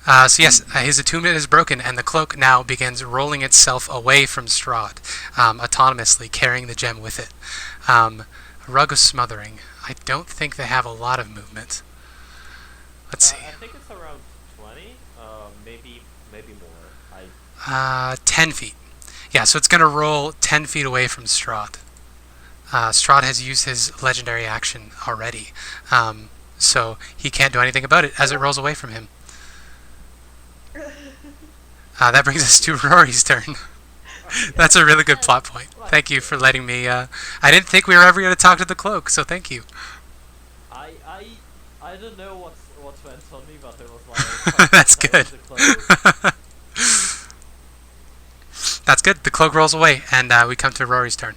So yes, his attunement is broken, and the cloak now begins rolling itself away from Strahd, autonomously, carrying the gem with it. Rug of Smothering. I don't think they have a lot of movement. Let's see. I think it's around 20, maybe more. 10 feet. Yeah, so it's going to roll 10 feet away from Strahd. Strahd has used his legendary action already, so he can't do anything about it as it rolls away from him. That brings us to Rory's turn. That's a really good plot point. Thank you for letting me... I didn't think we were ever going to talk to the cloak, so thank you. I don't know what went on me, but it was like... That's good. That's good. The cloak rolls away, and we come to Rory's turn.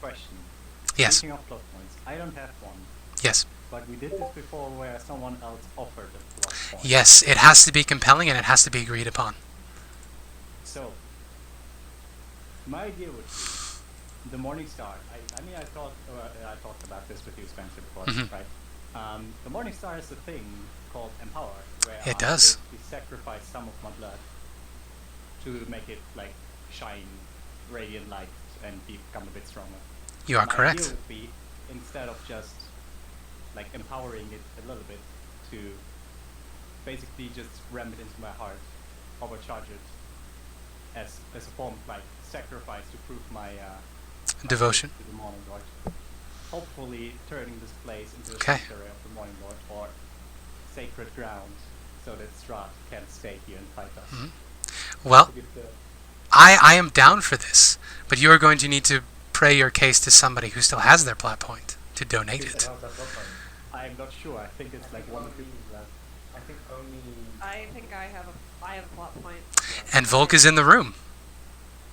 Question. Yes. Speaking of plot points, I don't have one. Yes. But we did this before where someone else offered a plot point. Yes, it has to be compelling, and it has to be agreed upon. So, my idea would be the Morning Star. I mean, I talked about this with you, Spencer, before, right? The Morning Star is a thing called Empower, where It I does. basically sacrifice some of my blood to make it like shine radiant light and become a bit stronger. You are My correct. idea would be, instead of just like empowering it a little bit, to basically just ram it into my heart, overcharge it as a form of like sacrifice to prove my Devotion. to the Morning Lord. Hopefully turning this place into a Okay. sanctuary of the Morning Lord, or sacred ground, so that Strahd can stay here and fight us. Well, To give the- I am down for this, but you are going to need to pray your case to somebody who still has their plot point to donate it. I am not sure. I think it's like one of the I think only. I think I have a plot point. And Volk is in the room.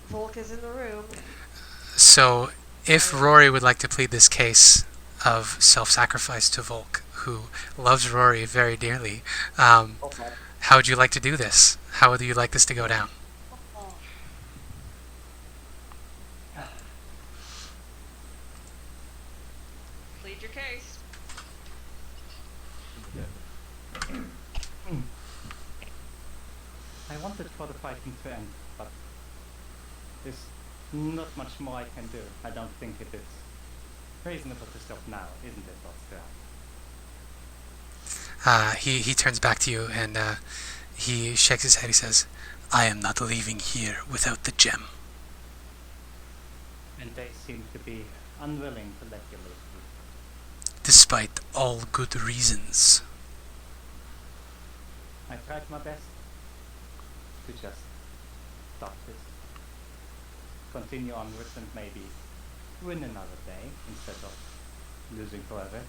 Volk is in the room. So if Rory would like to plead this case of self-sacrifice to Volk, who loves Rory very dearly, how would you like to do this? How would you like this to go down? Plead your case. I wanted for the fighting to end, but there's not much more I can do. I don't think it is reasonable to stop now, isn't it, Lothryn? He turns back to you and he shakes his head. He says, I am not leaving here without the gem. And they seem to be unwilling to let you live. Despite all good reasons. I tried my best to just stop this. Continue onwards and maybe win another day instead of losing forever.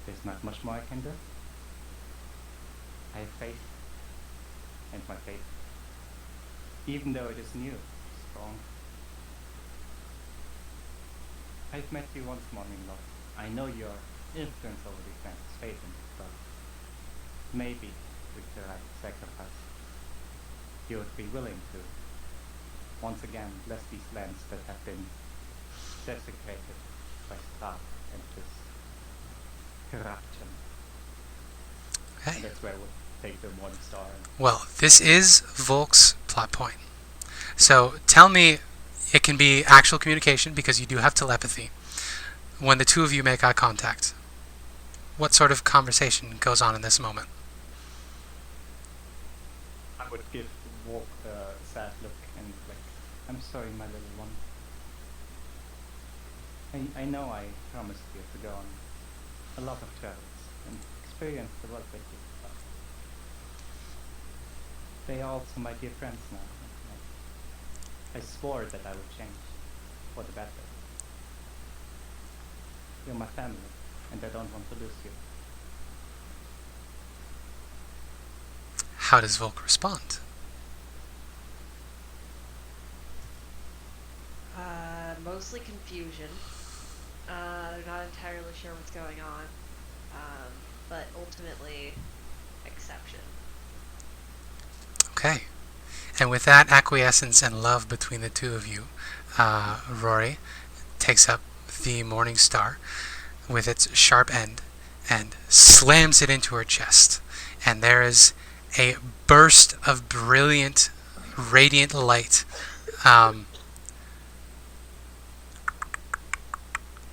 There's not much more I can do. I have faith, and my faith, even though it is new, is strong. I've met you once, Morning-Lord. I know your influence over these lands is fading, but maybe with the right sacrifice, you would be willing to once again bless these lands that have been desecrated by Strahd and this corruption. Hey. And that's where we'll take the Morning Star. Well, this is Volk's plot point. So tell me, it can be actual communication because you do have telepathy. When the two of you make eye contact, what sort of conversation goes on in this moment? I would give Volk a sad look and like, I'm sorry, my little one. I know I promised you to go on a lot of travels and experience the world with you, but they are also my dear friends now. I swore that I would change for the better. You're my family, and I don't want to lose you. How does Volk respond? Mostly confusion. They're not entirely sure what's going on, but ultimately, exception. Okay. And with that acquiescence and love between the two of you, Rory takes up the Morning Star with its sharp end and slams it into her chest. And there is a burst of brilliant, radiant light.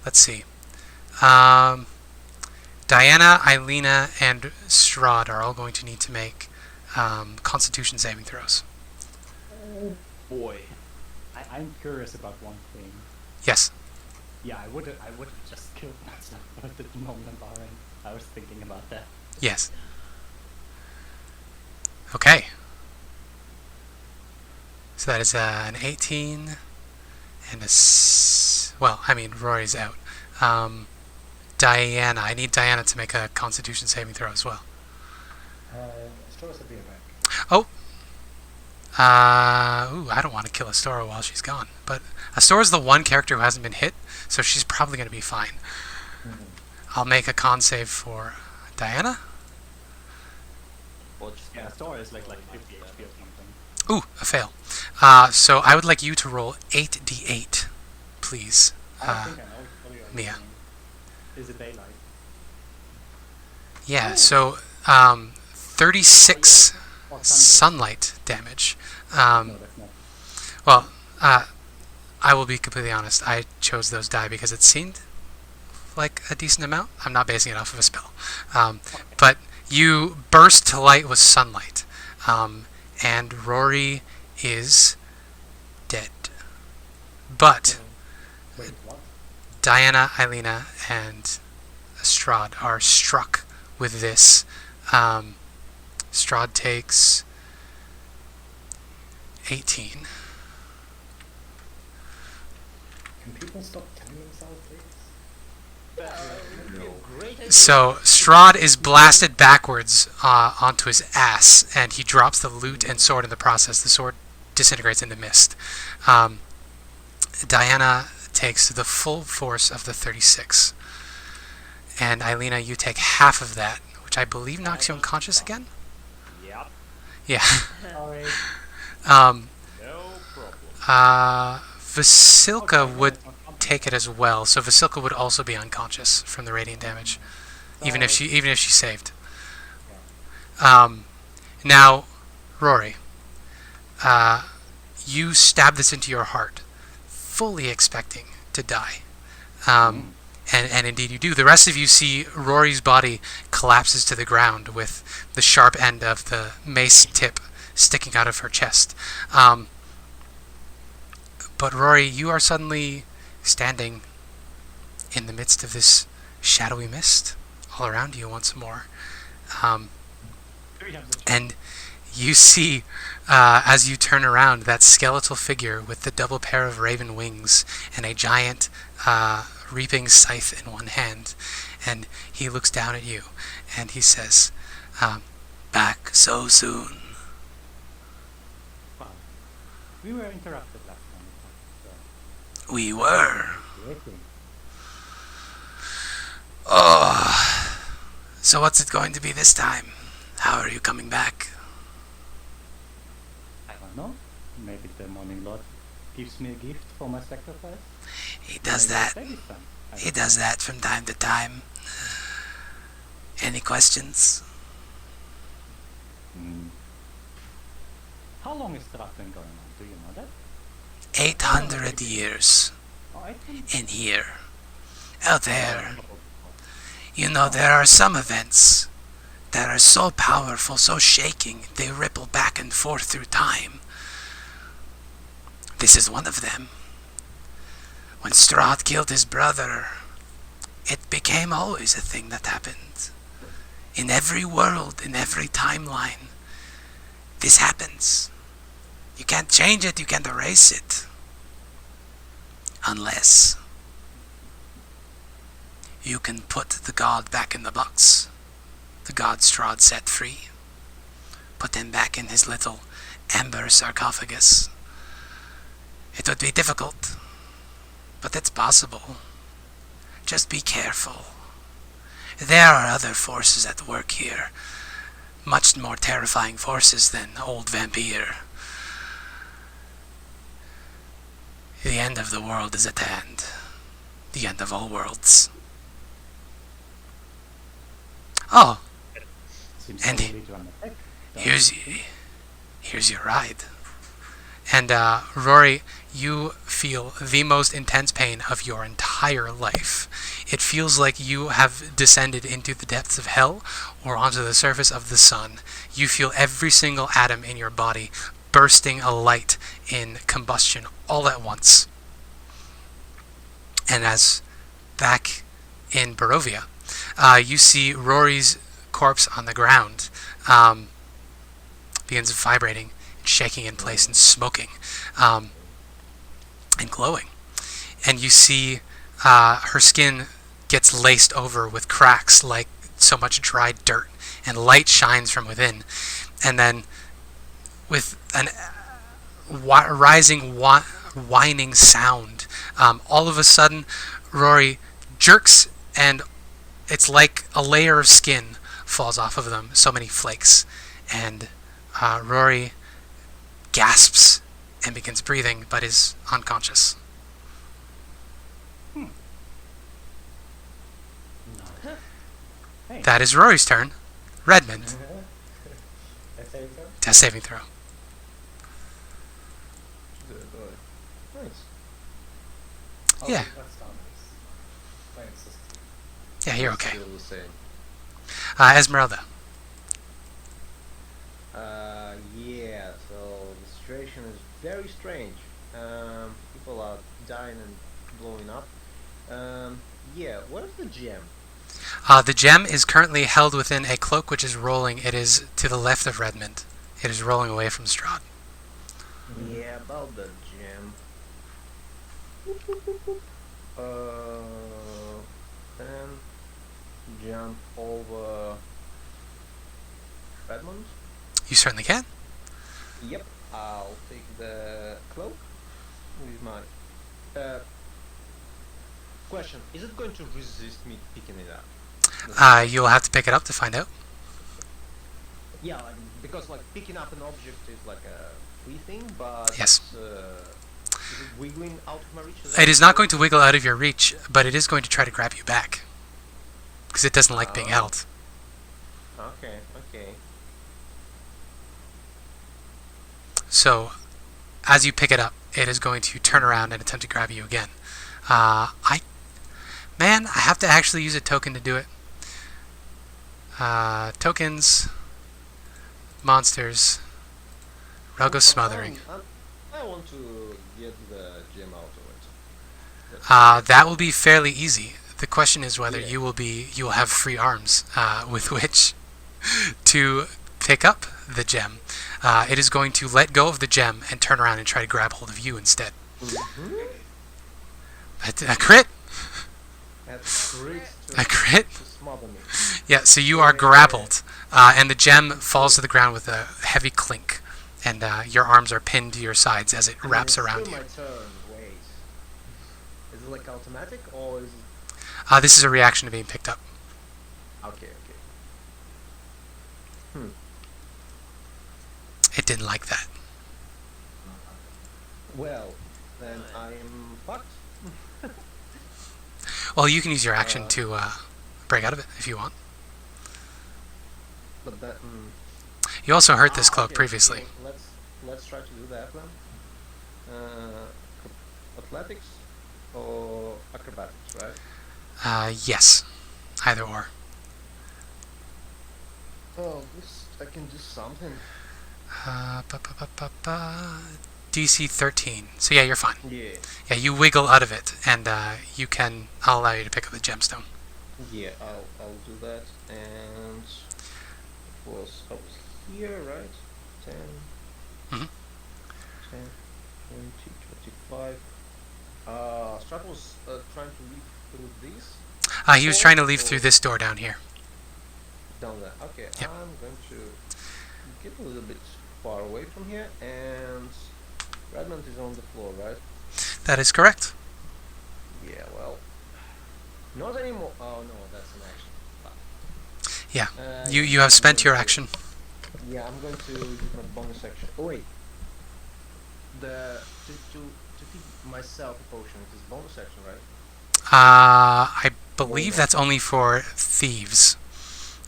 Let's see. Diana, Ireena, and Strahd are all going to need to make Constitution saving throws. Oh boy. I'm curious about one thing. Yes. Yeah, I would have just killed myself at the moment, Aaron. I was thinking about that. Yes. Okay. So that is an 18 and a well, I mean, Rory's out. Diana, I need Diana to make a Constitution saving throw as well. Astora's would be a wreck. Oh. I don't want to kill Astora while she's gone. But Astora's the one character who hasn't been hit, so she's probably going to be fine. I'll make a con save for Diana. Well, just Astora is like 50 HP or something. Ooh, a fail. So I would like you to roll 8d8, please. I think I know what you're Mia. doing. Is it daylight? Yeah, so 36 Or sunlight damage. No, that's not. Well, I will be completely honest. I chose those die because it seemed like a decent amount. I'm not basing it off of a spell. But you burst to light with sunlight. And Rory is dead. But Wait, what? Diana, Ireena, and Strahd are struck with this. Strahd takes 18. Can people stop killing themselves, please? So Strahd is blasted backwards onto his ass, and he drops the lute and sword in the process. The sword disintegrates into mist. Diana takes the full force of the 36. And Ireena, you take half of that, which I believe knocks you unconscious again? Yep. Yeah. Sorry. No problem. Vasilka would take it as well, so Vasilka would also be unconscious from the radiant damage, even if she saved. Now, Rory, you stab this into your heart, fully expecting to die. And indeed you do. The rest of you see Rory's body collapses to the ground with the sharp end of the mace tip sticking out of her chest. But Rory, you are suddenly standing in the midst of this shadowy mist all around you once more. And you see, as you turn around, that skeletal figure with the double pair of raven wings and a giant reaping scythe in one hand. And he looks down at you and he says, back so soon. Wow. We were interrupted last time. So. We were. Waiting. Oh, so what's it going to be this time? How are you coming back? I don't know. Maybe the Morning Lord gives me a gift for my sacrifice. He does Maybe that. I'll say this time. He does that from time to time. Any questions? How long is Strahd been going on? Do you know that? 800 years Oh, I think in here. Out there. You know, there are some events that are so powerful, so shaking, they ripple back and forth through time. This is one of them. When Strahd killed his brother, it became always a thing that happened. In every world, in every timeline, this happens. You can't change it, you can't erase it. Unless you can put the god back in the box. The god Strahd set free. Put him back in his little amber sarcophagus. It would be difficult, but it's possible. Just be careful. There are other forces at work here. Much more terrifying forces than old Dhampir. The end of the world is at hand. The end of all worlds. Oh, seems and overly dramatic. here's your ride. And Rory, you feel the most intense pain of your entire life. It feels like you have descended into the depths of hell or onto the surface of the sun. You feel every single atom in your body bursting alight in combustion all at once. And as back in Barovia, you see Rory's corpse on the ground begins vibrating, shaking in place and smoking and glowing. And you see her skin gets laced over with cracks like so much dried dirt, and light shines from within. And then with an rising whining sound, all of a sudden Rory jerks, and it's like a layer of skin falls off of them, so many flakes. And Rory gasps and begins breathing, but is unconscious. Hey. That is Rory's turn. Redmond, Death saving throw? death saving throw. Nice. Oh, Yeah. That's not nice. Playing system. Yeah, you're okay. Still the same. Ezmerelda. Yeah, so the situation is very strange. People are dying and blowing up. Yeah, what is the gem? The gem is currently held within a cloak which is rolling. It is to the left of Redmond. It is rolling away from Strahd. Yeah, about the gem. Then jump over Redmond. You certainly can. Yep, I'll take the cloak with my question. Is it going to resist me picking it up? You'll have to pick it up to find out. Yeah, like, because like picking up an object is like a free thing, but Yes. is it wiggling out of my reach? It is not going to wiggle out of your reach, but it is going to try to grab you back. Because it doesn't like being held. Okay, okay. So, as you pick it up, it is going to turn around and attempt to grab you again. I have to actually use a token to do it. Tokens, monsters, Rug of Smothering. I want to get the gem out of it? That will be fairly easy. The question is whether Yeah. you will have free arms with which to pick up the gem. It is going to let go of the gem and turn around and try to grab hold of you instead. A crit. That's great. A crit. To smother me. Yeah, so you are grappled, and the gem falls to the ground with a heavy clink, and your arms are pinned to your sides as it wraps It's around still you. my turn. Wait. Is it like automatic or is it? This is a reaction to being picked up. Okay. It didn't like that. Well, then I'm fucked. Well, you can use your action to break out of it if you want. But that. You also hurt this cloak Okay, previously. okay, let's try to do that then. Athletics or acrobatics, right? Yes. Either or. Oh, this I can do something. DC 13. So yeah, you're fine. Yeah. Yeah, you wiggle out of it, and I'll allow you to pick up the gemstone. Yeah, I'll do that. And I was here, right? 10, Mhm. 10, 20, 25. Strahd was trying to leave through these. He was trying to leave through this door down here. Down there. Okay, Yep. I'm going to get a little bit far away from here, and Redmond is on the floor, right? That is correct. Yeah, well, not anymore. Oh no, that's an action. Fuck. Yeah. You have spent your action. Yeah, I'm going to use my bonus action. Oh wait, to feed myself a potion is bonus action, right? I believe that's only for thieves,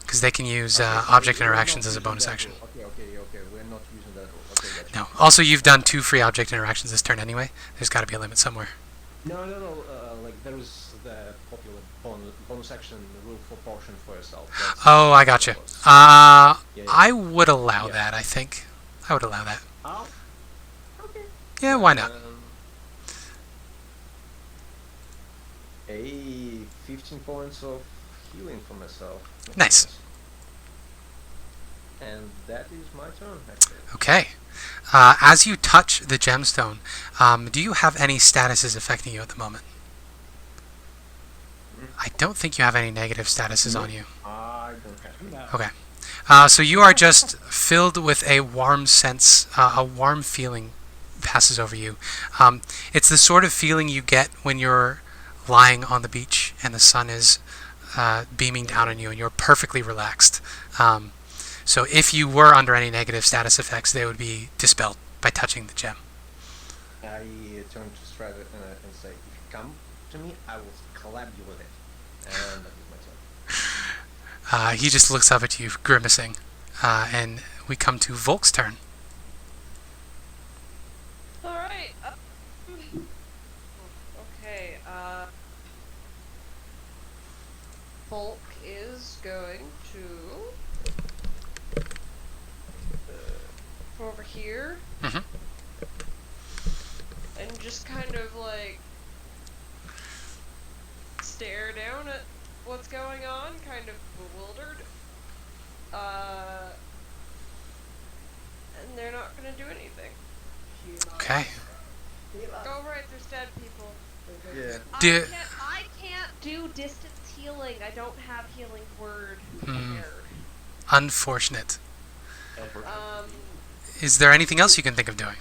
because they can use object we're interactions not as a using bonus that action. rule. Okay. We're not using that rule. Okay, gotcha. No. Also, you've done 2 free object interactions this turn anyway. There's got to be a limit somewhere. No. Like there is the popular bonus action rule for potion for yourself. That's Oh, I gotcha. Yeah. I would allow Yeah. that, I think. I would allow that. Oh. Okay. Yeah, why not? 15 points of healing for myself. Nice. And that is my turn, actually. Okay. As you touch the gemstone, do you have any statuses affecting you at the moment? I don't think you have any negative statuses on you. I don't have No. Okay. So you are just filled with a warm sense, a warm feeling passes over you. It's the sort of feeling you get when you're lying on the beach and the sun is beaming down on you and you're perfectly relaxed. So if you were under any negative status effects, they would be dispelled by touching the gem. I turn to Strahd and say, if you come to me, I will clap you with it. And that is my turn. He just looks up at you, grimacing. And we come to Volk's turn. Alright. Okay, Volk is going to go over here Mhm. and just kind of like stare down at what's going on, kind of bewildered. And they're not gonna do anything. Okay. Oh right, there's dead people. Yeah. I can't do distance healing. I don't have healing word prepared. Unfortunate. Um, Is there anything else you can think of doing?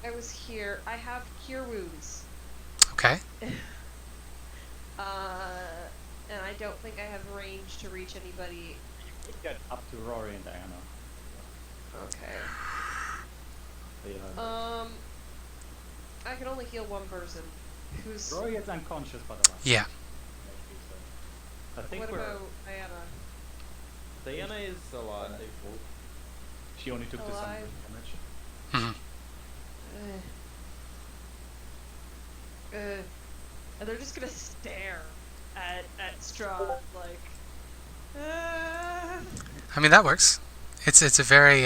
I was here. I have cure wounds. Okay. And I don't think I have range to reach anybody. You could get up to Rory and Diana. Okay. They, I can only heal one person. Who's? Rory is unconscious, by the way. Yeah. I think What we're. about Diana? Diana is alive. She only took the sun Alive. damage. Mhm. And they're just gonna stare at Strahd like. I mean, that works. It's a very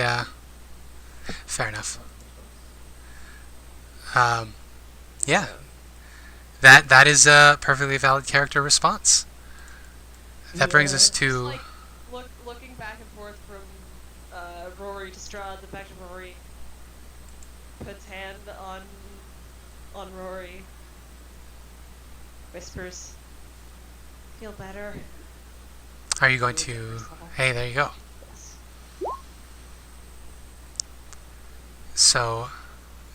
fair enough. Yeah. That is a perfectly valid character response. That brings us to... Like, looking back and forth from Rory to Strahd, the fact that Rory puts hand on Rory, whispers, "Feel better." Are you going to... Hey, there you go. Yes. So,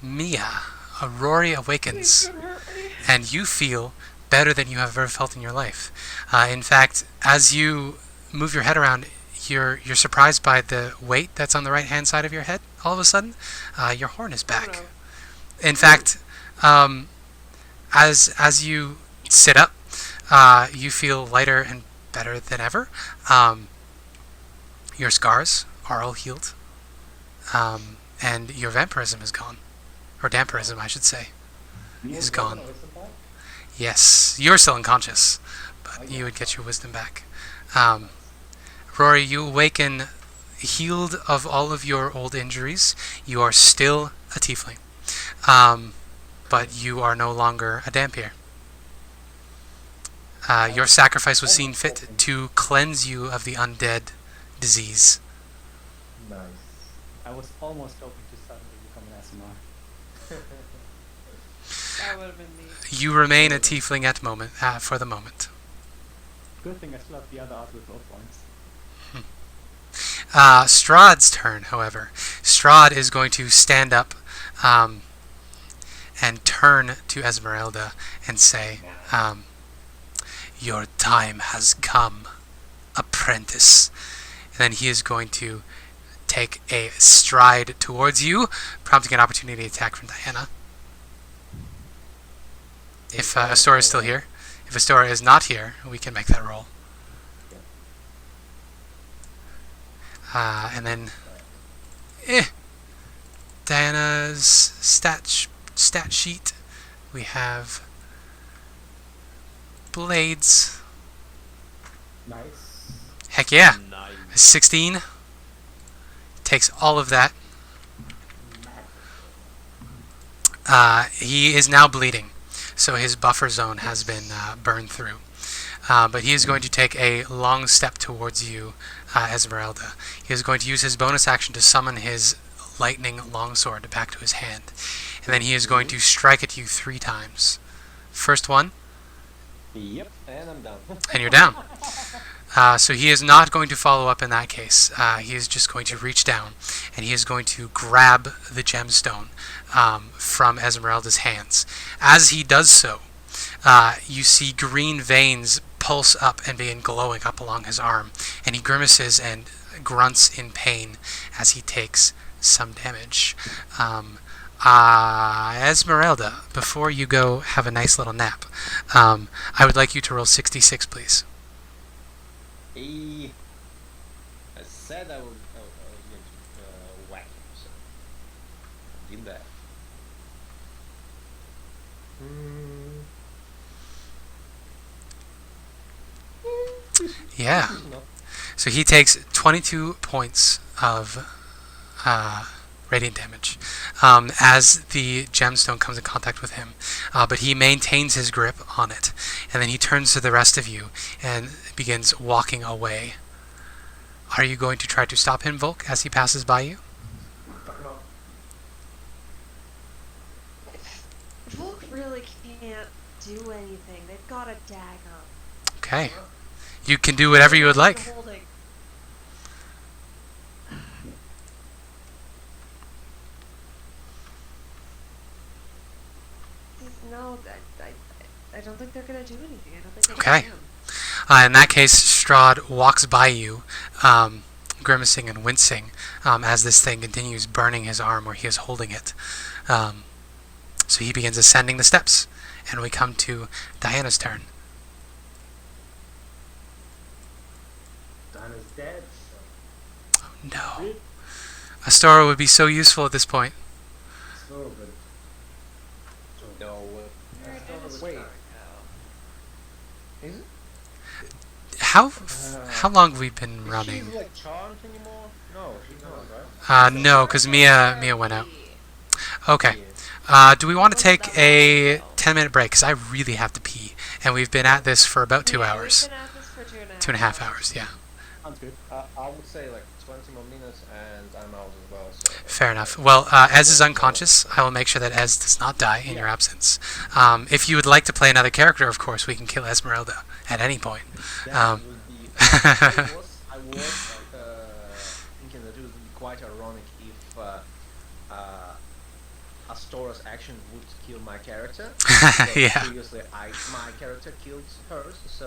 Mia, Rory awakens, and you feel better than you have ever felt in your life. In fact, as you move your head around, you're surprised by the weight that's on the right-hand side of your head. All of a sudden, your horn is back. In fact, as you sit up, you feel lighter and better than ever. Your scars are all healed, and your vampirism is gone, or dampirism, I should say, is gone. Yes, you're still unconscious, but you would get your wisdom back. Rory, you awaken healed of all of your old injuries. You are still a tiefling, but you are no longer a Dhampir. Your sacrifice was seen fit to cleanse you of the undead disease. Nice. I was almost hoping to suddenly become an SMR. That would have been neat. You remain a tiefling for the moment. Good thing I still have the other art with both points. Strahd's turn, however. Strahd is going to stand up and turn to Ezmerelda and say, "Your time has come, apprentice." And then he is going to take a stride towards you, prompting an opportunity attack from Diana. If Astora is still here. If Astora is not here, we can make that roll. And then... Diana's stat sheet. We have... blades. Nice. Heck yeah. Nice. 16. Takes all of that. He is now bleeding, so his buffer zone has been burned through. But he is going to take a long step towards you, Ezmerelda. He is going to use his bonus action to summon his lightning longsword back to his hand. And then he is going to strike at you 3 times. First one. Yep, and I'm down. And you're down. So he is not going to follow up in that case. He is just going to reach down, and he is going to grab the gemstone from Ezmerelda's hands. As he does so, you see green veins pulse up and begin glowing up along his arm, and he grimaces and grunts in pain as he takes some damage. Ezmerelda, before you go have a nice little nap, I would like you to roll 66, please. I said I was going to whack him, so did that. Yeah. So he takes 22 points of radiant damage as the gemstone comes in contact with him. But he maintains his grip on it. And then he turns to the rest of you and begins walking away. Are you going to try to stop him, Volk, as he passes by you? Volk really can't do anything. They've got a dagger. Okay. You can do whatever you would like. Holding. No, I don't think they're gonna do anything. I don't think they Okay. can. In that case, Strahd walks by you, grimacing and wincing as this thing continues burning his arm where he is holding it. So he begins ascending the steps, and we come to Diana's turn. Diana's dead. Oh, no. Astora would be so useful at this point. So good. No. Wait. Is it? How long have we been running? She's like charmed anymore? No, she's not, right? No, because Mia went out. Okay. Do we want to take a 10-minute break? Because I really have to pee, and we've been at this for about 2 hours. We've been at this for 2.5 hours, yeah. Sounds good. I would say like 20 more minutes, and I'm out as well. So Fair enough. Well, Ez is unconscious. I will make sure that Ez does not die in your absence. If you would like to play another character, of course, we can kill Ezmerelda at any point. that would be. I was thinking that it would be quite ironic if Astora's action would kill my character. Yeah. Previously, my character killed hers, so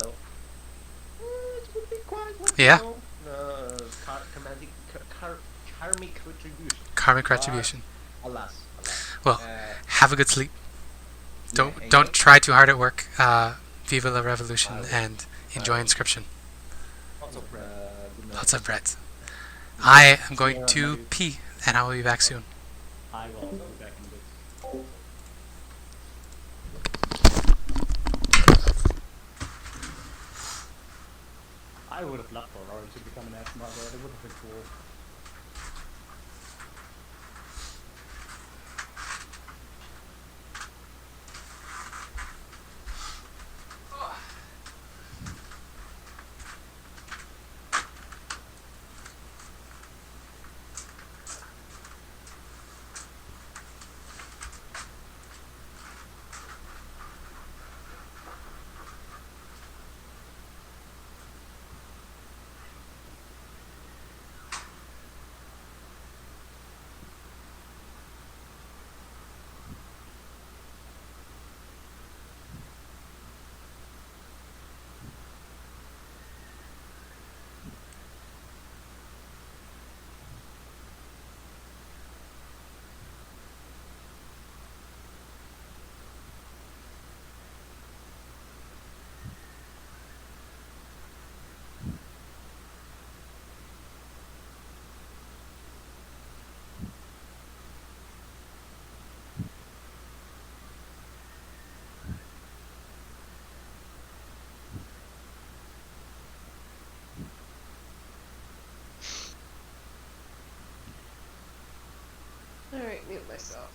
it would be quite like, Yeah. you know, karmic retribution. Karmic retribution. Alas. Well, have a good sleep. And Don't you? try too hard at work. Viva la revolution and enjoy inscription. Lots of bread. Good night. Lots of bread. I am going to pee, and I will be back soon. I will be back in a bit. I would have loved for Rory to become an Ezmerelda. It would have been cool. Alright, mute myself.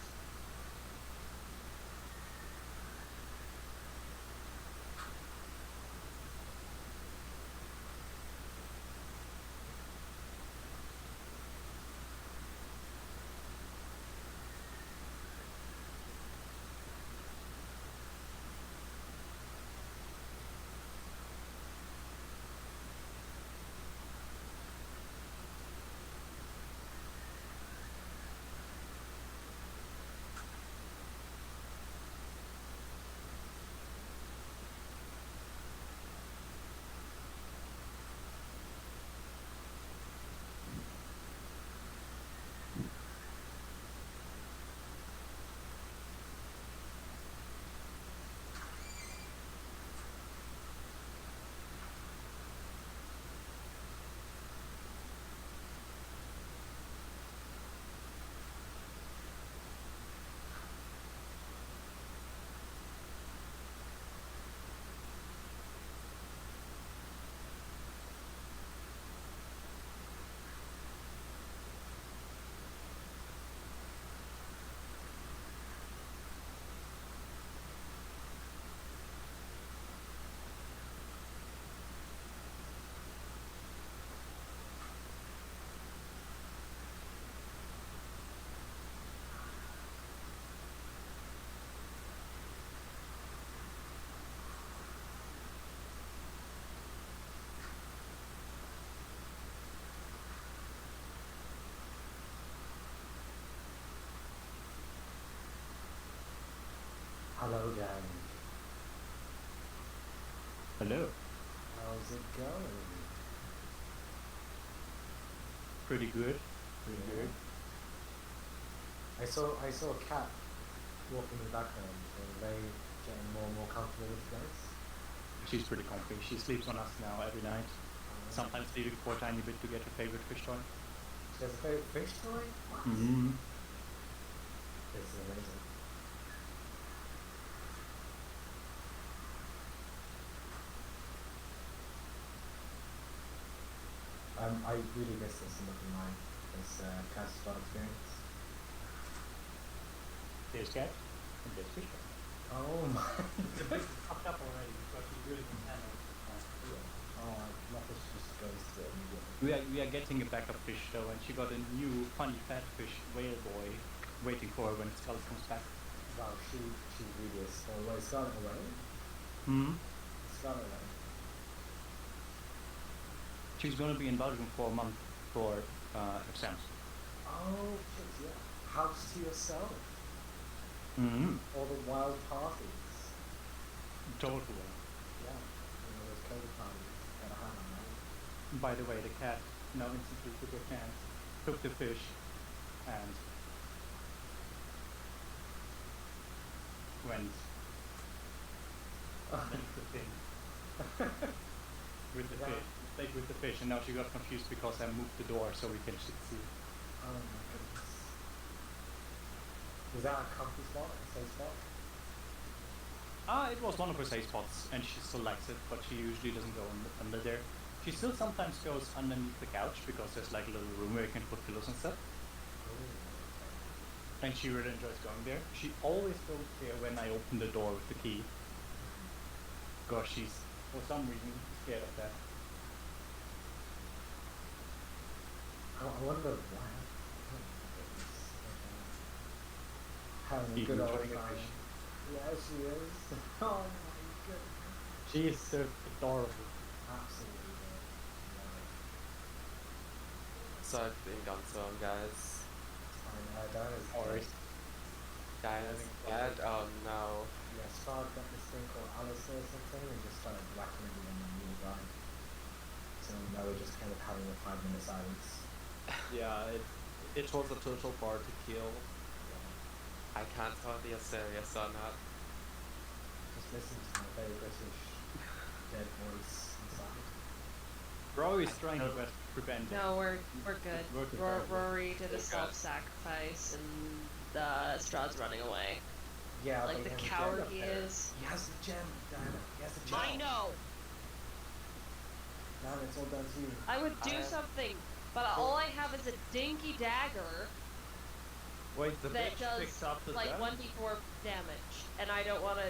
Hello, gang. Hello. How's it going? Pretty good. Pretty good. I saw a cat walking in the background. Are they getting more and more comfortable with you guys? She's pretty comfy. She sleeps on us now every night. Sometimes leaving for a tiny bit to get her favorite fish toy. She has a favorite fish toy? What? Mm-hmm. This is amazing. I really miss this in looking like this Curse of Strahd experience. There's cat, and there's fish. Oh my. The fish is fucked up already because she really can handle it. Oh, nothing just goes to it immediately. We are getting a backup fish though, and she got a new funny fat fish whale boy waiting for her when Skull comes back. Wow, she really is. So, wait, Scarlet away? Hmm. Scarlet away. She's gonna be in Belgium for a month for exams. Oh, shit, yeah. House to yourself. Mm-hmm. All the wild parties. Totally. Yeah. You know, those COVID parties. Gotta have them, right? By the way, the cat now instantly took a chance, took the fish, and went the thing with the fish. Played with the fish, and now she got confused because I moved the door so we can see. Oh my goodness. Was that a comfy spot? A safe spot? It was one of her safe spots, and she still likes it, but she usually doesn't go under there. She still sometimes goes underneath the couch because there's like a little room where you can put pillows and stuff. And she really enjoys going there. She always goes there when I open the door with the key. Because she's, for some reason, scared of that. I wonder why. Having a She's good old enjoying the time. fish. Yeah, she is. Oh my goodness. She is so adorable. Absolutely. Love So I've been gone so long, guys. it. That is Alright. Guys, bad? Oh no. Yeah, Strahd got this thing called Alice or something and just started whacking everyone on the guy. So now we're just kind of having a 5-minute silence. Yeah, it was a total party kill. I can't tell if you're serious or not. Just listen to my very British dead voice inside. Rory is trying to Prevent it. No, we're good. Working very well. Rory did a self-sacrifice, and Strahd's running away. Yeah, Like but the he has coward gem he up there. is. He has the gem, Diana. He has the gem. I know. Now it's all down to you. I would do something, but all I have is a dinky dagger Wait, the that bitch does picked up the like gem? 1d4 damage, and I don't want to.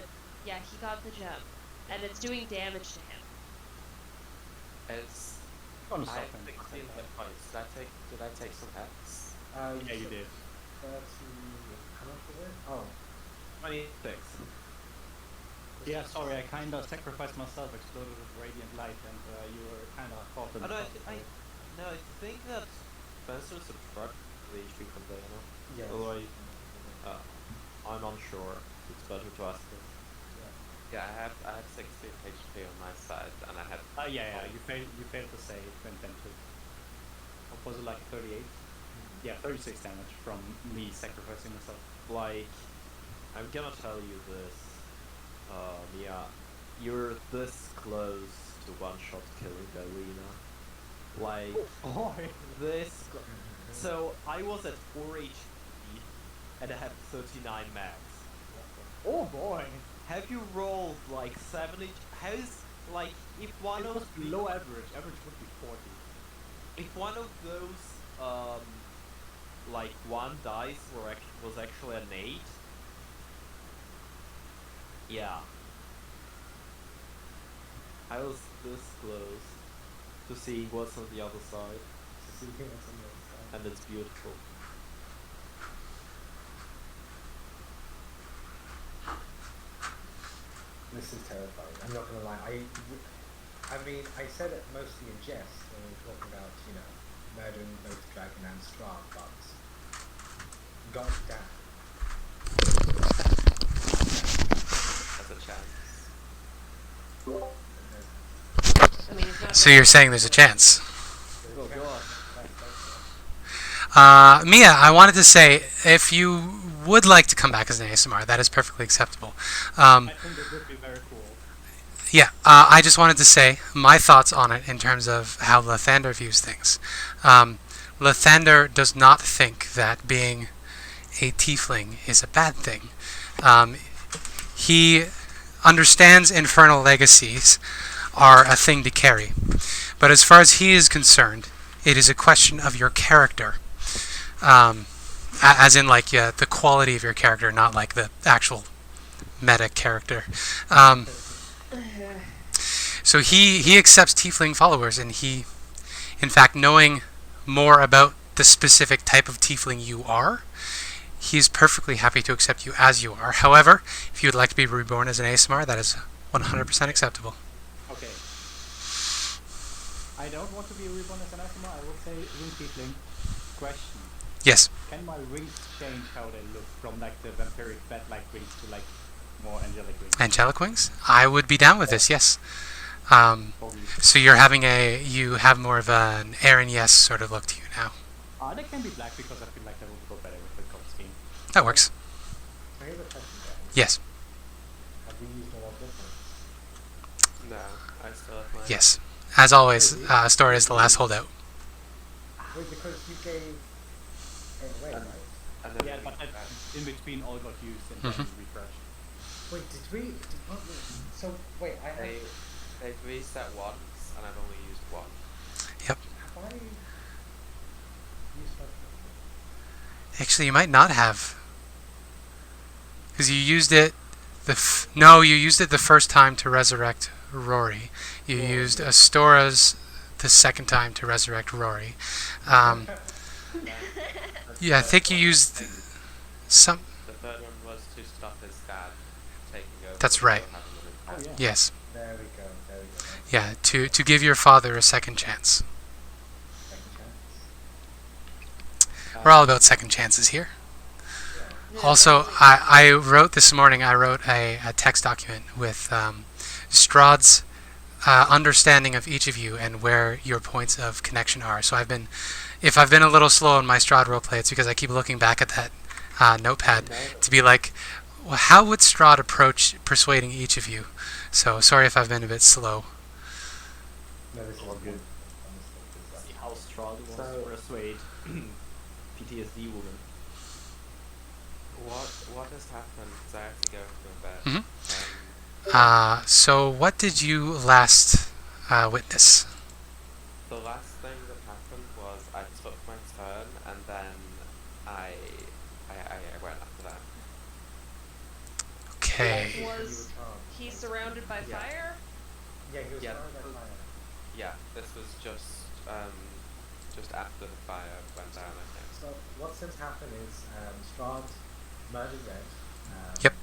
Yeah, he got the gem, and it's doing damage to him. It's... Gonna I stop have him. 16 hit points. Did I take some X? Yeah, you did. 30... How much was it? Oh. 26. Yeah, sorry, I kinda sacrificed myself, exploded with radiant light, and you were kinda caught in the process. No, I think that Spencer subtract the HP from Diana. Yes. Although I'm unsure. It's better to ask him. Yeah, I have 16 HP on my side, and I had... Yeah, you failed to say it went into... What was it, like 38? Yeah, 36 damage from me sacrificing myself. Like, I'm gonna tell you this. Yeah, you're this close to one-shot killing Ireena. Like, this... So, I was at 4 HP, and I had 39 max. Oh boy! Have you rolled, like, 70... How's, like, if one It of... was below average. Average would be 40. If one of those, like, one dice was actually an 8... Yeah. I was this close to seeing what's on the other side, To see what's on the other side. and it's beautiful. This is terrifying. I'm not gonna lie. I mean, I said it mostly in jest when we were talking about, you know, murdering both Dragon and Strahd, but god damn. As a chance. I mean, it's not So you're saying there's a chance? Oh god. Mia, I wanted to say, if you would like to come back as an ASMR, that is perfectly acceptable. I think it would be very cool. Yeah, I just wanted to say my thoughts on it in terms of how Lathander views things. Lathander does not think that being a tiefling is a bad thing. He understands infernal legacies are a thing to carry. But as far as he is concerned, it is a question of your character. As in, like, yeah, the quality of your character, not like the actual meta character. So he accepts Tiefling followers, and he, in fact, knowing more about the specific type of Tiefling you are, he's perfectly happy to accept you as you are. However, if you would like to be reborn as an ASMR, that is 100% acceptable. Okay. I don't want to be reborn as an ASMR. I will say Ring Tiefling. Question. Yes. Can my wings change how they look from like the vampiric bat-like wings to like more angelic wings? Angelic wings? I would be down with this, yes. So you have more of an Aaron Yes sort of look to you now. They can be black because I feel like that would go better with the gold scheme. That works. I have a question, Dan. Yes. Have we used all our difference? No, I still have mine. Yes. As always, Story is the last holdout. Wait, because you gave it away, right? And then Yeah, we but went back. in between all got used and then refreshed. Wait, so, wait, I have... They've reset once, and I've only used one. Yep. Have I used my... Actually, you might not have. Because you used it... you used it the first time to resurrect Rory. You used Astora's the second time to resurrect Rory. Yeah, I think you used some... The third one was to stop his dad taking over. That's right. Oh yeah. Yes. There we go. Yeah, to give your father a second chance. Second chance. We're all about second chances here. Also, I wrote this morning, a text document with Strahd's understanding of each of you and where your points of connection are. So if I've been a little slow in my Strahd roleplay, it's because I keep looking back at that notepad to be like, well, how would Strahd approach persuading each of you? So sorry if I've been a bit slow. No, this is all good. See how Strahd wants to persuade PTSD woman. What has happened? Because I have to go to bed. So what did you last witness? The last thing that happened was I took my turn, and then I went after that. Okay. Was he surrounded by fire? Yeah, he was Yeah. surrounded by fire. Yeah, this was just after the fire went down, I think. So what's since happened is Strahd murdered Red. Yep.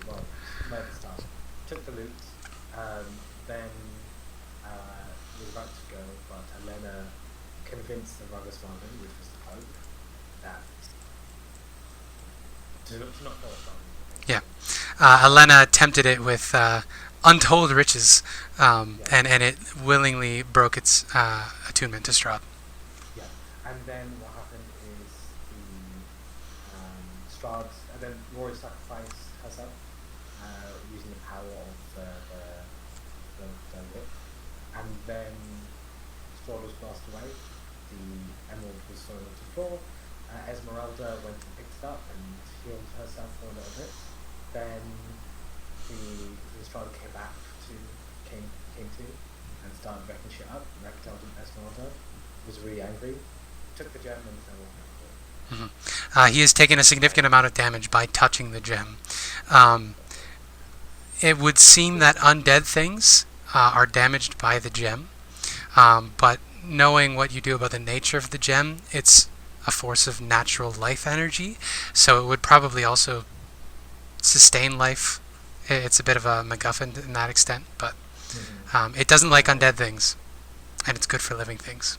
Well, murdered stuff. Took the loot. Then was about to go, but Ilena convinced the Ruggersmarden, which was the Pope, that to not fall from. Yeah. Ilena tempted it with untold riches, and it willingly broke its attunement to Strahd. Yeah, and then what happened is Strahd, and then Rory sacrificed herself using the power of the whip, and then Strahd was passed away. The emerald was thrown onto the floor. Ezmerelda went and picked it up and healed herself for a little bit. Then the Strahd came to and started wrecking shit up. Wrecked out Ezmerelda. Was really angry. Took the gem and then walked out. He has taken a significant amount of damage by touching the gem. It would seem that undead things are damaged by the gem, but knowing what you do about the nature of the gem, it's a force of natural life energy, so it would probably also sustain life. It's a bit of a MacGuffin in that extent, but it doesn't like undead things, and it's good for living things.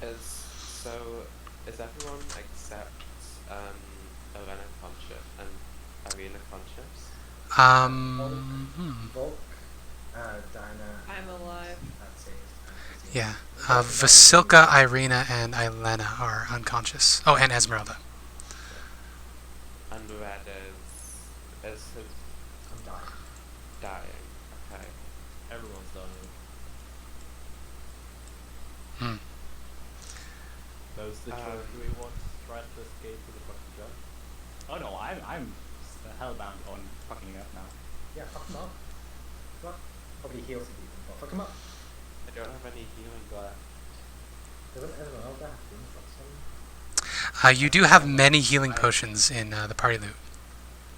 Is everyone except Ilena conscious and Ireena conscious? Volk, Dinah. I'm alive. That's it. Yeah. Vasilka, Ireena, and Ilena are unconscious. Oh, and Ezmerelda. And Red is his I'm dying. Okay. Everyone's dying. Those the choice we want to try to escape with the fucking jump. Oh no, I'm hellbound on fucking it up now. Yeah, fuck him up. Fuck. Probably heal some people, but fuck him up. I don't have any healing left. Doesn't Ezmerelda have to fuck You do have many healing potions in the party loot.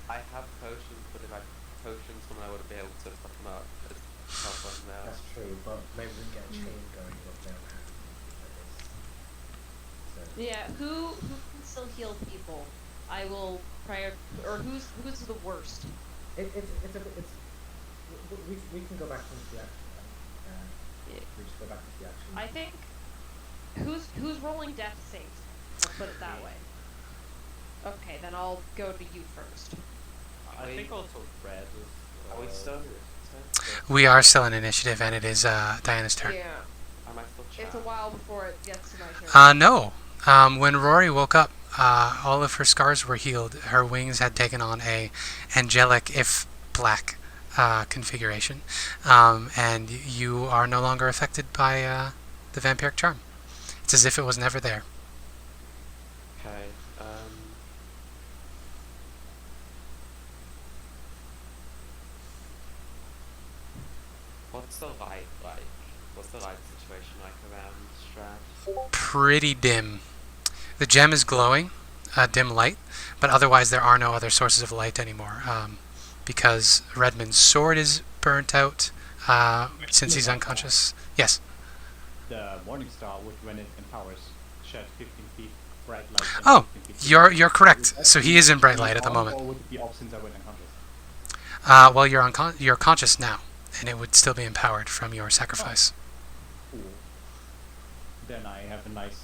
I have potions, but if I potions, someone I would be able to fuck them up. It's help them now. That's true, but maybe we can get a chain going up there. So, Yeah, who can still heal people? I will or who's the worst? we can go back into the action. We just go back into the action. I think who's rolling death saves? Let's put it that way. Okay, then I'll go to you first. I think also Red is. Are we still? We are still in initiative, and it is Diana's turn. Yeah, Am I still chat? it's a while before it gets to my turn. No. When Rory woke up, all of her scars were healed. Her wings had taken on a angelic, if black, configuration, and you are no longer affected by the vampiric charm. It's as if it was never there. Okay. What's the light like? What's the light situation like around Strahd? Pretty dim. The gem is glowing, dim light, but otherwise there are no other sources of light anymore, because Redmond's sword is burnt out since he's unconscious. Yes. The morning star, when it empowers, shed 15 feet bright light. And Oh, 15 feet you're correct. So he is in bright light at the moment. Or would it be off since I went unconscious? Well, you're conscious now, and it would still be empowered from your sacrifice. Cool. Then I have a nice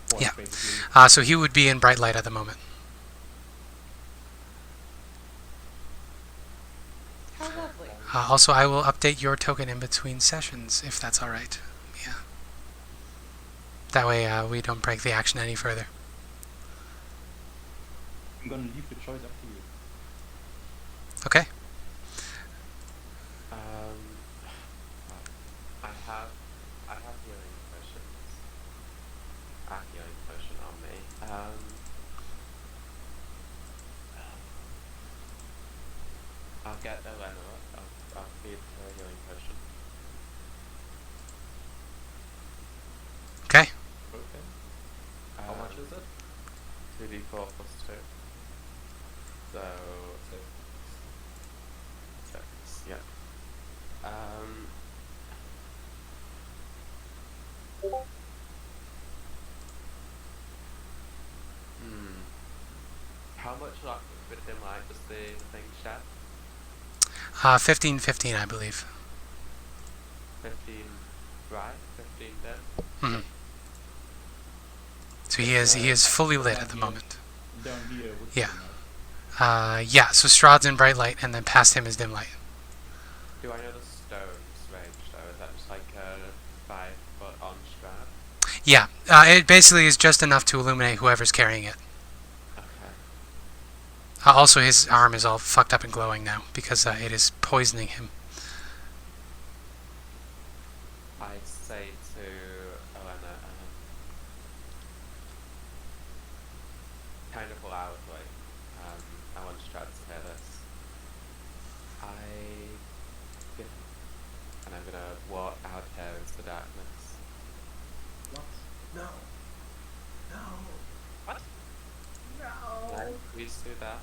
force, Yeah. basically. So he would be in bright light at the moment. How lovely. Also, I will update your token in between sessions, if that's all right. Yeah. That way, we don't break the action any further. I'm gonna leave the choice up to you. Okay. I have healing potions. Healing potion on me. I'll get Ilena. I'll feed her healing potion. Okay. Okay. How much is it? 2d4 plus 2. So 6. Yeah. How much luck with him like does the thing shed? 15, I believe. 15 right? 15 dead? Mhm. So he is fully lit at the moment. Down here. Would Yeah. Yeah, so Strahd's in bright light, and then past him is dim light. Do I know the stone's range though? Is that just like 5 foot on Strahd? Yeah, it basically is just enough to illuminate whoever's carrying it. Okay. Also, his arm is all fucked up and glowing now, because it is poisoning him. I say to Ilena, kind of loudly, I want Strahd to hear this. And I'm gonna walk out here into the darkness. What? No. No. What? No. Can I please do that?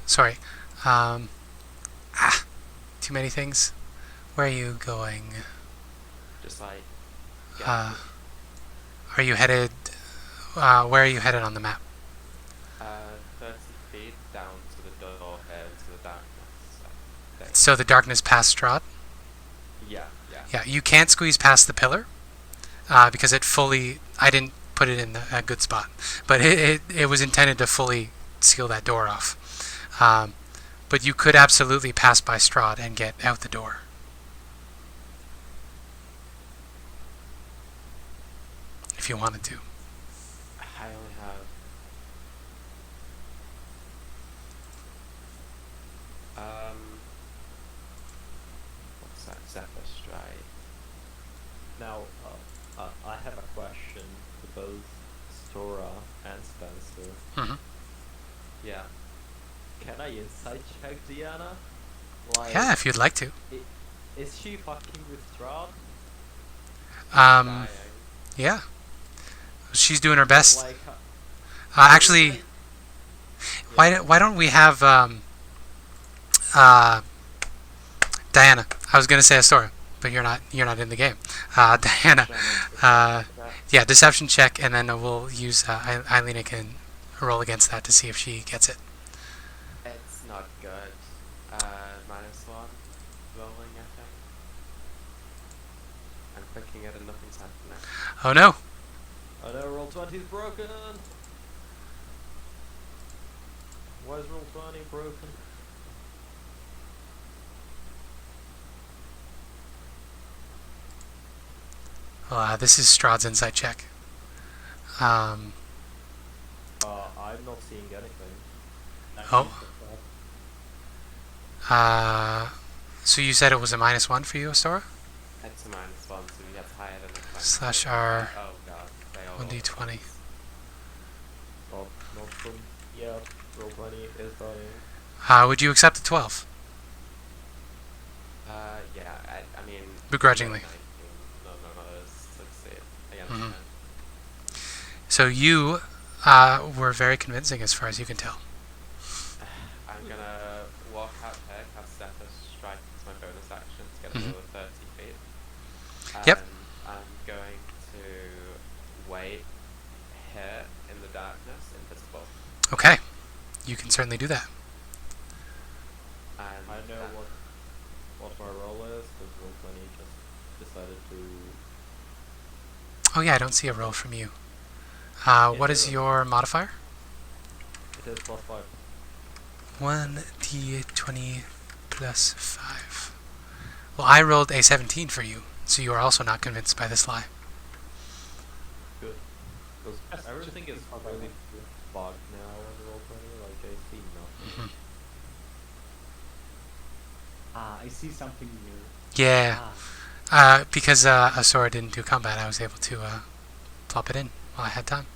Sorry. Too many things. Where are you going? Just like, Are you headed? Where are you headed on the map? 30 feet down to the door here into the darkness. So the darkness past Strahd? Yeah. Yeah, you can't squeeze past the pillar, because it fully... I didn't put it in a good spot, but it was intended to fully seal that door off. But you could absolutely pass by Strahd and get out the door. If you wanted to. I only have... what's that? Zephyr Strike. Now, I have a question for both Stora and Spencer. Mm-hmm. Yeah. Can I insight check Diana? Like, Yeah, if you'd like to. is she fucking with Strahd? Um, Dying. yeah. She's doing her best. Like, Actually, why don't we have Diana? I was gonna say Astora, but you're not in the game. Diana, yeah, deception check, and then we'll use Ireena can roll against that to see if she gets it. It's not good. -1 rolling, I think. I'm clicking it and nothing's happening. Oh no! I know roll 20 is broken. Why is roll 20 broken? Well, this is Strahd's insight check. I'm not seeing anything. Oh. So you said it was a -1 for you, Astora? It's a -1, so you have higher than a 20. Slash R. Oh god, they all 1d20. Not from. Yeah, roll 20 is dying. Would you accept the 12? Yeah, I mean... Begrudgingly. 19. None of us succeed against Mhm. it. So you were very convincing as far as you can tell. I'm gonna walk out here, cast Death of Strike as my bonus action to get Mhm. another 30 feet. Yep. And I'm going to wait here in the darkness, invisible. Okay. You can certainly do that. And I know what my roll is, because roll 20 just decided to. Oh yeah, I don't see a roll from you. What is your modifier? It is +5. 1d20 plus 5. Well, I rolled a 17 for you, so you are also not convinced by this lie. Good. Because everything is really bugged now on roll 20, like I see nothing. I see something new. Yeah. Because Asora didn't do combat, I was able to plop it in while I had time.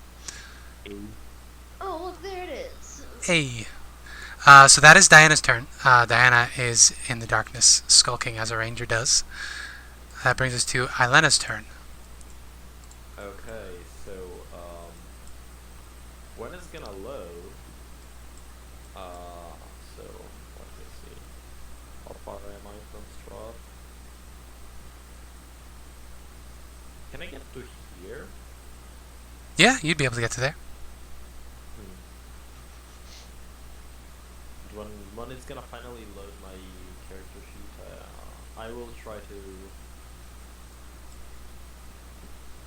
Oh, look, there it is. Hey. So that is Diana's turn. Diana is in the darkness, skulking as a ranger does. That brings us to Ilena's turn. Okay, so when it's gonna load, so let me see. How far am I from Strahd? Can I get to here? Yeah, you'd be able to get to there. When it's gonna finally load my character sheet, I will try to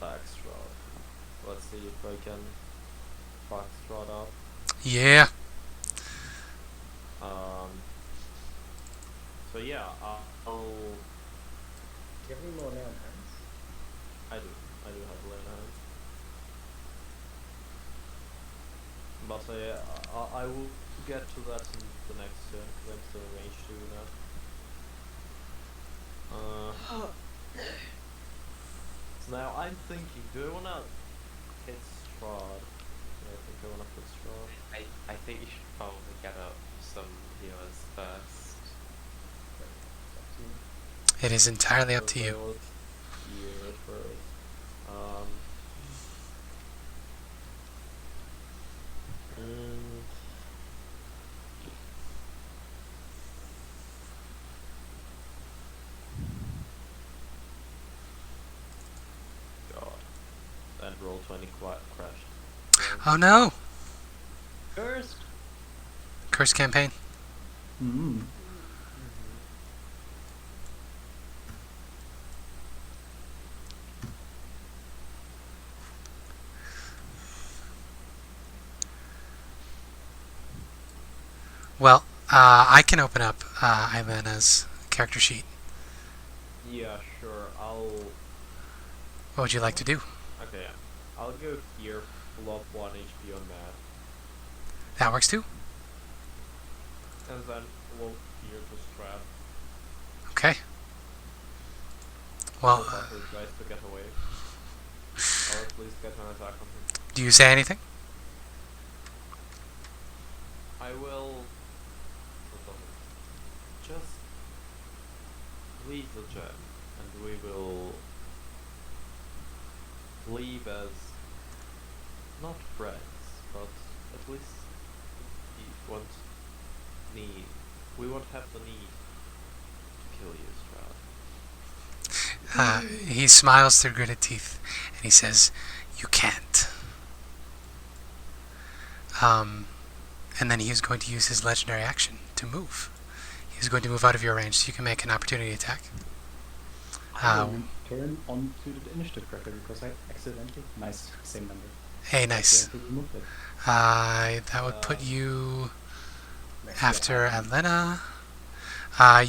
back Strahd. Let's see if I can back Strahd up. Yeah. So yeah, I'll. Do you have any more now in hands? I do have Ilena hands. But I will get to that in the next turn, because I'm still in range 2 now. So now I'm thinking, do I wanna hit Strahd? I think I wanna put Strahd. I think you should probably get up some healers first. It is entirely up to you. Here first. God. And roll 20 crashed. Oh no! Cursed! Curse campaign. Mm. Well, I can open up Ilena's character sheet. Yeah, sure. What would you like to do? Okay, I'll go here, pull up 1 HP on that, That works too? and then pull here to Strahd. Okay. Well, For the guys to get away. Or at least get an attack on him. do you say anything? I will. Just leave the gem, and we will leave as not friends, but at least we won't need. We won't have the need to kill you, Strahd. He smiles through gritted teeth, and he says, "You can't." And then he is going to use his legendary action to move. He's going to move out of your range, so you can make an opportunity attack. I will turn on to the initiative tracker because I accidentally. Nice, same number. Hey, nice. Accidentally removed it. That would put you after Ilena.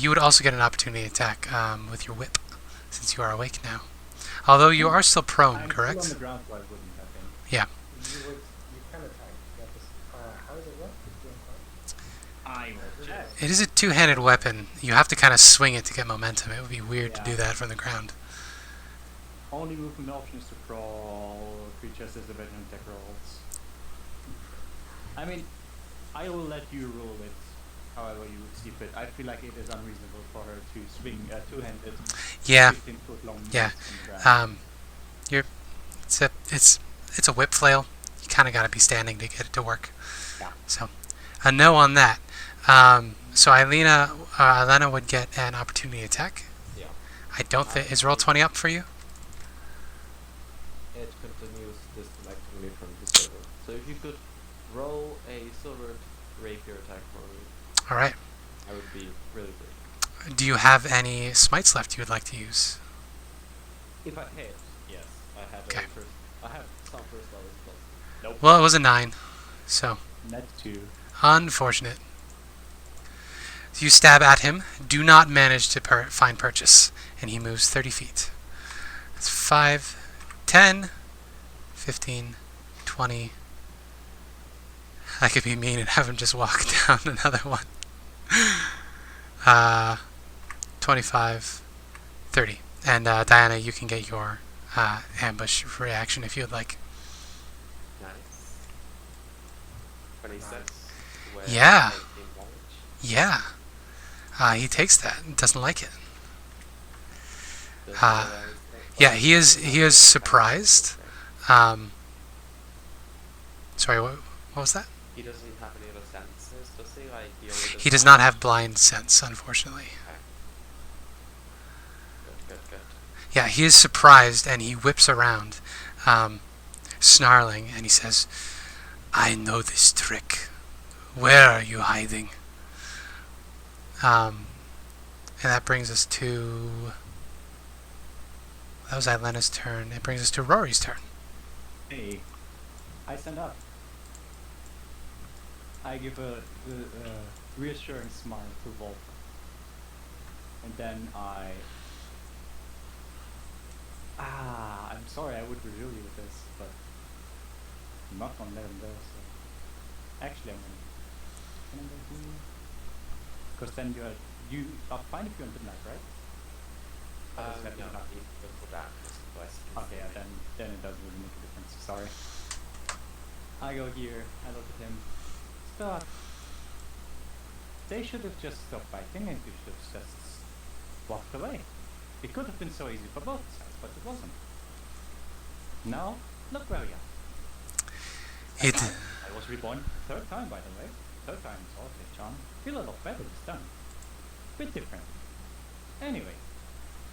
You would also get an opportunity attack with your whip, since you are awake now. Although you are still prone, I'm correct? still on the ground, so I wouldn't have been. Yeah. You can attack. You have this, how does it work? I will check. It is a two-handed weapon. You have to kind of swing it to get momentum. It would be weird to do that from the ground. Only movement option is to crawl, creatures as disadvantage on attack rolls. I mean, I will let you rule it however you see fit. I feel like it is unreasonable for her to swing a two-handed, Yeah. 15-foot long Yeah. mace on the ground. It's a whip flail. You kind of got to be standing to get it to work. Yeah. So, a no on that. So Ilena would get an opportunity attack. Yeah. I don't think is roll 20 up for you. It continues disconnecting me from the server. So if you could roll a silver rapier attack for me, All right. I would be really great. Do you have any smites left you would like to use? If I hit, yes, I have Okay. I have some first level spells. Nope. Well, it was a 9, so Net 2. unfortunate. You stab at him, do not manage to find purchase, and he moves 30 feet. That's 5, 10, 15, 20. I could be mean and have him just walk down another one. 25, 30. And Diana, you can get your ambush reaction if you would like. Nice. 26. With Yeah. 18 damage. Yeah. He takes that and doesn't like it. Does Uh, he realize that- Yeah, he is surprised. Sorry, what was that? He doesn't have any other senses, does he? Like, He does not have blind sense, unfortunately. Good. Yeah, he is surprised and he whips around, snarling, and he says, "I know this trick. Where are you hiding?" And that brings us to... That was Ilena's turn. It brings us to Rory's turn. Hey, I stand up. I give a reassuring smile to Volk. And then I'm sorry I would reveal you with this, but I'm not gonna let him go, so... Actually, I'm gonna do... Because then you are fine if you're on midnight, right? Or does it have to No, be not? he goes for that. Okay, yeah, then it doesn't really make a difference. Sorry. I go here, I look at him. Stop. They should have just stopped fighting and you should have just walked away. It could have been so easy for both sides, but it wasn't. Now, look where we are. I was reborn third time, by the way. Third time is also a charm. Feel a lot better this time. Bit different. Anyway,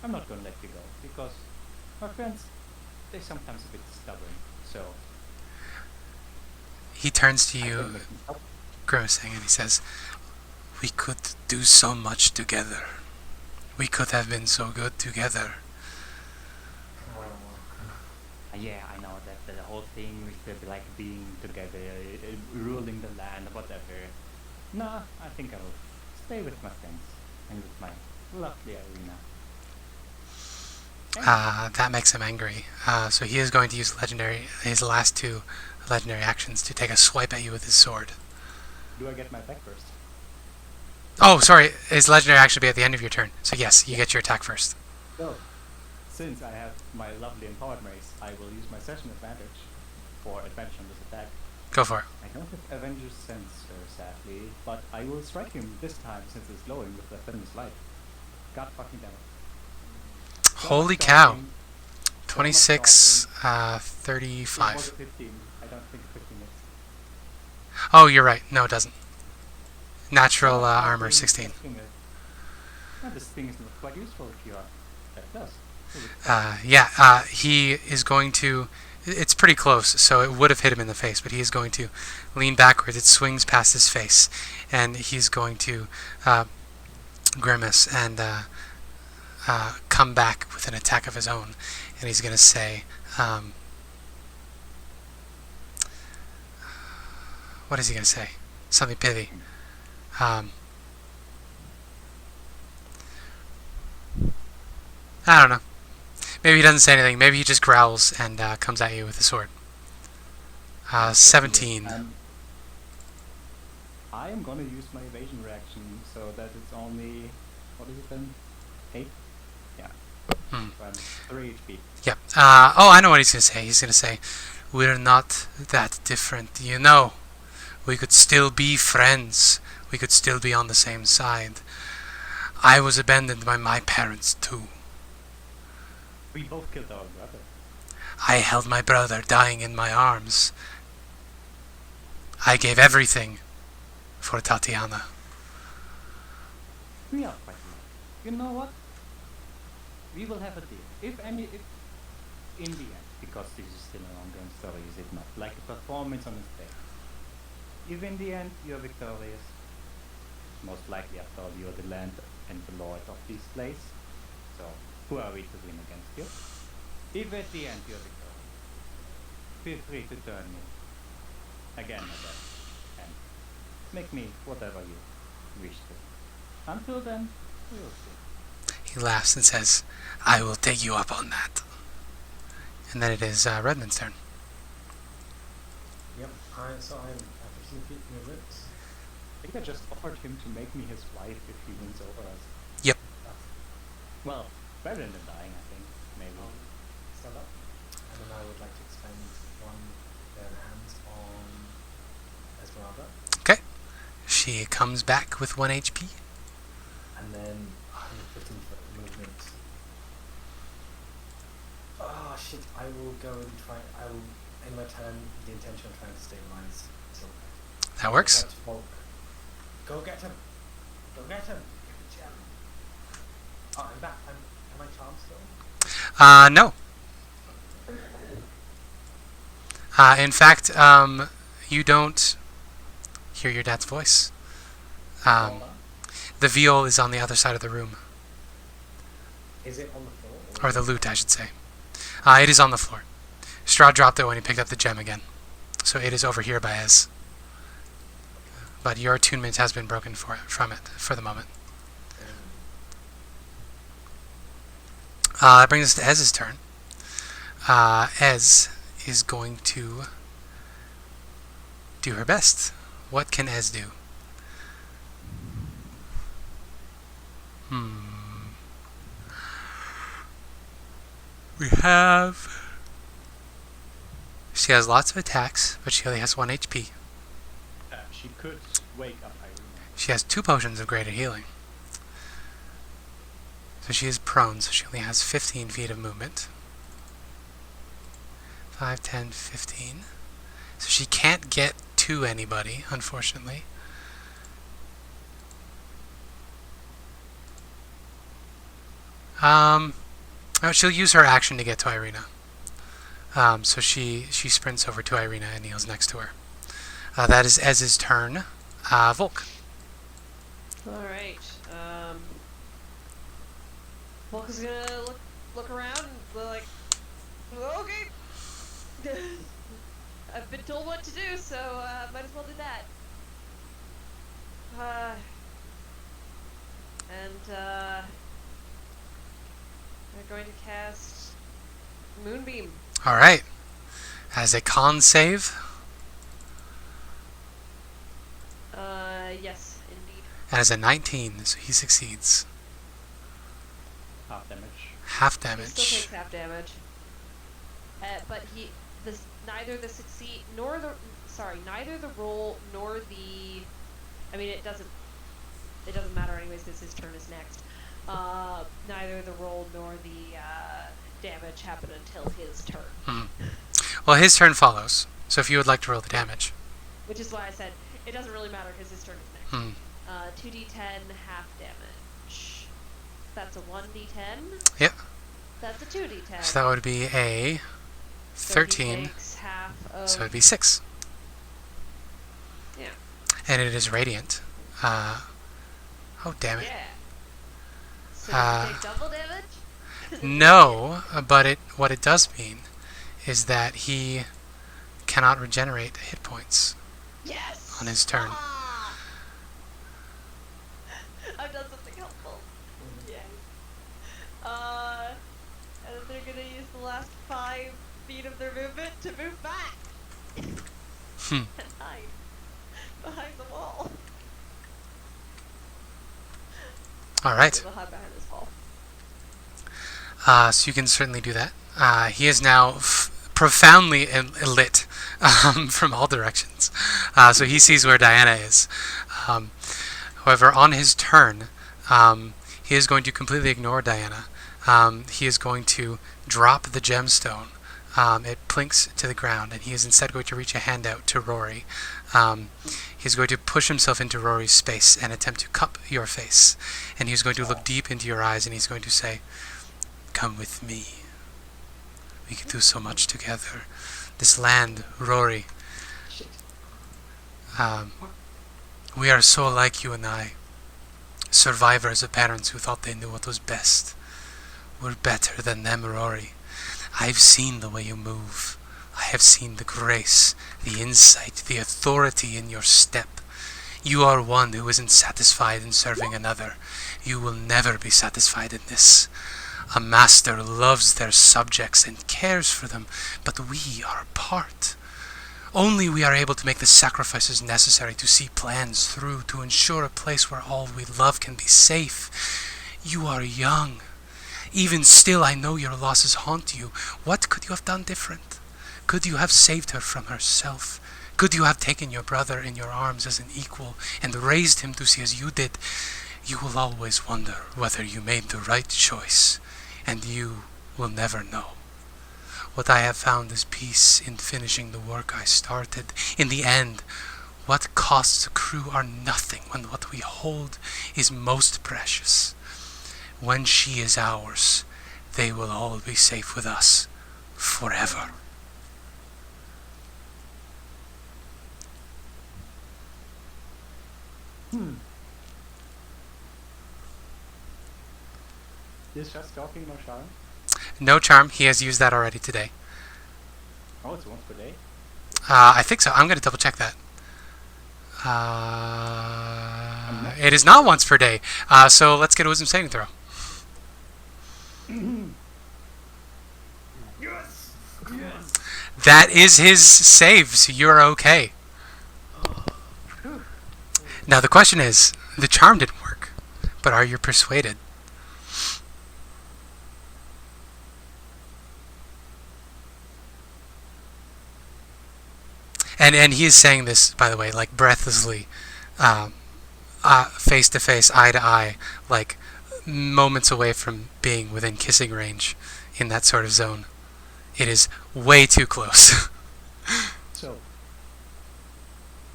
I'm not gonna let you go, because my friends, they're sometimes a bit stubborn, so... He turns to I you, can make them stop. grimacing, and he says, "We could do so much together. We could have been so good together." Yeah, I know that the whole thing with like being together, ruling the land, whatever. No, I think I will stay with my friends and with my lovely Ireena. That makes him angry. So he is going to use his last 2 legendary actions to take a swipe at you with his sword. Do I get my attack first? Oh, sorry. His legendary action will be at the end of your turn. So yes, you get your attack first. So, since I have my lovely empowered mace, I will use my session advantage for advantage on this attack. Go for it. I don't have Avenger's Sensor, sadly, but I will strike him this time since it's glowing with the Feminist Light. God fucking damn it. So Holy I'm cow. starting 26, It was 35. a 15. I don't think 15 is. Oh, you're right. No, it doesn't. Natural armor, 16. Yeah, this thing is not quite useful if you are. That does. Yeah, he is going to... It's pretty close, so it would have hit him in the face, but he is going to lean backwards. It swings past his face, and he's going to grimace and come back with an attack of his own. And he's going to say... what is he going to say? Something pithy. I don't know. Maybe he doesn't say anything. Maybe he just growls and comes at you with a sword. 17. I am gonna use my evasion reaction so that it's only... What is it then? 8? Yeah. So I'm 3 HP. Yep. Oh, I know what he's going to say. He's going to say, we're not that different, you know. We could still be friends. We could still be on the same side. I was abandoned by my parents too. We both killed our brother. I held my brother dying in my arms. I gave everything for Tatiana. We are quite alike. You know what? We will have a deal. If in the end, because this is still an ongoing story, is it not? Like a performance on the stage. If in the end you're victorious, most likely after all you're the land and the lord of this place, so who are we to win against you? If at the end you're victorious, feel free to turn me again at that and make me whatever you wish to. Until then, we will see. He laughs and says, I will take you up on that. And then it is Redmond's turn. Yep, so I'm at 15 feet movement. I think I just offered him to make me his wife if he wins over us. Yep. Well, better than dying, I think. Maybe. Stand up. And then I would like to expend one hands on Ezmerelda. Okay. She comes back with 1 HP. And then 115 foot movement. Oh shit, I will go and try, I will, in my turn, the intention of trying to stabilize Silver. That works. Volk. Go get him! Go get him! Get the gem! Oh, I'm back. Am I charmed still? No. In fact, you don't hear your dad's voice. The viol is on the other side of the room. Is it on the floor? Or the lute, I should say. It is on the floor. Strahd dropped it when he picked up the gem again. So it is over here by Ez. But your attunement has been broken from it for the moment. That brings us to Ez's turn. Ez is going to do her best. What can Ez do? We have... She has lots of attacks, but she only has 1 HP. She could wake up Ireena. She has 2 potions of greater healing. So she is prone, so she only has 15 feet of movement. 5, 10, 15. So she can't get to anybody, unfortunately. Oh, she'll use her action to get to Ireena. So she sprints over to Ireena and kneels next to her. That is Ez's turn. Volk. Alright. Volk is gonna look around and be like, okay. I've been told what to do, so might as well do that. I'm going to cast Moonbeam. Alright. As a con save. Yes, indeed. And as a 19, so he succeeds. Half damage. Half He damage. still takes half damage. But neither the succeed nor the neither the roll nor the. I mean, it doesn't matter anyways. Because his turn is next. Neither the roll nor the damage happen until his turn. Well, his turn follows. So if you would like to roll the damage. Which is why I said it doesn't really matter because his turn is next. 2d10 half damage. That's a 1d10. Yep. That's a 2d10. So that would be a 13. So he takes half of... So it'd be 6. Yeah. And it is radiant. Oh, damn it. Yeah. So you take double damage? No, but what it does mean is that he cannot regenerate hit points Yes! on his turn. Ah! I've done something helpful. Yay. And then they're gonna use the last 5 feet of their movement to move back. And hide behind the wall. Alright. They'll hide behind this wall. So you can certainly do that. He is now profoundly lit from all directions. So he sees where Diana is. However, on his turn, he is going to completely ignore Diana. He is going to drop the gemstone. It plinks to the ground, and he is instead going to reach a hand out to Rory. He's going to push himself into Rory's space and attempt to cup your face. And he's going to look deep into your eyes, and he's going to say, "Come with me. We can do so much together. This land, Rory. We are so like you and I. Survivors of parents who thought they knew what was best. We're better than them, Rory. I've seen the way you move. I have seen the grace, the insight, the authority in your step. You are one who isn't satisfied in serving another. You will never be satisfied in this. A master loves their subjects and cares for them, but we are apart. Only we are able to make the sacrifices necessary to see plans through, to ensure a place where all we love can be safe. You are young. Even still, I know your losses haunt you. What could you have done different? Could you have saved her from herself? Could you have taken your brother in your arms as an equal and raised him to see as you did? You will always wonder whether you made the right choice, and you will never know. What I have found is peace in finishing the work I started. In the end, what costs accrue are nothing when what we hold is most precious. When she is ours, they will all be safe with us forever." Is just talking no charm? No charm. He has used that already today. Oh, it's once per day? I think so. I'm going to double check that. It is not once per day. So let's get a wisdom saving throw. Yes! Yes! That is his save, so you're okay. Now the question is, the charm didn't work, but are you persuaded? And he is saying this, by the way, like breathlessly, face to face, eye to eye, like moments away from being within kissing range in that sort of zone. It is way too close. So,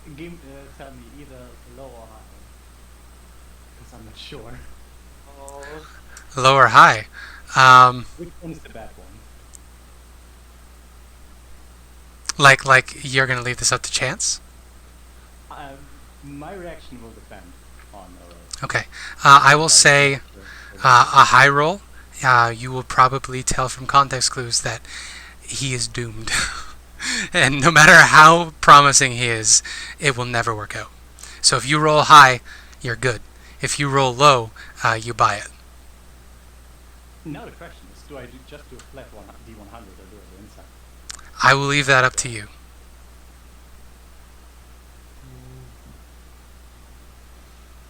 tell me either low or high, because I'm not sure. Low or high? Which one is the bad one? Like you're gonna leave this up to chance? My reaction will depend on. Okay. I will say a high roll. You will probably tell from context clues that he is doomed. And no matter how promising he is, it will never work out. So if you roll high, you're good. If you roll low, you buy it. Now the question is, do I just do a flat D100 or do I do insight? I will leave that up to you.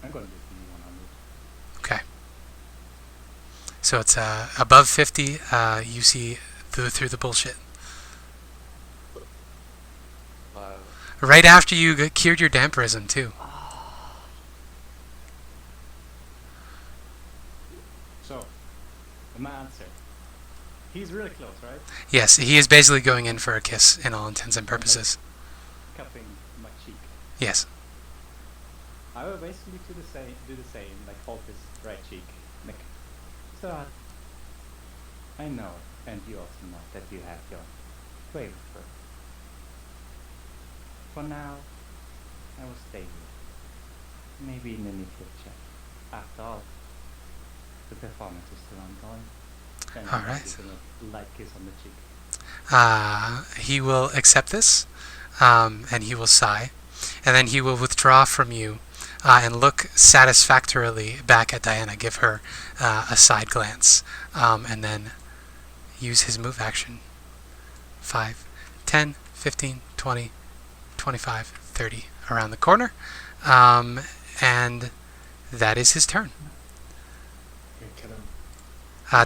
I'm going to do D100. Okay. So it's above 50, you see through the bullshit. Wow. Right after you cured your Dhampirism, too. So, my answer. He's really close, right? Yes, he is basically going in for a kiss in all intents and purposes. Cupping my cheek. Yes. I will basically do the same, like hold his right cheek. Like, so I know, and you also know that you have your way with her. For now, I will stay here. Maybe in the near future. After all, the performance is still ongoing. Then All right. give him a light kiss on the cheek. He will accept this, and he will sigh, and then he will withdraw from you and look satisfactorily back at Diana, give her a side glance, and then use his move action. 5, 10, 15, 20, 25, 30 around the corner, and that is his turn. Okay, kill him.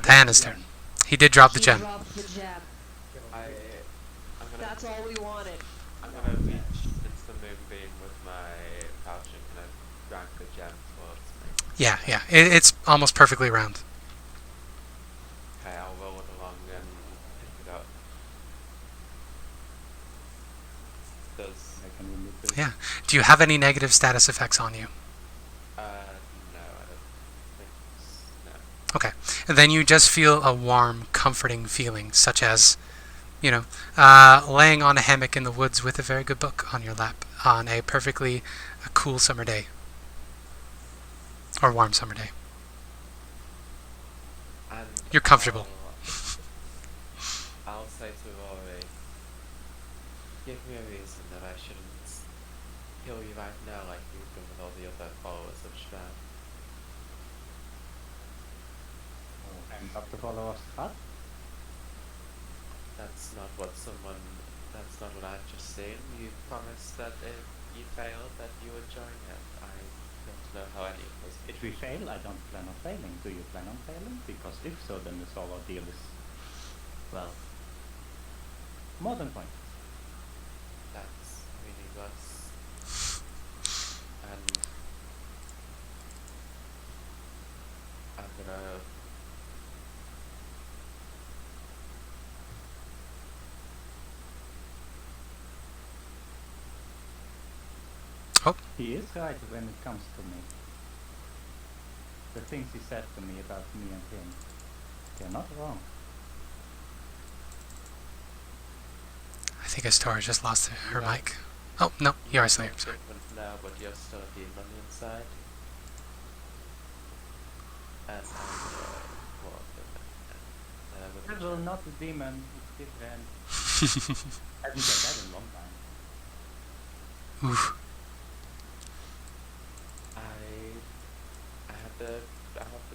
Diana's turn. He did drop the gem. Dropped the gem. I'm gonna. That's all we wanted. I'm gonna reach into the moonbeam with my pouch and kind of drag the gem towards me. Yeah. It's almost perfectly round. Okay, I'll roll it along and pick it up. Does I can remove this. Yeah. Do you have any negative status effects on you? no, I don't think no. Okay. And then you just feel a warm, comforting feeling, such as, laying on a hammock in the woods with a very good book on your lap on a perfectly cool summer day. Or warm summer day. And You're comfortable. I'll say to Rory, give me a reason that I shouldn't kill you right now like you've done with all the other followers of Strahd. And up to follow us, huh? That's not what I've just seen. You promised that if you failed that you would join him. I don't know how any of this. If we fail, I don't plan on failing. Do you plan on failing? Because if so, then this whole ordeal is, well, more than pointless. That's really gross. And I'm gonna He is right when it comes to me. The things he said to me about me and him, they're not wrong. I think Astora just lost her mic. Oh, no, you are still here. Sorry. different now, but you're still a demon inside. And That will not a demon, it's different. I haven't said that in a long time. Oof. I have the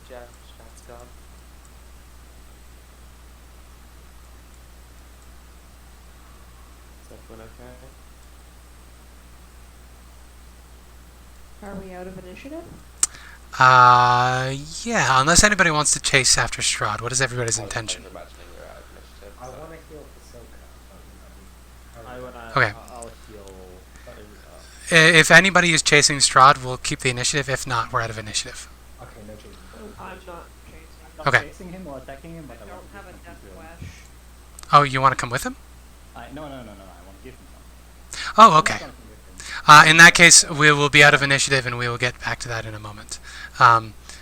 gem, that's gone. Is everyone okay? Are we out of initiative? Yeah, unless anybody wants to chase after Strahd. What is everybody's intention? I was imagining we're out of initiative. I so- want to heal Ahsoka. Okay. I'll heal. If anybody is chasing Strahd, we'll keep the initiative. If not, we're out of initiative. Okay, no change. I'm not chasing. I'm not Okay. chasing him or attacking him, but I I don't want to have a give death something to him. wish. Oh, you want to come with him? No, I want to give him something. Oh, I'm okay. not gonna come with him. In that case, we will be out of initiative, and we will get back to that in a moment.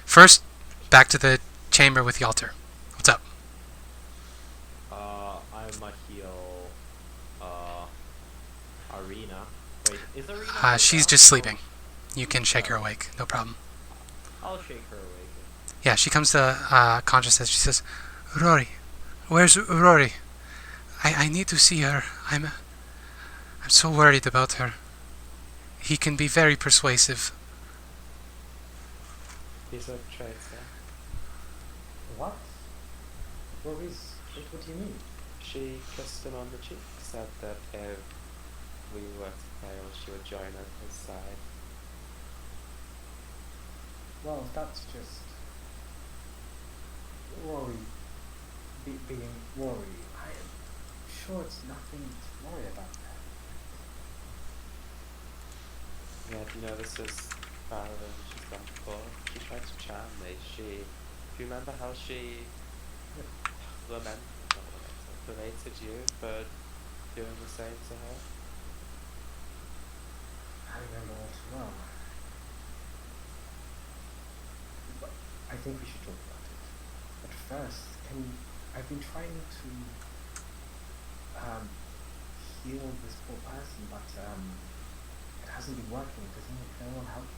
First, back to the chamber with the altar. What's up? I might heal. Ireena. Wait, is Ireena? She's just sleeping. You can shake her awake, no problem. I'll shake her awake. Yeah, she comes to consciousness. She says, "Rory, where's Rory? I need to see her. I'm so worried about her. He can be very persuasive." He's a traitor. What? What do you mean? She kissed him on the cheek, said that if we were to fail, she would join at his side. Well, that's just Rory being Rory. I am sure it's nothing to worry about there. Yeah, do you know this is Fahrun she's done before? She tried to charm me. Do you remember how she berated you for doing the same to her? I remember all too well. But I think we should talk about it. But first, I've been trying to heal this poor person, but it hasn't been working. Can anyone help?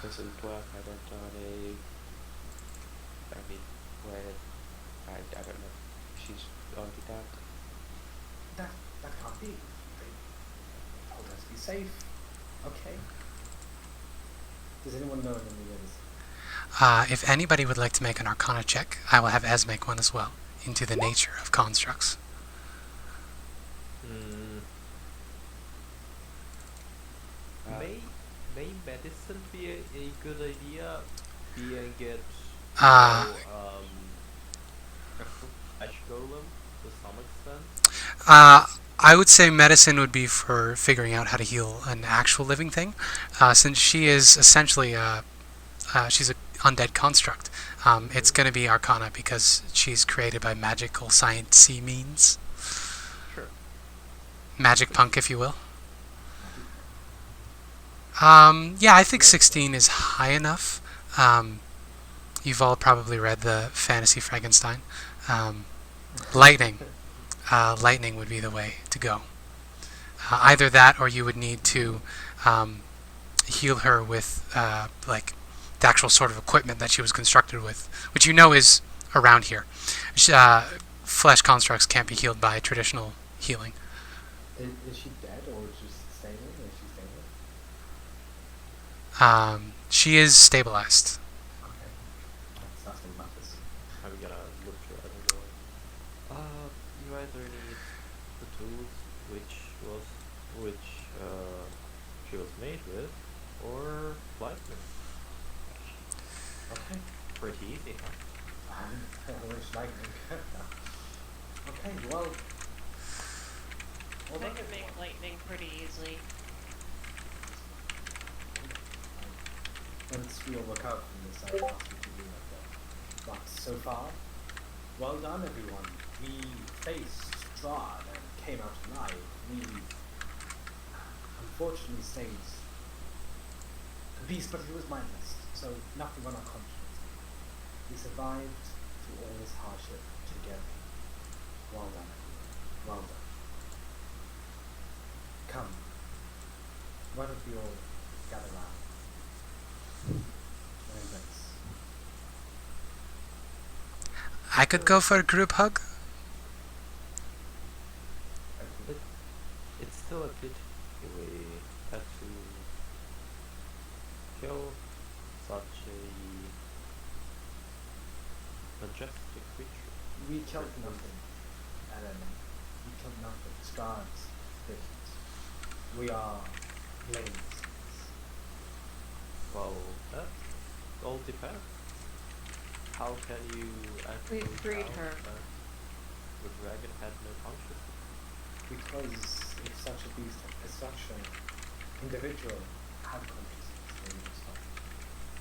Doesn't work, I don't know any... I mean, where... I don't know. She's already dead. That can't be. They told us to be safe. Okay. Does anyone know any others? If anybody would like to make an Arcana check, I will have Ez make one as well, into the nature of constructs. May medicine be a good idea? Being it Ash Golem to some extent? I would say medicine would be for figuring out how to heal an actual living thing, since she is essentially she's an undead construct. It's going to be Arcana because she's created by magical science-y means. Sure. Magic punk, if you will. Yeah, I think 16 is high enough. You've all probably read the Fantasy Frankenstein. Lightning. Lightning would be the way to go. Either that, or you would need to heal her with like the actual sort of equipment that she was constructed with, which you know is around here. Flesh constructs can't be healed by traditional healing. Is she dead or just stable? Is she stable? She is stabilized. Okay. That's what matters. I'm gonna look through it and go, you either need the tools which she was made with, or lightning. Okay. Pretty easy, huh? I wish lightning. Okay, well... I can make lightning pretty easily. Once we all look out from this, I'll ask you to do that. But so far, well done everyone. We faced Strahd and came out alive. We unfortunately saved the beast, but it was mindless, so nothing on our conscience. We survived through all this hardship together. Well done everyone. Well done. Come. Why don't we all gather round? I could go for a group hug. It's still a pity we had to kill such a majestic creature. We killed nothing, Elena. We killed nothing. Strahd's didn't. We are blameless. Well, that all depends. How can you actually We freed tell her. that the dragon had no consciousness? Because if such a beast, if such an individual had consciousness, they would have stopped.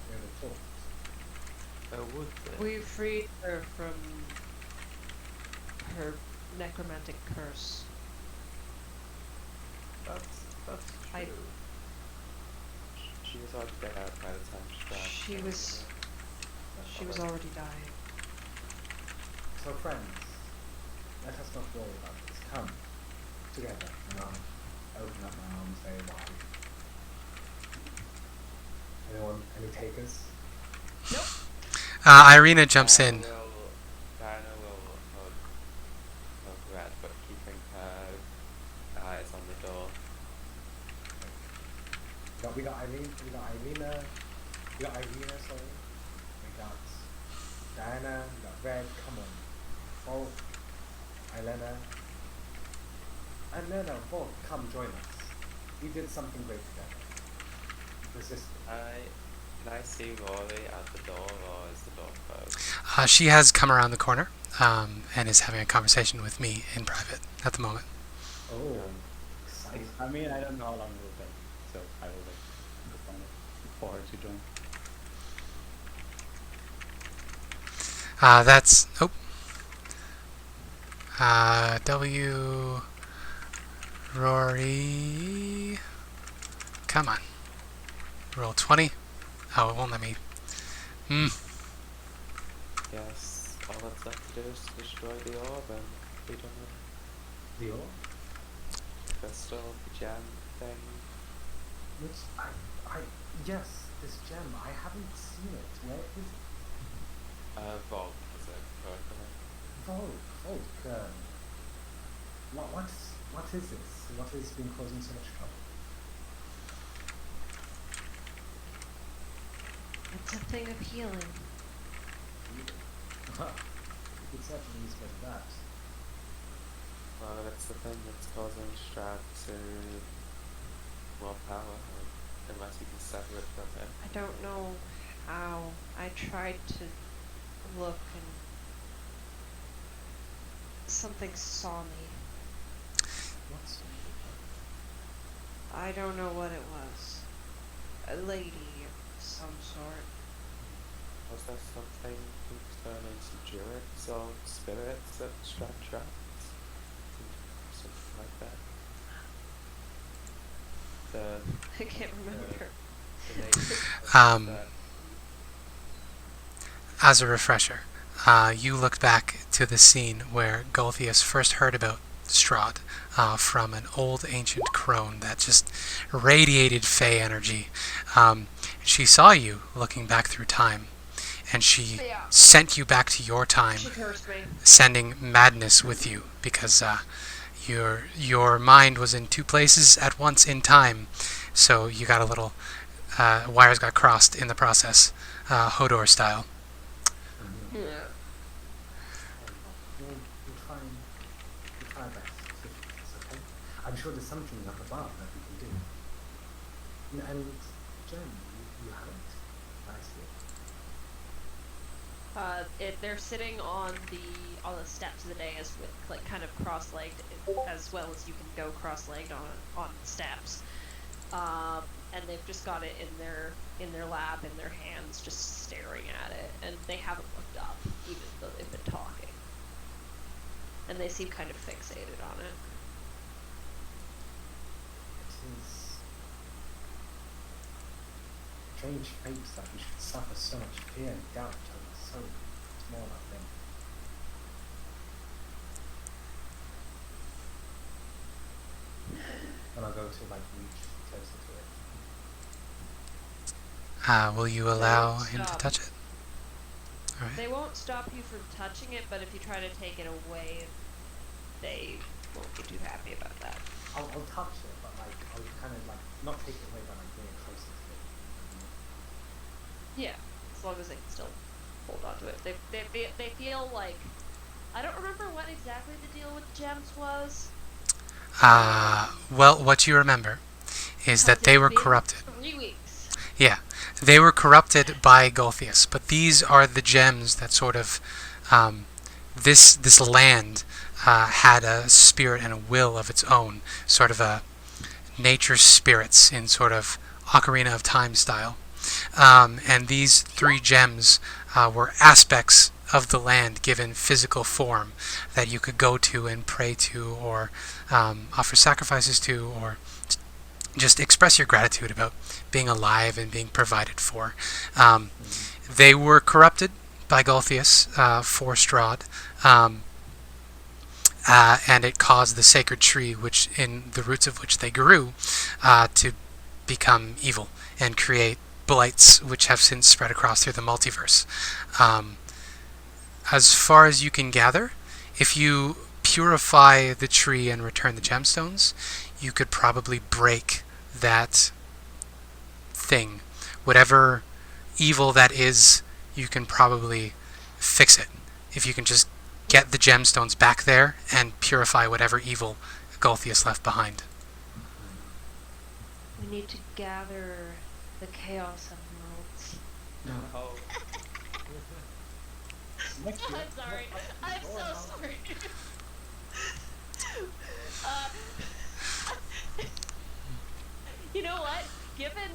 They would have talked. Would they? We freed her from her necromantic curse. That's true. She was already dead by the time she died. She was already dying. So friends, let us not worry about this. Come together and I'll open up my arms very wide. Anyone? Any takers? Ireena jumps in. Diana will hug Red, but keeping her eyes on the door. We got Ireena, sorry. We got Diana, we got Red, come on. Volk, Ilena, Volk, come join us. We did something great together. Resist. Can I see Rory at the door, or is the door closed? She has come around the corner and is having a conversation with me in private at the moment. Oh, exciting. I mean, I don't know how long it will take, so I will wait for her to join. That's... Oh. W... Rory... Come on. Roll 20. Oh, it won't let me. Yes, all that's left to do is to destroy the orb and be done with The orb? the crystal, the gem thing. Which yes, this gem. I haven't seen it. Where is it? Volk is it, correct? Volk. What is this? What has been causing so much trouble? It's a thing of healing. Well, you could certainly use a bit of that. Well, that's the thing that's causing Strahd to more power, unless you can sever it from him. I don't know how. I tried to look and something saw me. What's I don't know what it was. A lady of some sort. Was there something concerning some druids or spirits that Strahd trapped? Something like that. I can't remember. As a refresher, you look back to the scene where Golthius first heard about Strahd from an old ancient crone that just radiated fey energy. She saw you looking back through time, and she sent you back to your time, She cursed me. sending madness with you because your mind was in two places at once in time, so you got a little wires got crossed in the process, Hodor style. Yeah. We'll try our best. It's okay. I'm sure there's something up above that we can do. And Jen, you haven't. I see. They're sitting on the steps of the dais with like kind of cross-legged, as well as you can go cross-legged on steps. And they've just got it in their lap, in their hands, just staring at it, and they haven't looked up, even though they've been talking. And they seem kind of fixated on it. It is strange fate that we should suffer so much fear and doubt over so small a thing. And I'll go to reach closer to it. Will you allow him to touch it? All right. They won't stop you from touching it, but if you try to take it away, they won't be too happy about that. I'll touch it, but I'll kind of not take it away, but bring it closer to it. Yeah, as long as they can still hold on to it. They feel like, I don't remember what exactly the deal with gems was. Well, what you remember is that they were corrupted. 3 weeks. Yeah, they were corrupted by Golthius, but these are the gems that sort of this land had a spirit and a will of its own, sort of a nature spirits in sort of Ocarina of Time style. And these 3 gems were aspects of the land given physical form that you could go to and pray to, or offer sacrifices to, or just express your gratitude about being alive and being provided for. They were corrupted by Golthius for Strahd, and it caused the sacred tree, which in the roots of which they grew, to become evil and create blights, which have since spread across through the multiverse. As far as you can gather, if you purify the tree and return the gemstones, you could probably break that thing. Whatever evil that is, you can probably fix it. If you can just get the gemstones back there and purify whatever evil Golthius left behind. We need to gather the Chaos Emeralds. Oh, I'm sorry. I'm so sorry. You know what? Given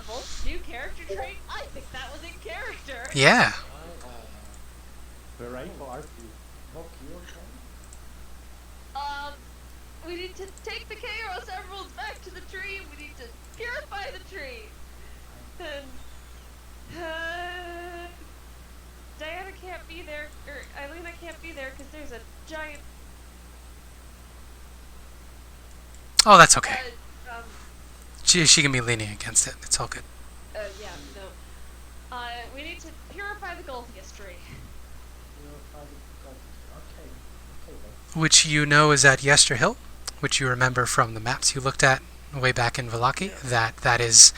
Volk's new character trait, I think that was in character. Yeah. We need to take the Chaos Emeralds back to the tree. We need to purify the tree. And Diana can't be there, or Ileena can't be there because there's a giant. Oh, that's okay. Um, She can be leaning against it. It's all good. yeah, no. We need to purify the Golthius tree. Okay, then. Which you know is at Yester Hill, which you remember from the maps you looked at way back in Vallaki. That is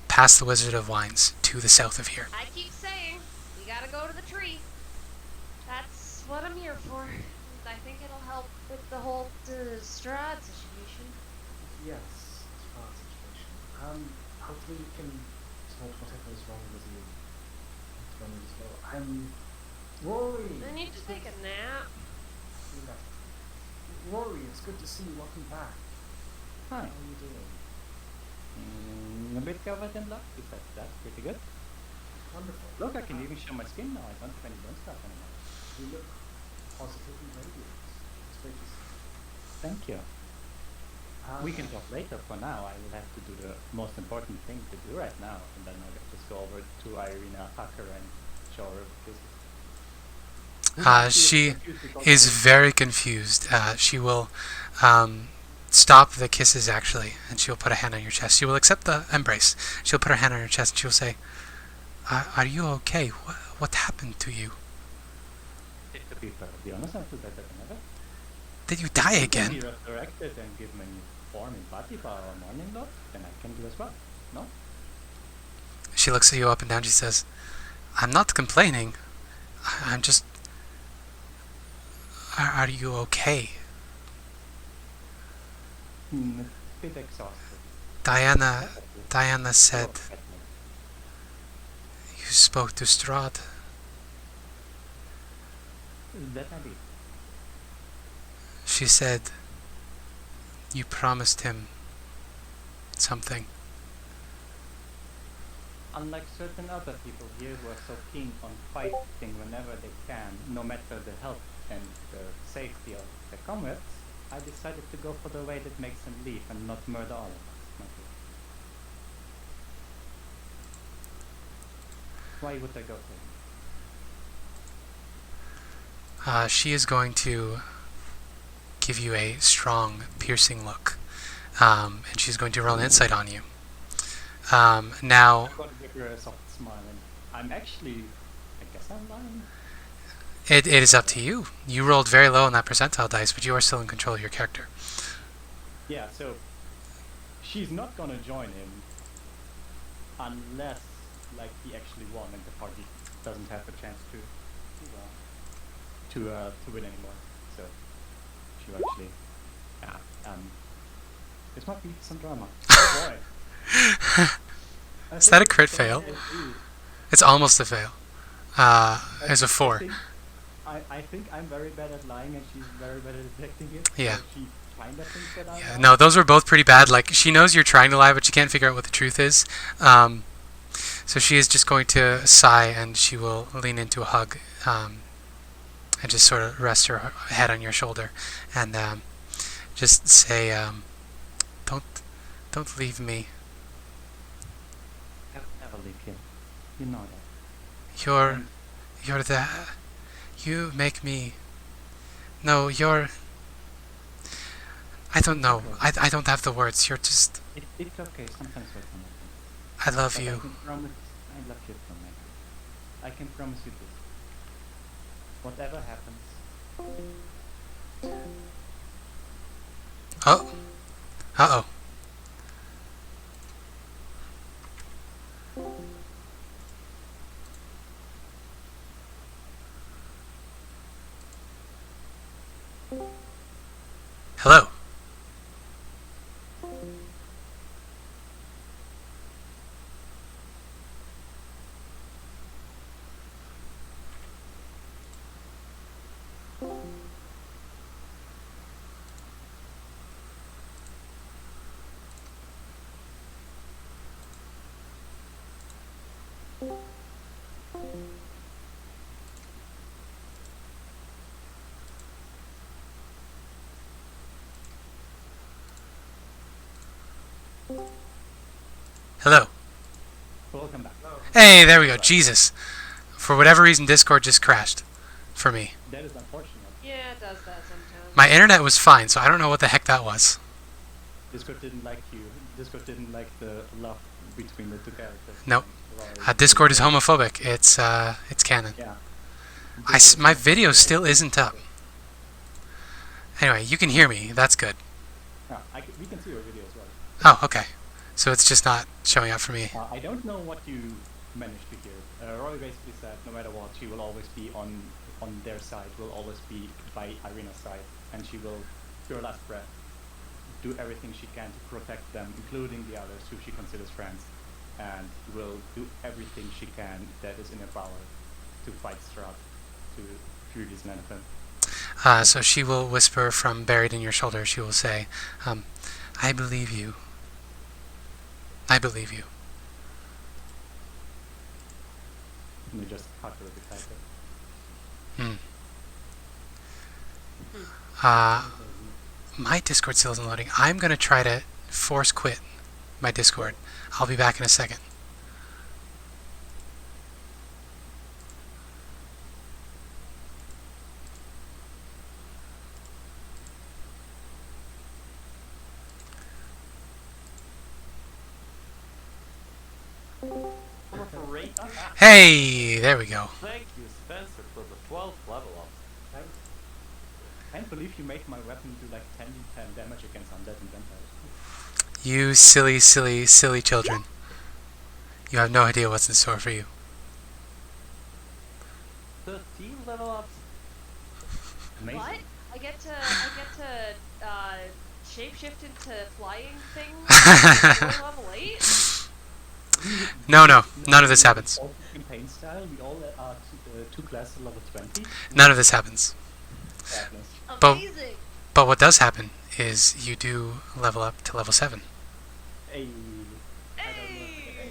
past the Wizard of Wines to the south of here. I keep saying, we gotta go to the tree. That's what I'm here for. I think it'll help with the whole Strahd situation. Yes, smart situation. Hopefully we can sort whatever is wrong with you. Wrong as well. Rory! I need to take a nap. Rory, it's good to see you. Welcome back. Hi. How are you doing? A bit covered in luck, besides that, pretty good. Wonderful. Look, I can even show my skin now. I don't have any burn stuff anymore. You look positively radiant. It's great to see. Thank you. We can talk later. For now, I will have to do the most important thing to do right now, and then I'll just go over to Ireena, Hacker, and show her this. She is very confused. She will stop the kisses, actually, and she'll put a hand on your chest. She will accept the embrace. She'll put her hand on your chest, and she'll say, are you okay? What happened to you? To be perfectly honest, I feel better than ever. Did you die again? If you can be resurrected and give me form in body power or morning dot, then I can do as well. No? She looks at you up and down. She says, I'm not complaining. I'm just... Are you okay? A bit exhausted. Diana said you spoke to Strahd. That I did. She said you promised him something. Unlike certain other people here who are so keen on fighting whenever they can, no matter the health and the safety of their comrades, I decided to go for the way that makes them leave and not murder all of us. Why would I go for him? She is going to give you a strong, piercing look, and she's going to roll an insight on you. Now, I've got to give her a soft smile, and I'm actually, I guess I'm lying. it is up to you. You rolled very low on that percentile dice, but you are still in control of your character. Yeah, so she's not gonna join him unless, like, he actually won and the party doesn't have a chance to win anymore. So she actually, this might be some drama. Oh boy. Is that a crit fail? It's almost a fail. It's a 4. I think I'm very bad at lying and she's very bad at detecting it. Yeah. So she kind of thinks that I'm Yeah, lying. no, those were both pretty bad. Like, she knows you're trying to lie, but she can't figure out what the truth is. So she is just going to sigh, and she will lean into a hug, and just sort of rest her head on your shoulder, and just say, don't leave me. I'll never leave him. You know that. You make me... No, you're... I don't know. I don't have the words. You're just... It's okay. Sometimes we're connected. I love But you. I can promise. I love you too, man. I can promise you this. Whatever happens. Oh. Uh-oh. Hello. Hello. Welcome back. Hey, there we go. Jesus. For whatever reason, Discord just crashed. For me. That is unfortunate. Yeah, it does that sometimes. My internet was fine, so I don't know what the heck that was. Discord didn't like you. Discord didn't like the love between the two characters. Nope. Rory. Discord is homophobic. It's canon. Yeah. My video still isn't up. Anyway, you can hear me. That's good. We can see your video as well. Oh, okay. So it's just not showing up for me. I don't know what you managed to hear. Rory basically said no matter what, she will always be on their side, will always be by Ireena's side, and she will, to her last breath, do everything she can to protect them, including the others who she considers friends, and will do everything she can that is in her power to fight Strahd, to free these men of him. So she will whisper from buried in your shoulder. She will say, I believe you. I believe you. And you just hug her beside her. My Discord still isn't loading. I'm going to try to force quit my Discord. I'll be back in a second. Hey, there we go. Thank you, Spencer, for the 12th level up. I can't believe you made my weapon do like 10 damage against undead and vampires. You silly, silly, silly children. You have no idea what's in store for you. 13 level ups. Amazing. What? I get to shapeshift into flying things level 8? No, none of this happens. All campaign style, we all are two classes level 20. None of this happens. Sadness. But- Amazing! But what does happen is you do level up to level 7. Hey. Hey!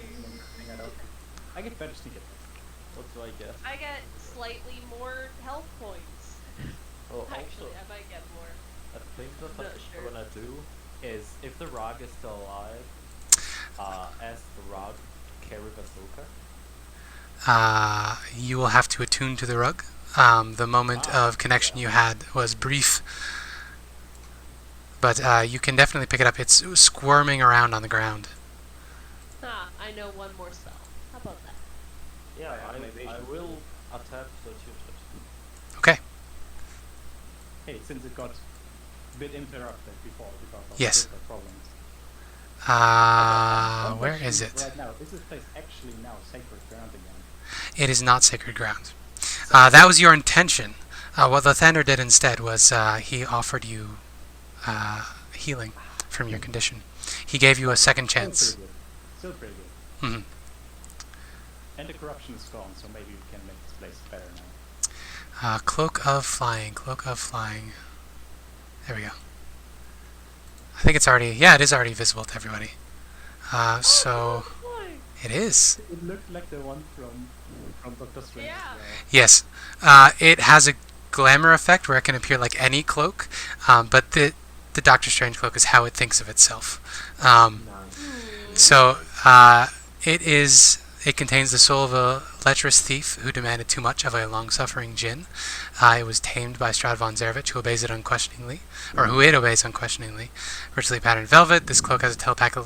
I get better sneak attack. What do I get? I get slightly more health points. Oh, Actually, also, I might get more. I think that Not sure. what I do is if the Rog is still alive, ask the Rog to carry Bazooka. You will have to attune to the rug. The moment of connection you had was brief, but you can definitely pick it up. It's squirming around on the ground. I know one more spell. How about that? Yeah, I have I will attempt the two tips. Okay. Hey, since it got a bit interrupted before because of Yes. server problems. One Where question is it? Right now, is this place actually now sacred ground again? It is not sacred ground. That was your intention. What the Thunder did instead was he offered you healing from your condition. He gave you a second chance. Still pretty good. Mhm. And the corruption is gone, so maybe we can make this place better now. Cloak of Flying. Cloak of Flying. There we go. I think it's already... Yeah, it is already visible to everybody. So... It is. It looked like the one from Doctor Strange. Yeah. Yes. It has a glamour effect where it can appear like any cloak, but the Doctor Strange cloak is how it thinks of itself. So it contains the soul of a lecherous thief who demanded too much of a long-suffering djinn. It was tamed by Strahd von Zervich, who obeys it unquestioningly, or who it obeys unquestioningly. Richly patterned velvet, this cloak has a telepathic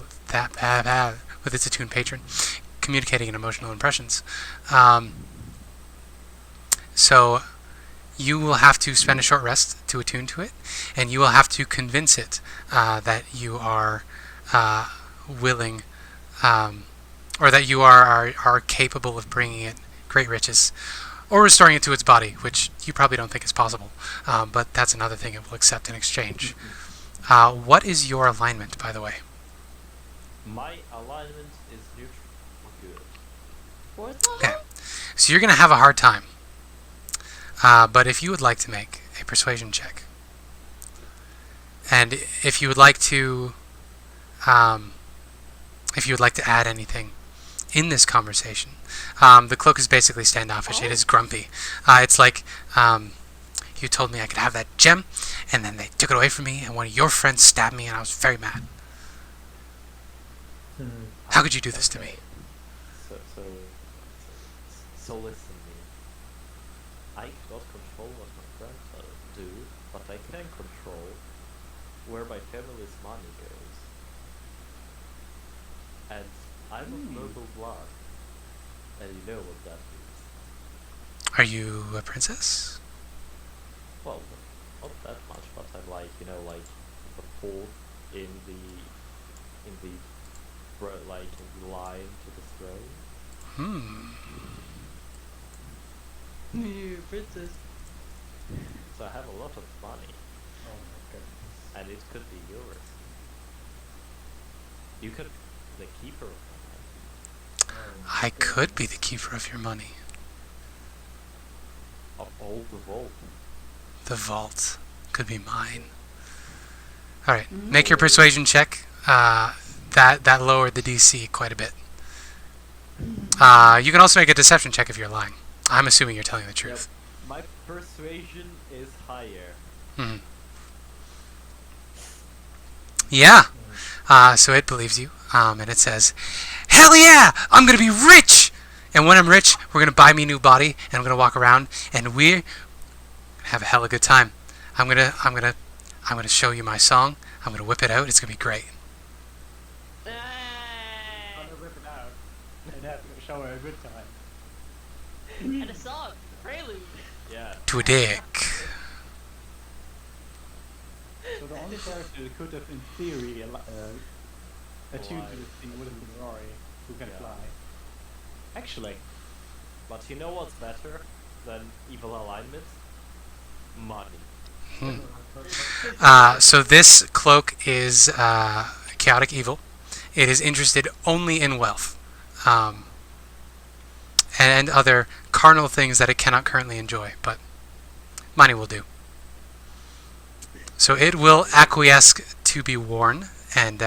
with its attuned patron, communicating in emotional impressions. So you will have to spend a short rest to attune to it, and you will have to convince it that you are willing, or that you are capable of bringing it great riches, or restoring it to its body, which you probably don't think is possible, but that's another thing it will accept in exchange. What is your alignment, by the way? My alignment is neutral. Good. Fourth level? Okay. So you're going to have a hard time. But if you would like to make a persuasion check, and if you would like to add anything in this conversation, the cloak is basically standoffish. It is grumpy. It's like, you told me I could have that gem, and then they took it away from me, and one of your friends stabbed me, and I was very mad. How could you do this to me? So listen me. I cannot control what my grandfather do, but I can control where my family's money goes. And I'm of noble blood, and you know what that means. Are you a princess? Well, not that much, but I'm like, you know, like the fourth in the line to the throne. You princess. So I have a lot of money, Oh my goodness. and it could be yours. You could be the keeper of my money. I could be the keeper of your money. Of all the vault. The vault could be mine. Alright, make your persuasion check. That lowered the DC quite a bit. You can also make a deception check if you're lying. I'm assuming you're telling the truth. Yep. My persuasion is higher. Yeah. So it believes you. And it says, "Hell yeah! I'm gonna be rich! And when I'm rich, we're gonna buy me a new body, and I'm gonna walk around, and we're gonna have a hella good time. I'm gonna show you my song. I'm gonna whip it out. It's gonna be great." I'm gonna rip it out and have to show her a good time. And a song, prelude. Yeah. To a dick. So the only character that could have, in theory, attuned to this thing would have been Rory, who can Yeah. fly. Actually, But you know what's better than evil alignment? Money. So this cloak is chaotic evil. It is interested only in wealth. And other carnal things that it cannot currently enjoy, but money will do. So it will acquiesce to be worn, and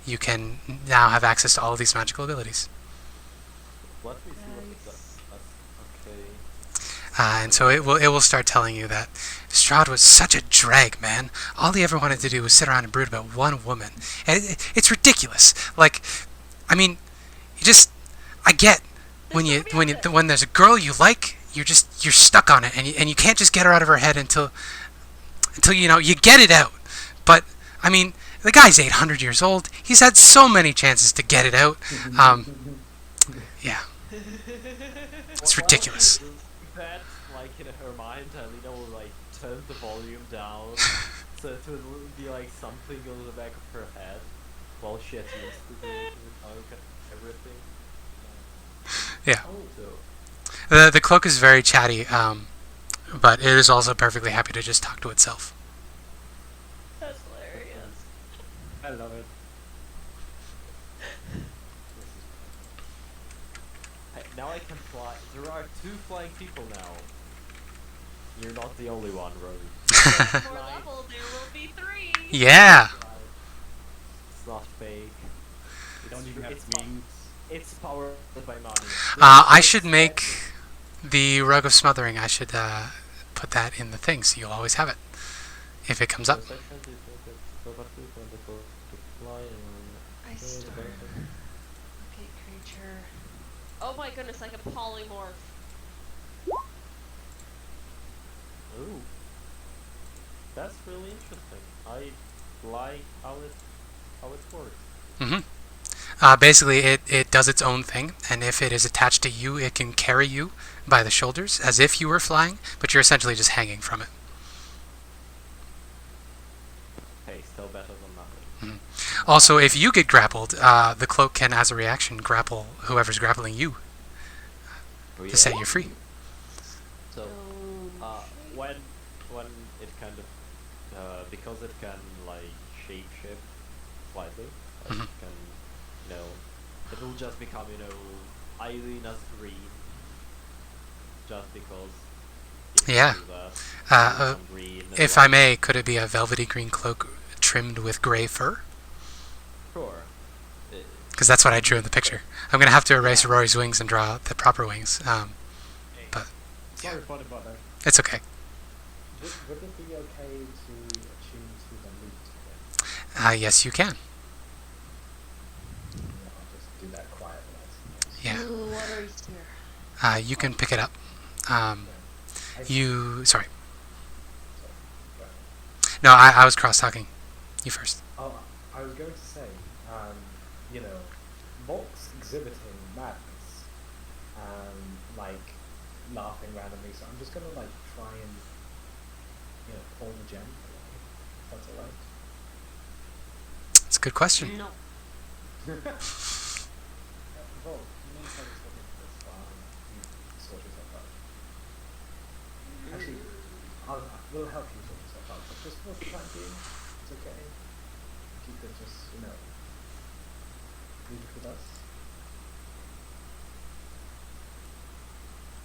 you can now have access to all of these magical abilities. Let me see what it does. Okay. And so it will start telling you that Strahd was such a drag, man. All he ever wanted to do was sit around and brood about one woman. And it's ridiculous. Like, I mean, I get when there's a girl you like, you're stuck on it, and you can't just get her out of her head until you get it out. But I mean, the guy's 800 years old. He's had so many chances to get it out. Yeah, it's ridiculous. That, like, in her mind, Alina will, like, turn the volume down so it will be, like, something on the back of her head while she attunes to the everything. Yeah. So, The cloak is very chatty, but it is also perfectly happy to just talk to itself. That's hilarious. I love it. now I can fly. There are 2 flying people now. You're not the only one, Rory. For level, there will be 3. Yeah. It's not fake. You don't even have it's wings. It's powered by money. I should make the Rug of Smothering. I should put that in the thing, so you'll always have it if it comes up. I start. Okay, creature. Oh my goodness, like a polymorph. Ooh. That's really interesting. I like how it works. Basically, it does its own thing, and if it is attached to you, it can carry you by the shoulders as if you were flying, but you're essentially just hanging from it. Hey, still better than nothing. Also, if you get grappled, the cloak can, as a reaction, grapple whoever's grappling you to set you free. So, when it kind of, because it can, like, shape-shift slightly, like, it can, it will just become, Ireena's green, just because it can Yeah. do that. Some green and If I may, could it be a velvety green cloak trimmed with grey fur? Sure. Because that's what I drew in the picture. I'm going to have to erase Rory's wings and draw the proper wings. But Sorry for the bother. it's okay. Would it be okay to attune to the lute? Yes, you can. do that quietly, I suppose. Yeah. Ooh, watery's here. You can pick it up. I You... Sorry. Sorry. Go ahead. No, I was cross-talking. You first. Oh, I was going to say, you know, Volk's exhibiting madness, like laughing randomly. So I'm just gonna like try and, you know, pull the gem away. If that's alright. It's a good question. No. Volk, you mind if I just look into this while you sort yourself out? Actually, we'll help you sort yourself out, but just for the time being, it's okay. If you could just, you know, leave it with us.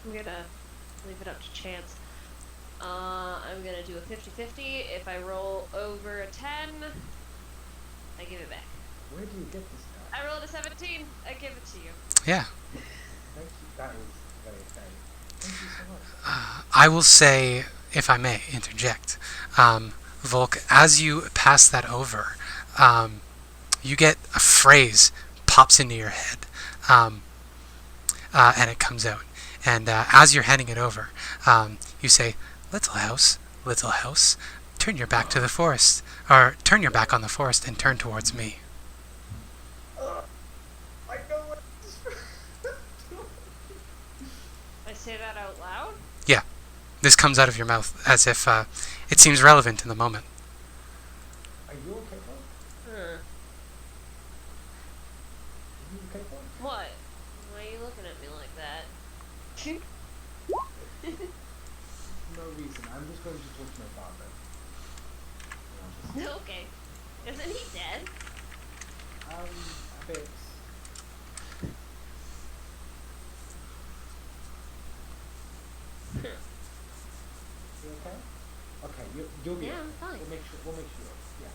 I'm gonna leave it up to chance. I'm gonna do a 50-50. If I roll over a 10, I give it back. Where do you get this guy? I rolled a 17. I give it to you. Yeah. Thank you. That is very fair. Thank you so much. I will say, if I may interject, Volk, as you pass that over, you get a phrase pops into your head, and it comes out. And as you're handing it over, you say, little house, turn your back to the forest, or turn your back on the forest and turn towards me. I know what this is. I say that out loud? Yeah, this comes out of your mouth as if it seems relevant in the moment. Are you okay, Bob? Huh. Are you okay, Bob? What? Why are you looking at me like that? No reason. I'm just going to talk to my father. And I'll just, Okay. Isn't he dead? a bit. You okay? Okay, you'll be. Yeah, okay. I'm fine. We'll make sure. Yeah.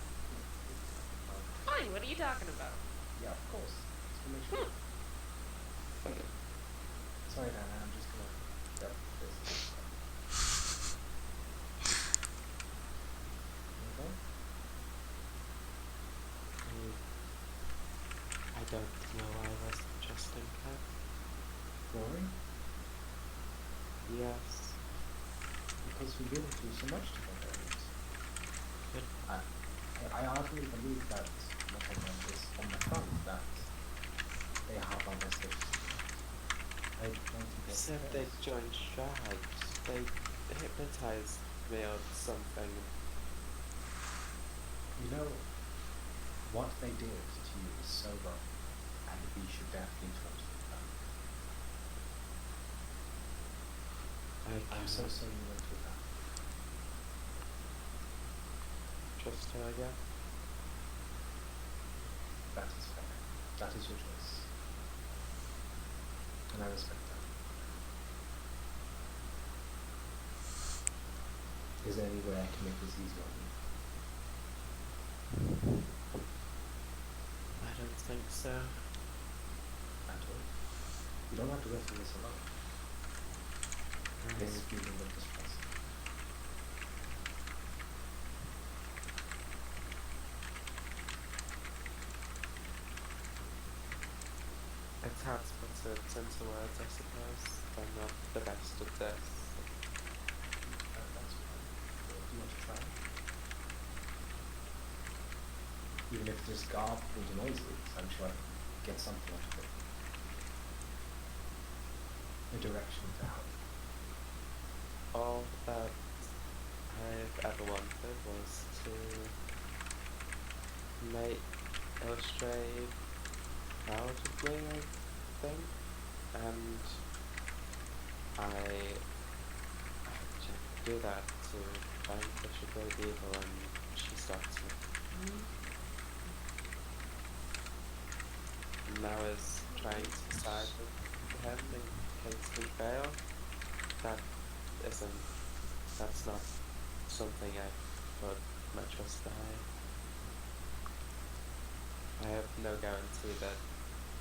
Fine, what are you talking about? Yeah, of course. We'll make sure. Sorry, Dana. I'm just gonna. Yep. This. Okay. I don't know I was just in cat. Rory? Yes. Because we didn't do so much together. Good. I hardly believe that what I meant is on the front that they have our message. I don't think They that's said the they case. joined Strahd. They hypnotized me or something. You know, what they did to you is so wrong, and we should definitely talk to them. I'm so sorry you went through that. Trust her, I guess. That is fair. That is your choice. And I respect that. Is there any way I can make this easier on you? I don't think so. At all? You don't have to go through this alone. This feeling of distress. It's hard to put it into words, I suppose. I'm not the best at this. That's fine. Do you want to try? Even if it's just garbled noises, I'm sure I can get something out of it. A direction to help. All that I've ever wanted was to make illustrate proud of me, I think, and I do that to vanquish a great evil, and she stops me. And now is trying to side with him in case we fail. That's not something I put my trust behind. I have no guarantee that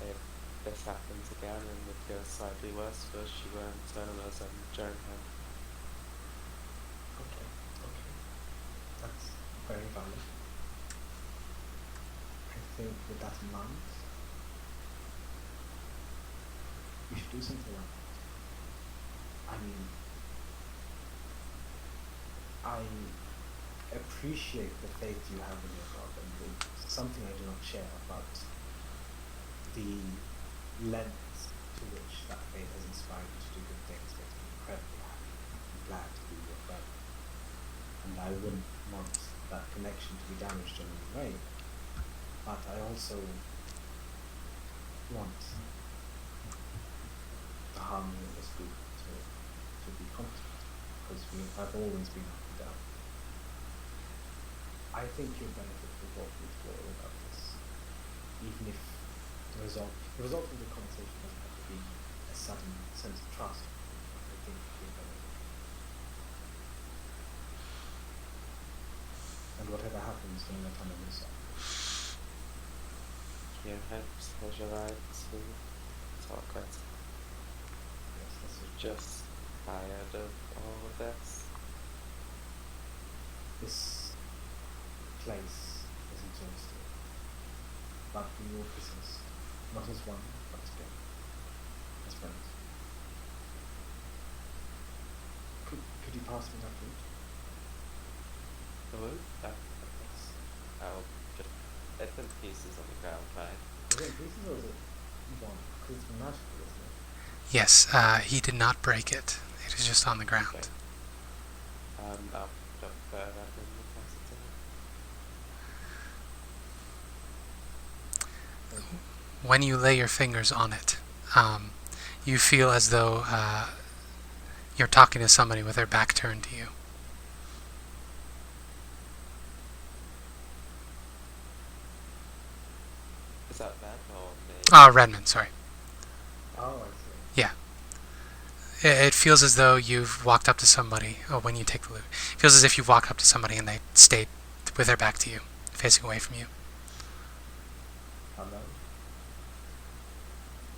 if this happens again and it goes slightly worse for us, she won't turn on us and join him. Okay. That's very valid. I think with that in mind, we should do something like that. I mean, I appreciate the faith you have in your God, and it's something I do not share, but the lengths to which that faith has inspired you to do good things makes me incredibly happy. I'm glad to be your friend. And I wouldn't want that connection to be damaged in any way. But I also want the harmony of this group to be constant, because I've always been up and down. I think you'll benefit from what we explore about this, even if the result of the conversation doesn't have to be a sudden sense of trust. I think you'll benefit. And whatever happens, don't let on yourself. You have pleasure right to talk with. Yes, this is Just tired of all of this. this place is exhausting. But we will persist, not as one, but together, as friends. Could you pass me that food? The loot? I'll just it's in pieces on the ground, right? Is it in pieces or is it one? Because it's magical, isn't it? Yes, he did not break it. It is just on the ground. Okay. I'll jump that up and pass it to him. When you lay your fingers on it, you feel as though you're talking to somebody with their back turned to you. Is that bad or me? Oh, Redmond, sorry. Oh, I see. Yeah. It feels as though you've walked up to somebody, or when you take the loot, it feels as if you've walked up to somebody and they stayed with their back to you, facing away from you. Hello?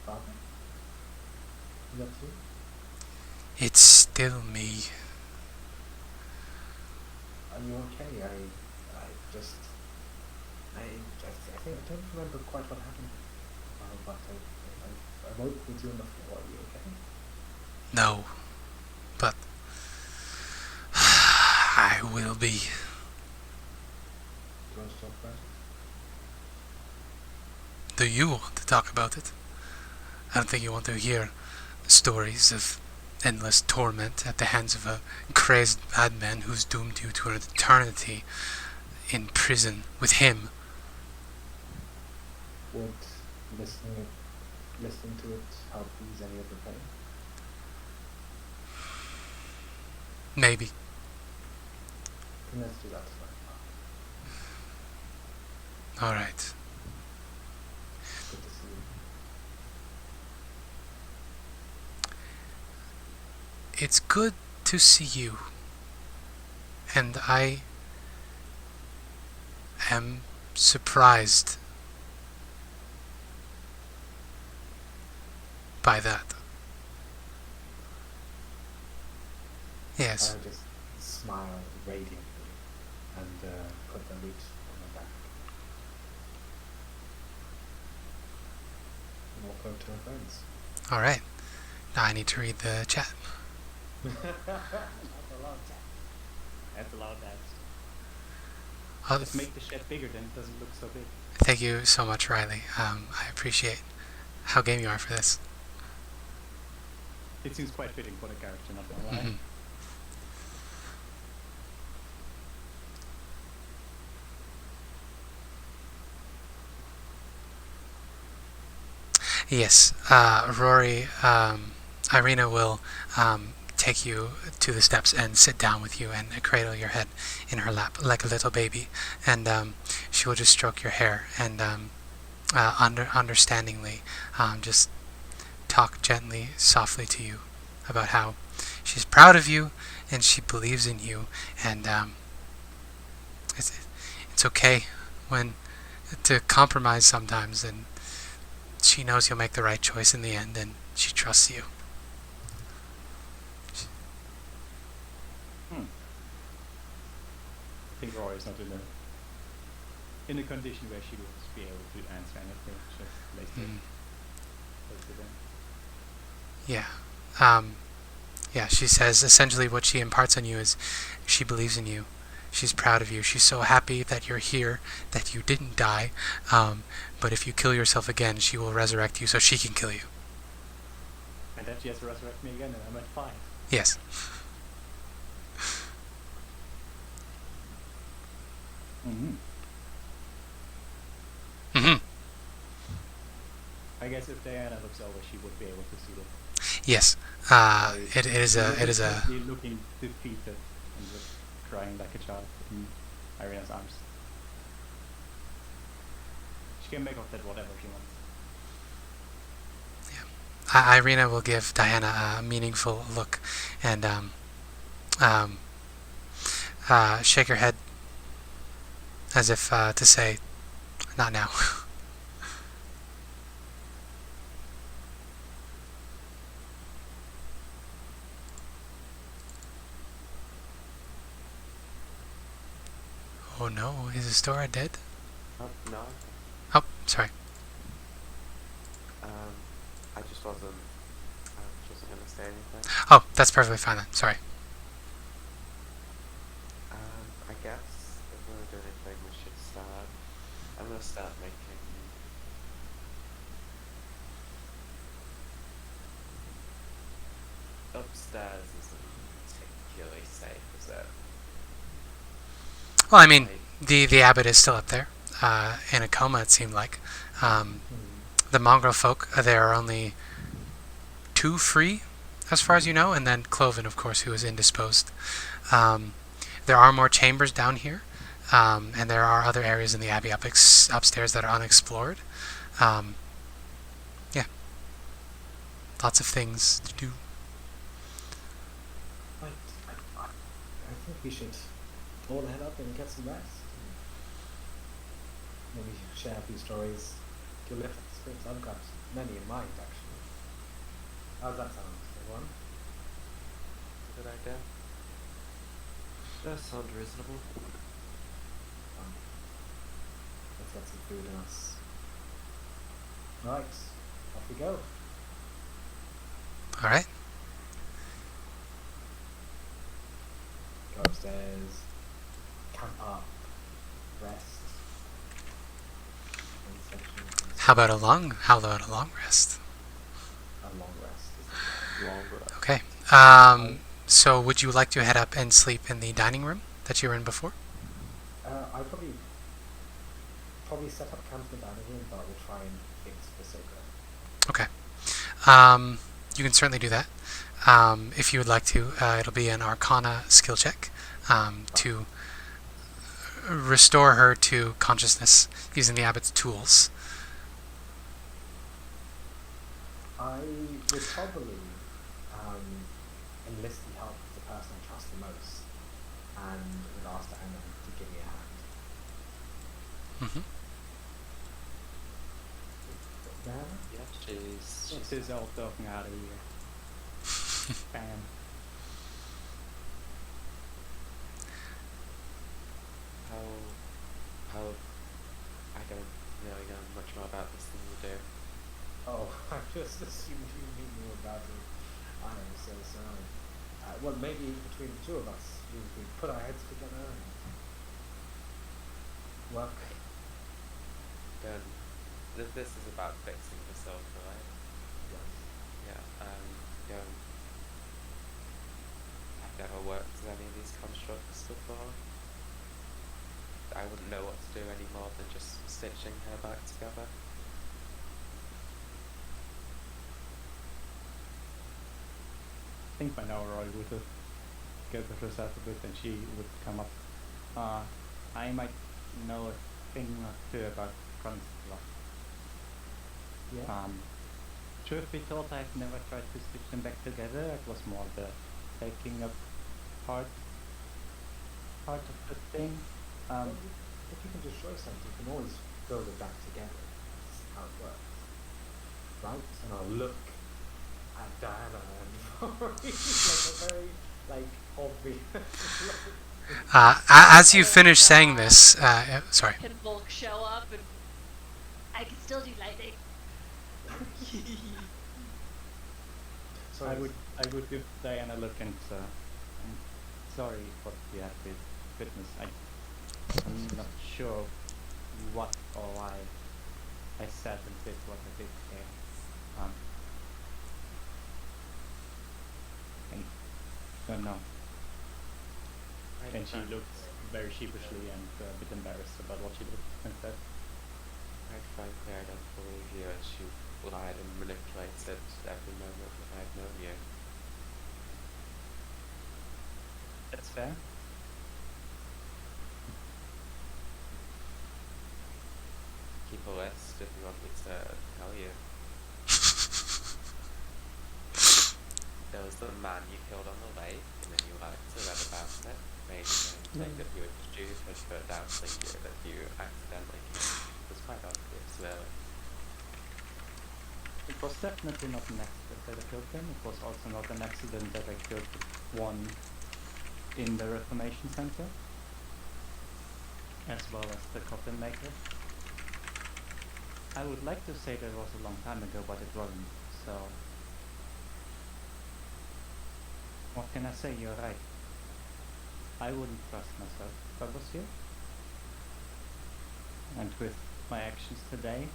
Father? Is that you? It's still me. Are you okay? I think I don't remember quite what happened. But I woke with you on the floor. Are you okay? No. But I will be. Do you want to talk about it? Do you want to talk about it? I don't think you want to hear stories of endless torment at the hands of a crazed madman who's doomed you to an eternity in prison with him. Would listening to it help ease any of the pain? Maybe. Then let's do that tonight. Alright. Good to see you. It's good to see you. And I am surprised by that. Yes. I just smile radiantly and put the loot on my back. And walk over to my friends. Alright. Now I need to read the chat. That's a lot of text. That's a lot of that. Oh, Just make the shed bigger, then it doesn't look so big. thank you so much, Riley. I appreciate how game you are for this. It seems quite fitting for the character, not gonna lie. Mhm. Yes, Rory, Ireena will take you to the steps and sit down with you and cradle your head in her lap like a little baby, and she will just stroke your hair and understandingly just talk gently, softly to you about how she's proud of you and she believes in you, and it's okay when to compromise sometimes, and she knows you'll make the right choice in the end, and she trusts you. I think Rory's not in a condition where she would be able to answer anything. Just later. Mm. Later then. Yeah. Yeah, she says essentially what she imparts on you is she believes in you. She's proud of you. She's so happy that you're here, that you didn't die. But if you kill yourself again, she will resurrect you so she can kill you. And then she has to resurrect me again, and I'm at 5. Yes. Mm-hmm. Mm-hmm. I guess if Diana looks over, she would be able to see it. Yes. It is a. You're looking defeated and just crying like a child in Ireena's arms. She can make of that whatever she wants. Ireena will give Diana a meaningful look and shake her head as if to say, not now. Oh no, is Astora dead? Oh, no. Oh, sorry. I just wasn't going to say anything. Oh, that's perfectly fine then. Sorry. I guess if we're going to do anything, we should start. I'm going to start making. Upstairs isn't particularly safe, is it? Well, I mean, the abbot is still up there, in a coma. It seemed like. The mongrel folk, there are only 2 free, as far as you know, and then Cloven, of course, who is indisposed. There are more chambers down here, and there are other areas in the abbey upstairs that are unexplored. Yeah, lots of things to do. Right. I think we should all head up and get some rest. Maybe share a few stories. You'll lift up the spirits. I've got many in mind, actually. How's that sound, everyone? Good idea. That sounds reasonable. Let's get some food in us. Right, off we go. All right. Go upstairs, camp up, rest. How about a long rest? A long rest. Long rest. Okay. So would you like to head up and sleep in the dining room that you were in before? I'll probably set up camp in the dining room, but I will try and fix the soaker. Okay. You can certainly do that. If you would like to, it'll be an Arcana skill check to restore her to consciousness using the abbot's tools. I would probably enlist the help of the person I trust the most, and would ask Diana to give me a hand. Mm-hmm. Diana? Yeah, she's This is all talking out of here. Bam. how I don't really know much more about this than you do. Oh, I just assumed you knew more about it. I am so sorry. Well, maybe between the two of us, we put our heads together and work. Then this is about fixing the silver, right? Yes. Yeah. I've never worked with any of these constructs before. I wouldn't know what to do any more than just stitching her back together. I think by now Rory would have gathered herself a bit and she would come up. I might know a thing or two about construct. Yeah. Truth be told, I've never tried to stitch them back together. It was more the taking up part of the thing. Well, if you can destroy something, you can always build it back together. That's how it works. Right? And I'll look at Diana and Rory like a very, obvious. As you finish saying this, sorry. Can Volk show up and I can still do lightning? sorry. I would give Diana a look and I'm sorry what you had to witness. I'm not sure what or why I said and did what I did there. I don't know. And she looked very sheepishly and a bit embarrassed about what she did and said. Quite frankly, I don't believe you, as you lied and manipulated every moment that I've known you. That's fair. Keep a list if you want me to tell you. There was the man you killed on the lake, and then you lied to Red about it, made him think that you were stupid for doubting you, that you accidentally killed. It was quite obvious, really. It was definitely not an accident that I killed him. It was also not an accident that I killed one in the Reformation Center, as well as the coffin maker. I would like to say that was a long time ago, but it wasn't, so... What can I say? You're right. I wouldn't trust myself if I was you. And with my actions today,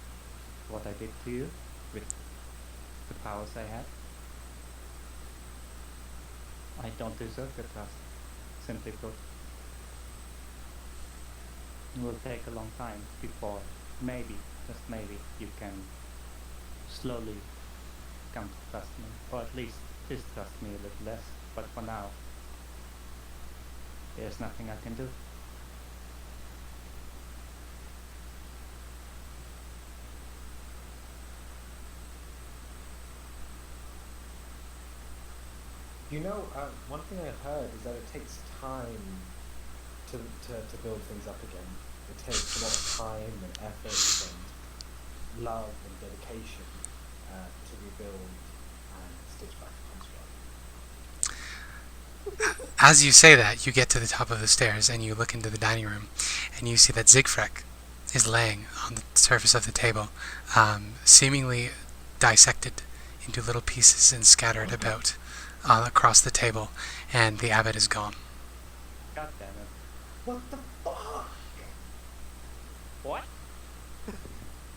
what I did to you, with the powers I had, I don't deserve your trust, simply put. It will take a long time before, maybe, just maybe, you can slowly come to trust me, or at least distrust me a little less. But for now, there's nothing I can do. You know, one thing I heard is that it takes time to build things up again. It takes a lot of time and effort and love and dedication to rebuild and stitch back the construct. As you say that, you get to the top of the stairs and you look into the dining room, and you see that Zigfrek is laying on the surface of the table, seemingly dissected into little pieces and scattered about across the table, and the abbot is gone. God damn it. What the fuck? What?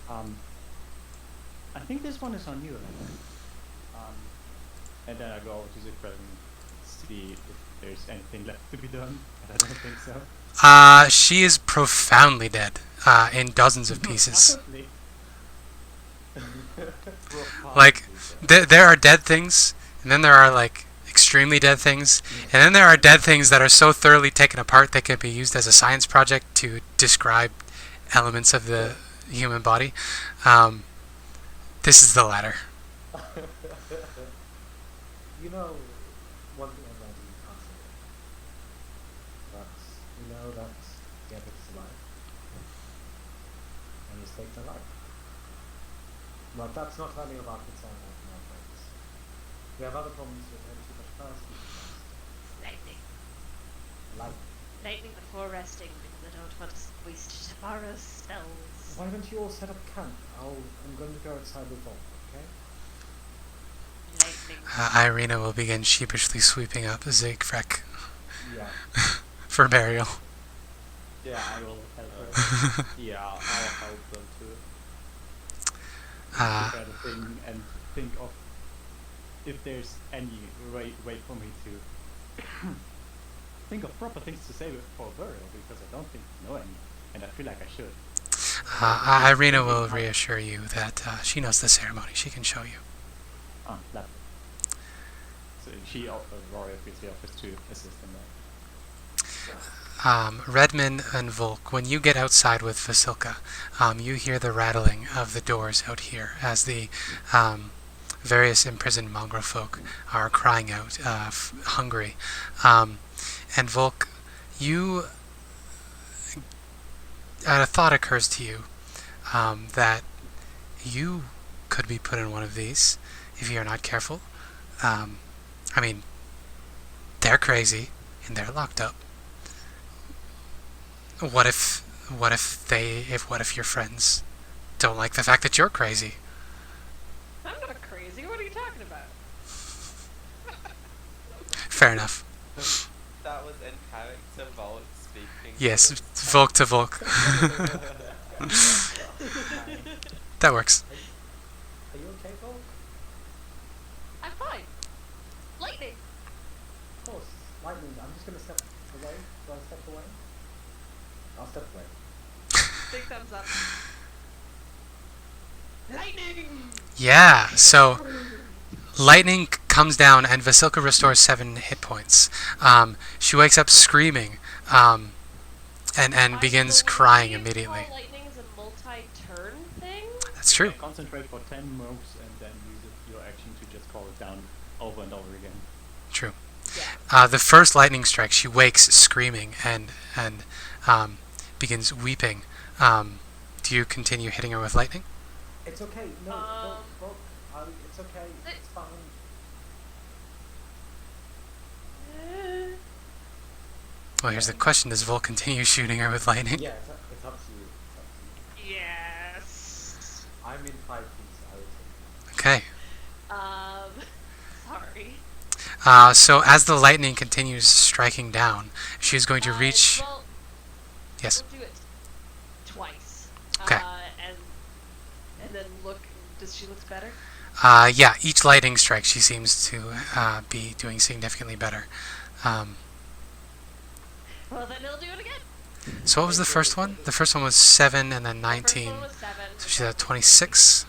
I think this one is on you, Elena. And then I go over to Zigfrek and see if there's anything left to be done, but I don't think so. She is profoundly dead, in dozens of pieces. Like, there are dead things, and then there are, like, extremely dead things, and then there are dead things that are so thoroughly taken apart they can be used as a science project to describe elements of the human body. This is the latter. You know, one thing I've learned is you can't say it. But you know that the epic is alive. And his stakes are alive. But that's not only of our concern right now, friends. We have other problems to attend to, but first we should rest. Lightning. Lightning. Lightning before resting, because I don't want to waste tomorrow's spells. Why don't you all set up camp? I'm going to go outside with Volk, okay? Lightning. Ireena will begin sheepishly sweeping up Zigfrek Yeah. for burial. Yeah, I will help her. Yeah, I'll help them too. Try to think and think of if there's any way for me to think of proper things to say for burial, because I don't think I know any, and I feel like I should. Ireena will reassure you that she knows the ceremony. She can show you. Ah, lovely. So she, Rory obviously offers to assist in that. Redmond and Volk, when you get outside with Vasilka, you hear the rattling of the doors out here as the various imprisoned mongrel folk are crying out, hungry. And Volk, a thought occurs to you that you could be put in one of these if you're not careful. I mean, they're crazy and they're locked up. What if your friends don't like the fact that you're crazy? I'm not crazy. What are you talking about? Fair enough. That was in character Volk speaking. Yes, Volk to Volk. That works. Are you okay, Volk? I'm fine. Lightning. Of course. Lightning. I'm just gonna step away. Do I step away? I'll step away. Big thumbs up. Lightning. Yeah, so lightning comes down and Vasilka restores 7 hit points. She wakes up screaming and begins crying immediately. Lightning is a multi-turn thing. That's true. Concentrate for 10 moves and then use your action to just call it down over and over again. True. Yeah. The first lightning strike, she wakes screaming and begins weeping. Do you continue hitting her with lightning? It's okay. No, Volk, it's okay. It's fine. Well, here's the question: does Volk continue shooting her with lightning? Yeah, it's up to you. It's up to you. Yes. I'm in 5 feet, so I would take Okay. Sorry. So as the lightning continues striking down, she's going to reach. Well, Yes. we'll do it twice. Okay. And then look. Does she look better? Yeah. Each lightning strike, she seems to be doing significantly better. Well, then he'll do it again. So what was the first one? The first one was 7 and then 19. The first one was 7. So she's at 26.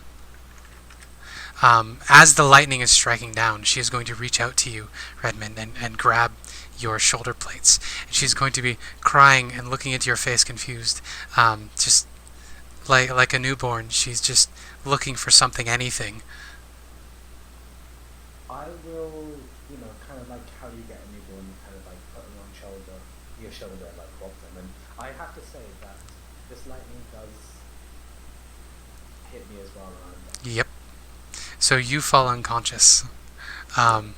As the lightning is striking down, she is going to reach out to you, Redmond, and grab your shoulder plates. And she's going to be crying and looking into your face confused. Just like a newborn, she's just looking for something, anything. I will, kind of like how you get a newborn, kind of like put them on your shoulder and like rub them. And I have to say that this lightning does hit me as well around there. Yep. So you fall unconscious. As I'm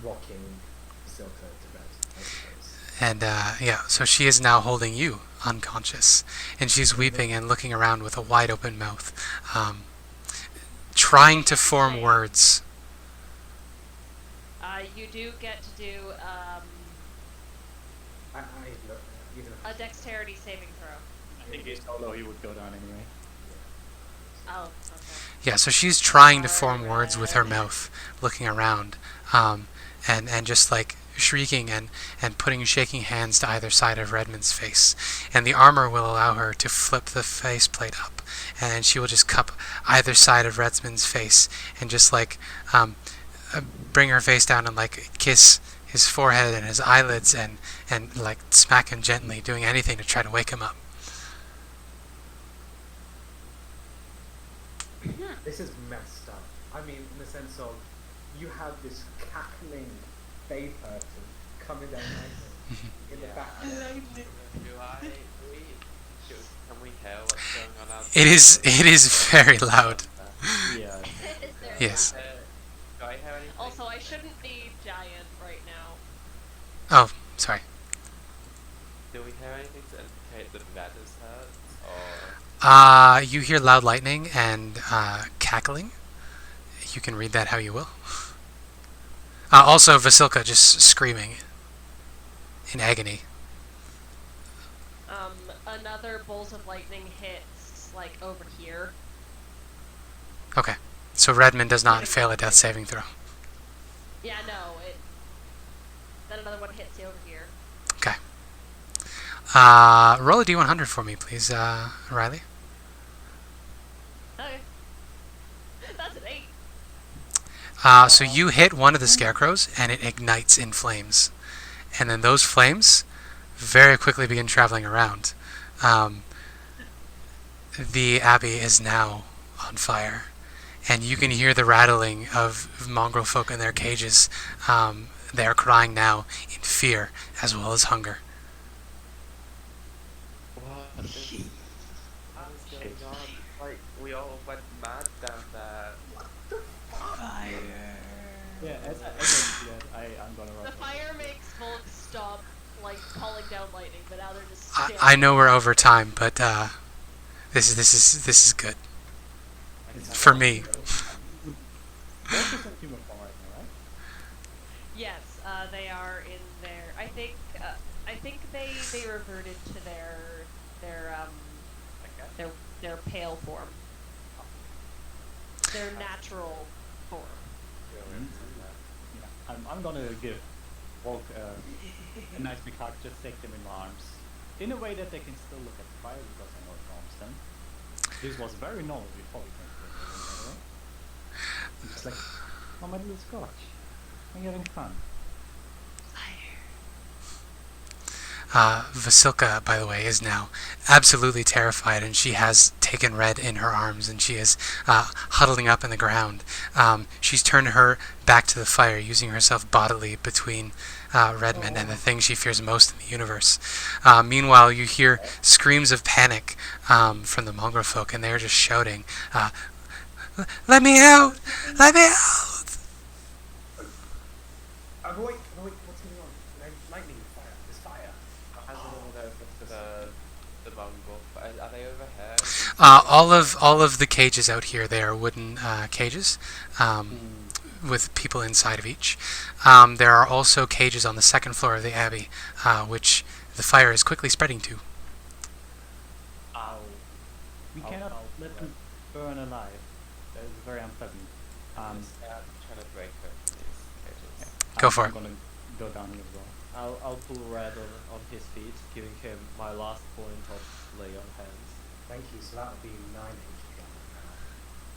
rocking Silka to bed, I suppose. And yeah, so she is now holding you unconscious. And she's weeping and looking around with a wide open mouth, trying to form words. You do get to do a dexterity saving throw. I think he's so low he would go down anyway. Oh, okay. Yeah, so she's trying to form words with her mouth, looking around, and just like shrieking and putting shaking hands to either side of Redmond's face. And the armor will allow her to flip the faceplate up, and she will just cup either side of Redmond's face and just like bring her face down and like kiss his forehead and his eyelids and like smack him gently, doing anything to try to wake him up. This is messed up. I mean, in the sense of, you have this cackling vapor coming down in the background. Can we hear what's going on out It is very loud. Yeah. Yes. Do I hear anything? Also, I shouldn't be giant right now. Oh, sorry. Do we hear anything to indicate that Red is hurt? Or You hear loud lightning and cackling. You can read that how you will. Also, Vasilka just screaming in agony. Another bolt of lightning hits, like, over here. Okay. So Redmond does not fail a death saving throw. Yeah, no, then another one hits you over here. Okay. Roll a d100 for me, please, Riley. Okay. That's an 8. So you hit one of the scarecrows, and it ignites in flames. And then those flames very quickly begin traveling around. The abbey is now on fire. And you can hear the rattling of mongrel folk in their cages. They are crying now in fear as well as hunger. what is going on? Like, we all went mad down there. Yeah, as I'm gonna run. The fire makes Volk stop, like, calling down lightning, but now they're just I know we're over time, but this is good for me. Volk is in human form right now, right? Yes, they are they reverted to their pale form, their natural form. Yeah, I'm gonna give Volk a nice big hug, just take them in my arms, in a way that they can still look at the fire because I know it calms them. This was very normal before we came to the building, by the way. I'm just like, oh my little scotch, I'm having fun. Vasilka, by the way, is now absolutely terrified, and she has taken Red in her arms, and she is huddling up in the ground. She's turned her back to the fire, using herself bodily between Redmond and the thing she fears most in the universe. Meanwhile, you hear screams of panic from the mongrel folk, and they're just shouting, "Let me out! Let me out!" Wait, what's going on? Lightning, fire, there's fire. As I rolled over to the mongrel, are they over here? All of the cages out here, they are wooden cages with people inside of each. There are also cages on the second floor of the abbey, which the fire is quickly spreading to. We cannot let them burn alive. That is very unpleasant. Trying to break her from these cages. Go for it. I'm gonna go down here as well. I'll pull Red on his feet, giving him my last point of lay on hands. Thank you, so that would be 9 HP on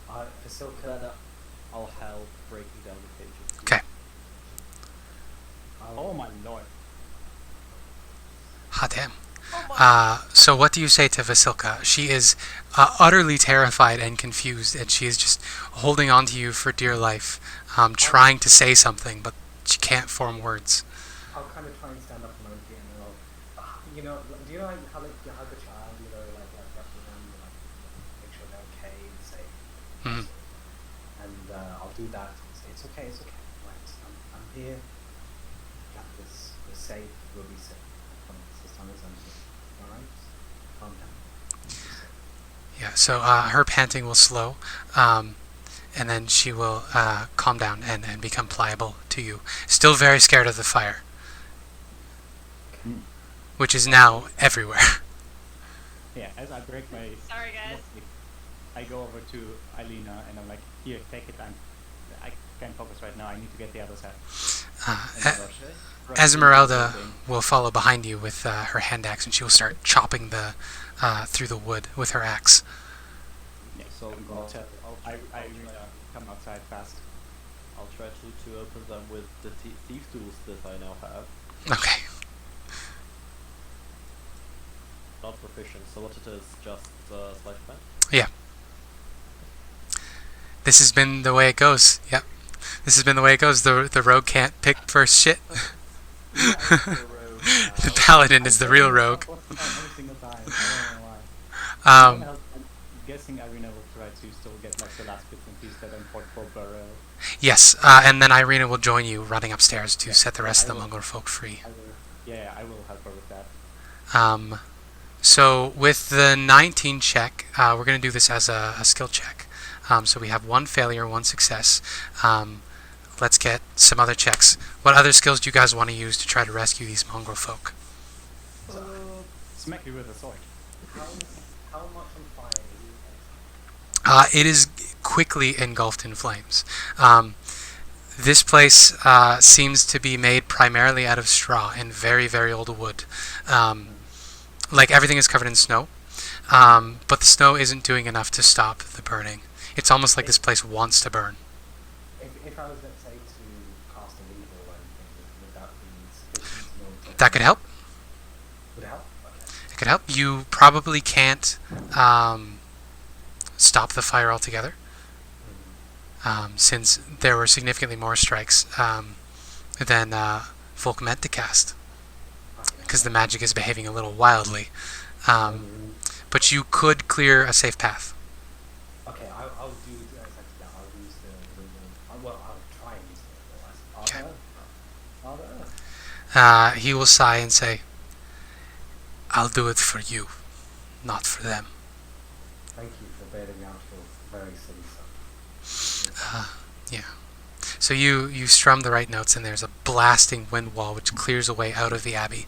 that now. Vasilka, Then I'll help breaking down the cages. Okay. Oh my lord. Hot damn. So what do you say to Vasilka? She is utterly terrified and confused, and she is just holding on to you for dear life, trying to say something, but she can't form words. I'll kind of try and stand up on my own feet and I'll, do you know like how like you hug a child, like wrapping them, like make sure they're okay and safe. Mhm. And I'll do that. Say, it's okay. Right, I'm here. Got this. We're safe. We'll be safe. I promise, as long as I'm here. All right. Calm down. We'll be safe. Yeah. So her panting will slow, and then she will calm down and become pliable to you. Still very scared of the fire, which is now everywhere. Yeah, as I break my... Sorry, guys. I go over to Ireena and I'm like, here, take it. I can't focus right now. I need to get the other side. Ezmerelda will follow behind you with her hand axe, and she will start chopping the through the wood with her axe. Yeah, So I'm gonna tell Ireena, come outside fast. I'll try to open them with the thief tools that I now have. Okay. Not proficient, so what it is, just sleight of hand? Yeah. This has been the way it goes. Yep. This has been the way it goes. The rogue can't pick first shit. The paladin is the real rogue. Every single time. I don't know why. Um, I'm guessing Ireena will try to still get like the last bits and pieces that are important for Burrow. yes, and then Ireena will join you running upstairs to set the rest of the mongrel folk free. I will help her with that. So with the 19 check, we're going to do this as a skill check. So we have 1 failure, 1 success. Let's get some other checks. What other skills do you guys want to use to try to rescue these mongrel folk? Smack you with a sword. How much on fire is it? It is quickly engulfed in flames. This place seems to be made primarily out of straw and very, very old wood. Like everything is covered in snow, but the snow isn't doing enough to stop the burning. It's almost like this place wants to burn. If I was, let's say, to cast a weevil or anything, would that be sufficient in order to... That could help. Would it help? Okay. It could help. You probably can't stop the fire altogether, since there were significantly more strikes than Volk meant to cast, because the magic is behaving a little wildly. But you could clear a safe path. Okay, I'll do exactly that. I'll use the well, I'll try and use the Okay. Are there? He will sigh and say, "I'll do it for you, not for them." Thank you for bailing me out for very silly stuff. Yeah. So you strum the right notes, and there's a blasting wind wall which clears a way out of the abbey.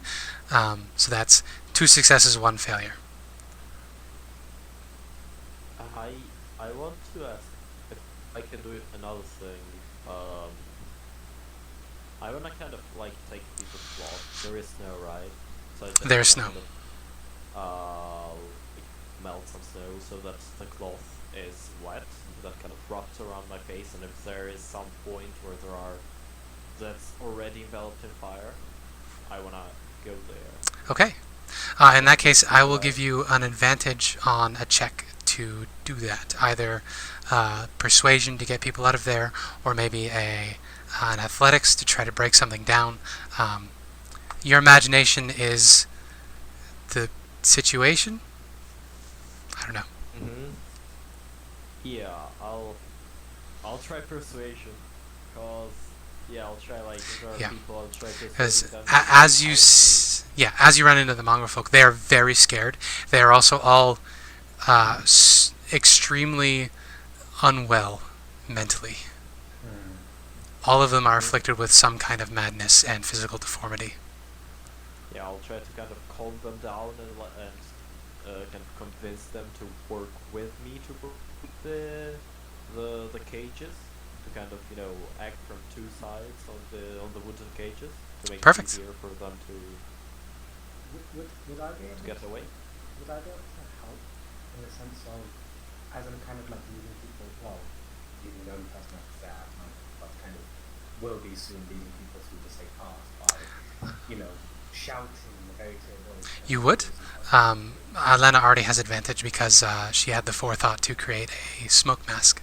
So that's 2 successes, 1 failure. I want to ask if I can do another thing. I wanna kind of like take a piece of cloth. There is snow, right? So I just There's wanna snow. Kind of, melt some snow so that the cloth is wet. That kind of wraps around my face, and if there is some point where that's already enveloped in fire, I wanna go there. Okay. In that case, I will give you an advantage on a check to do that. Either persuasion to get people out of there, or maybe an athletics to try to break something down. Your imagination is the situation? I don't know. Mm-hmm. Yeah, I'll try persuasion, cause I'll try like Yeah. people. I'll try As persuading them. as you run into the mongrel folk, they are very scared. They are also all extremely unwell mentally. All of them are afflicted with some kind of madness and physical deformity. Yeah, I'll try to kind of calm them down and kind of convince them to work with me to break the cages, to kind of act from 2 sides on the wooden cages to make Perfect. it easier for them to Would I be able get away. Would I be able to help in the sense of, as I'm kind of like leading people, well, leading the only person that's there at the moment, but kind of will be soon leading people through the safe path by, shouting in a very clear voice. You would. Ilena already has advantage because she had the forethought to create a smoke mask.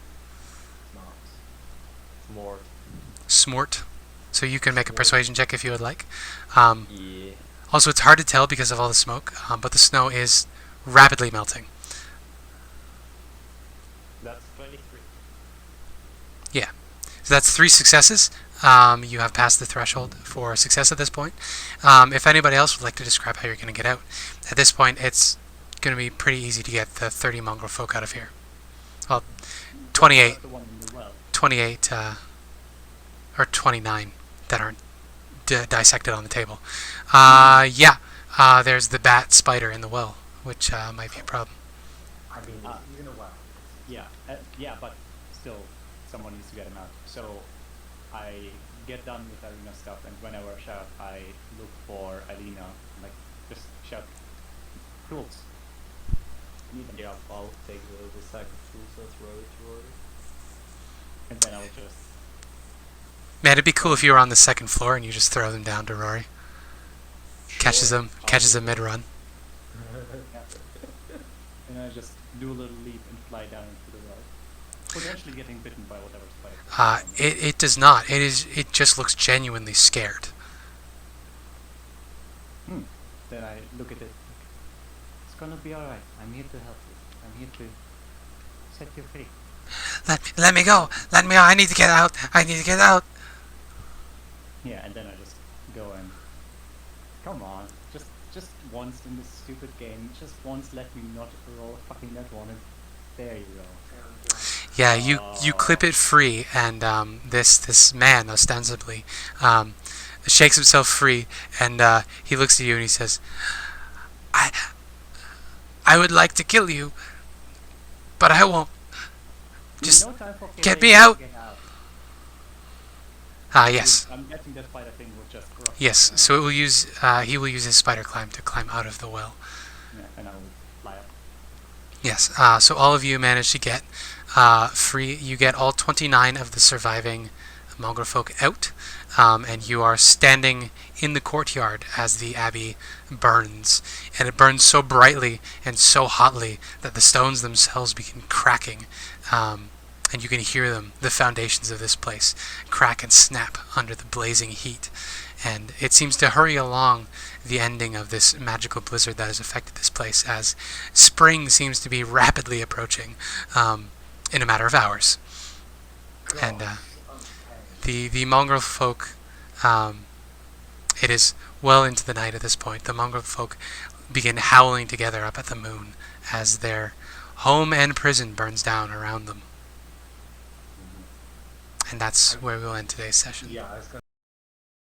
More. Smort. So you can make a persuasion check if you would like. Yeah. Also, it's hard to tell because of all the smoke, but the snow is rapidly melting. That's 23. Yeah. So that's 3 successes. You have passed the threshold for success at this point. If anybody else would like to describe how you're going to get out, at this point it's going to be pretty easy to get the 30 mongrel folk out of here. Well, 28. The one in the well. 28 or 29 that aren't dissected on the table. There's the bat spider in the well, which might be a problem. I mean, he's in a well. Yeah, but still, someone needs to get him out. So I get done with Ireena stuff, and when I rush out, I look for Ireena, like just shout, tools. Need them. Yeah, I'll take the sack of tools and throw it to Rory. And then I'll just. Man, it'd be cool if you were on the 2nd floor and you just throw them down to Rory. Catches them mid-run. And I just do a little leap and fly down into the well, potentially getting bitten by whatever spider. It does not. It just looks genuinely scared. Then I look at it. It's gonna be alright. I'm here to help you. I'm here to set you free. Let me go. Let me out. I need to get out. Yeah, and then I just go and come on, just once in this stupid game, just once let me not roll a fucking net one, and there you go. Yeah, you clip it free, and this man ostensibly shakes himself free, and he looks at you and he says, I would like to kill you, but I won't. Just get me out. Yes. I'm guessing that spider thing will just cross. Yes. So he will use his spider climb to climb out of the well. Yeah, and I will fly up. Yes. So all of you manage to get free. You get all 29 of the surviving mongrel folk out, and you are standing in the courtyard as the abbey burns, and it burns so brightly and so hotly that the stones themselves begin cracking. And you can hear them, the foundations of this place, crack and snap under the blazing heat. And it seems to hurry along the ending of this magical blizzard that has affected this place, as spring seems to be rapidly approaching in a matter of hours. And the mongrel folk, it is well into the night at this point. The mongrel folk begin howling together up at the moon as their home and prison burns down around them. And that's where we'll end today's session. Yeah, I was going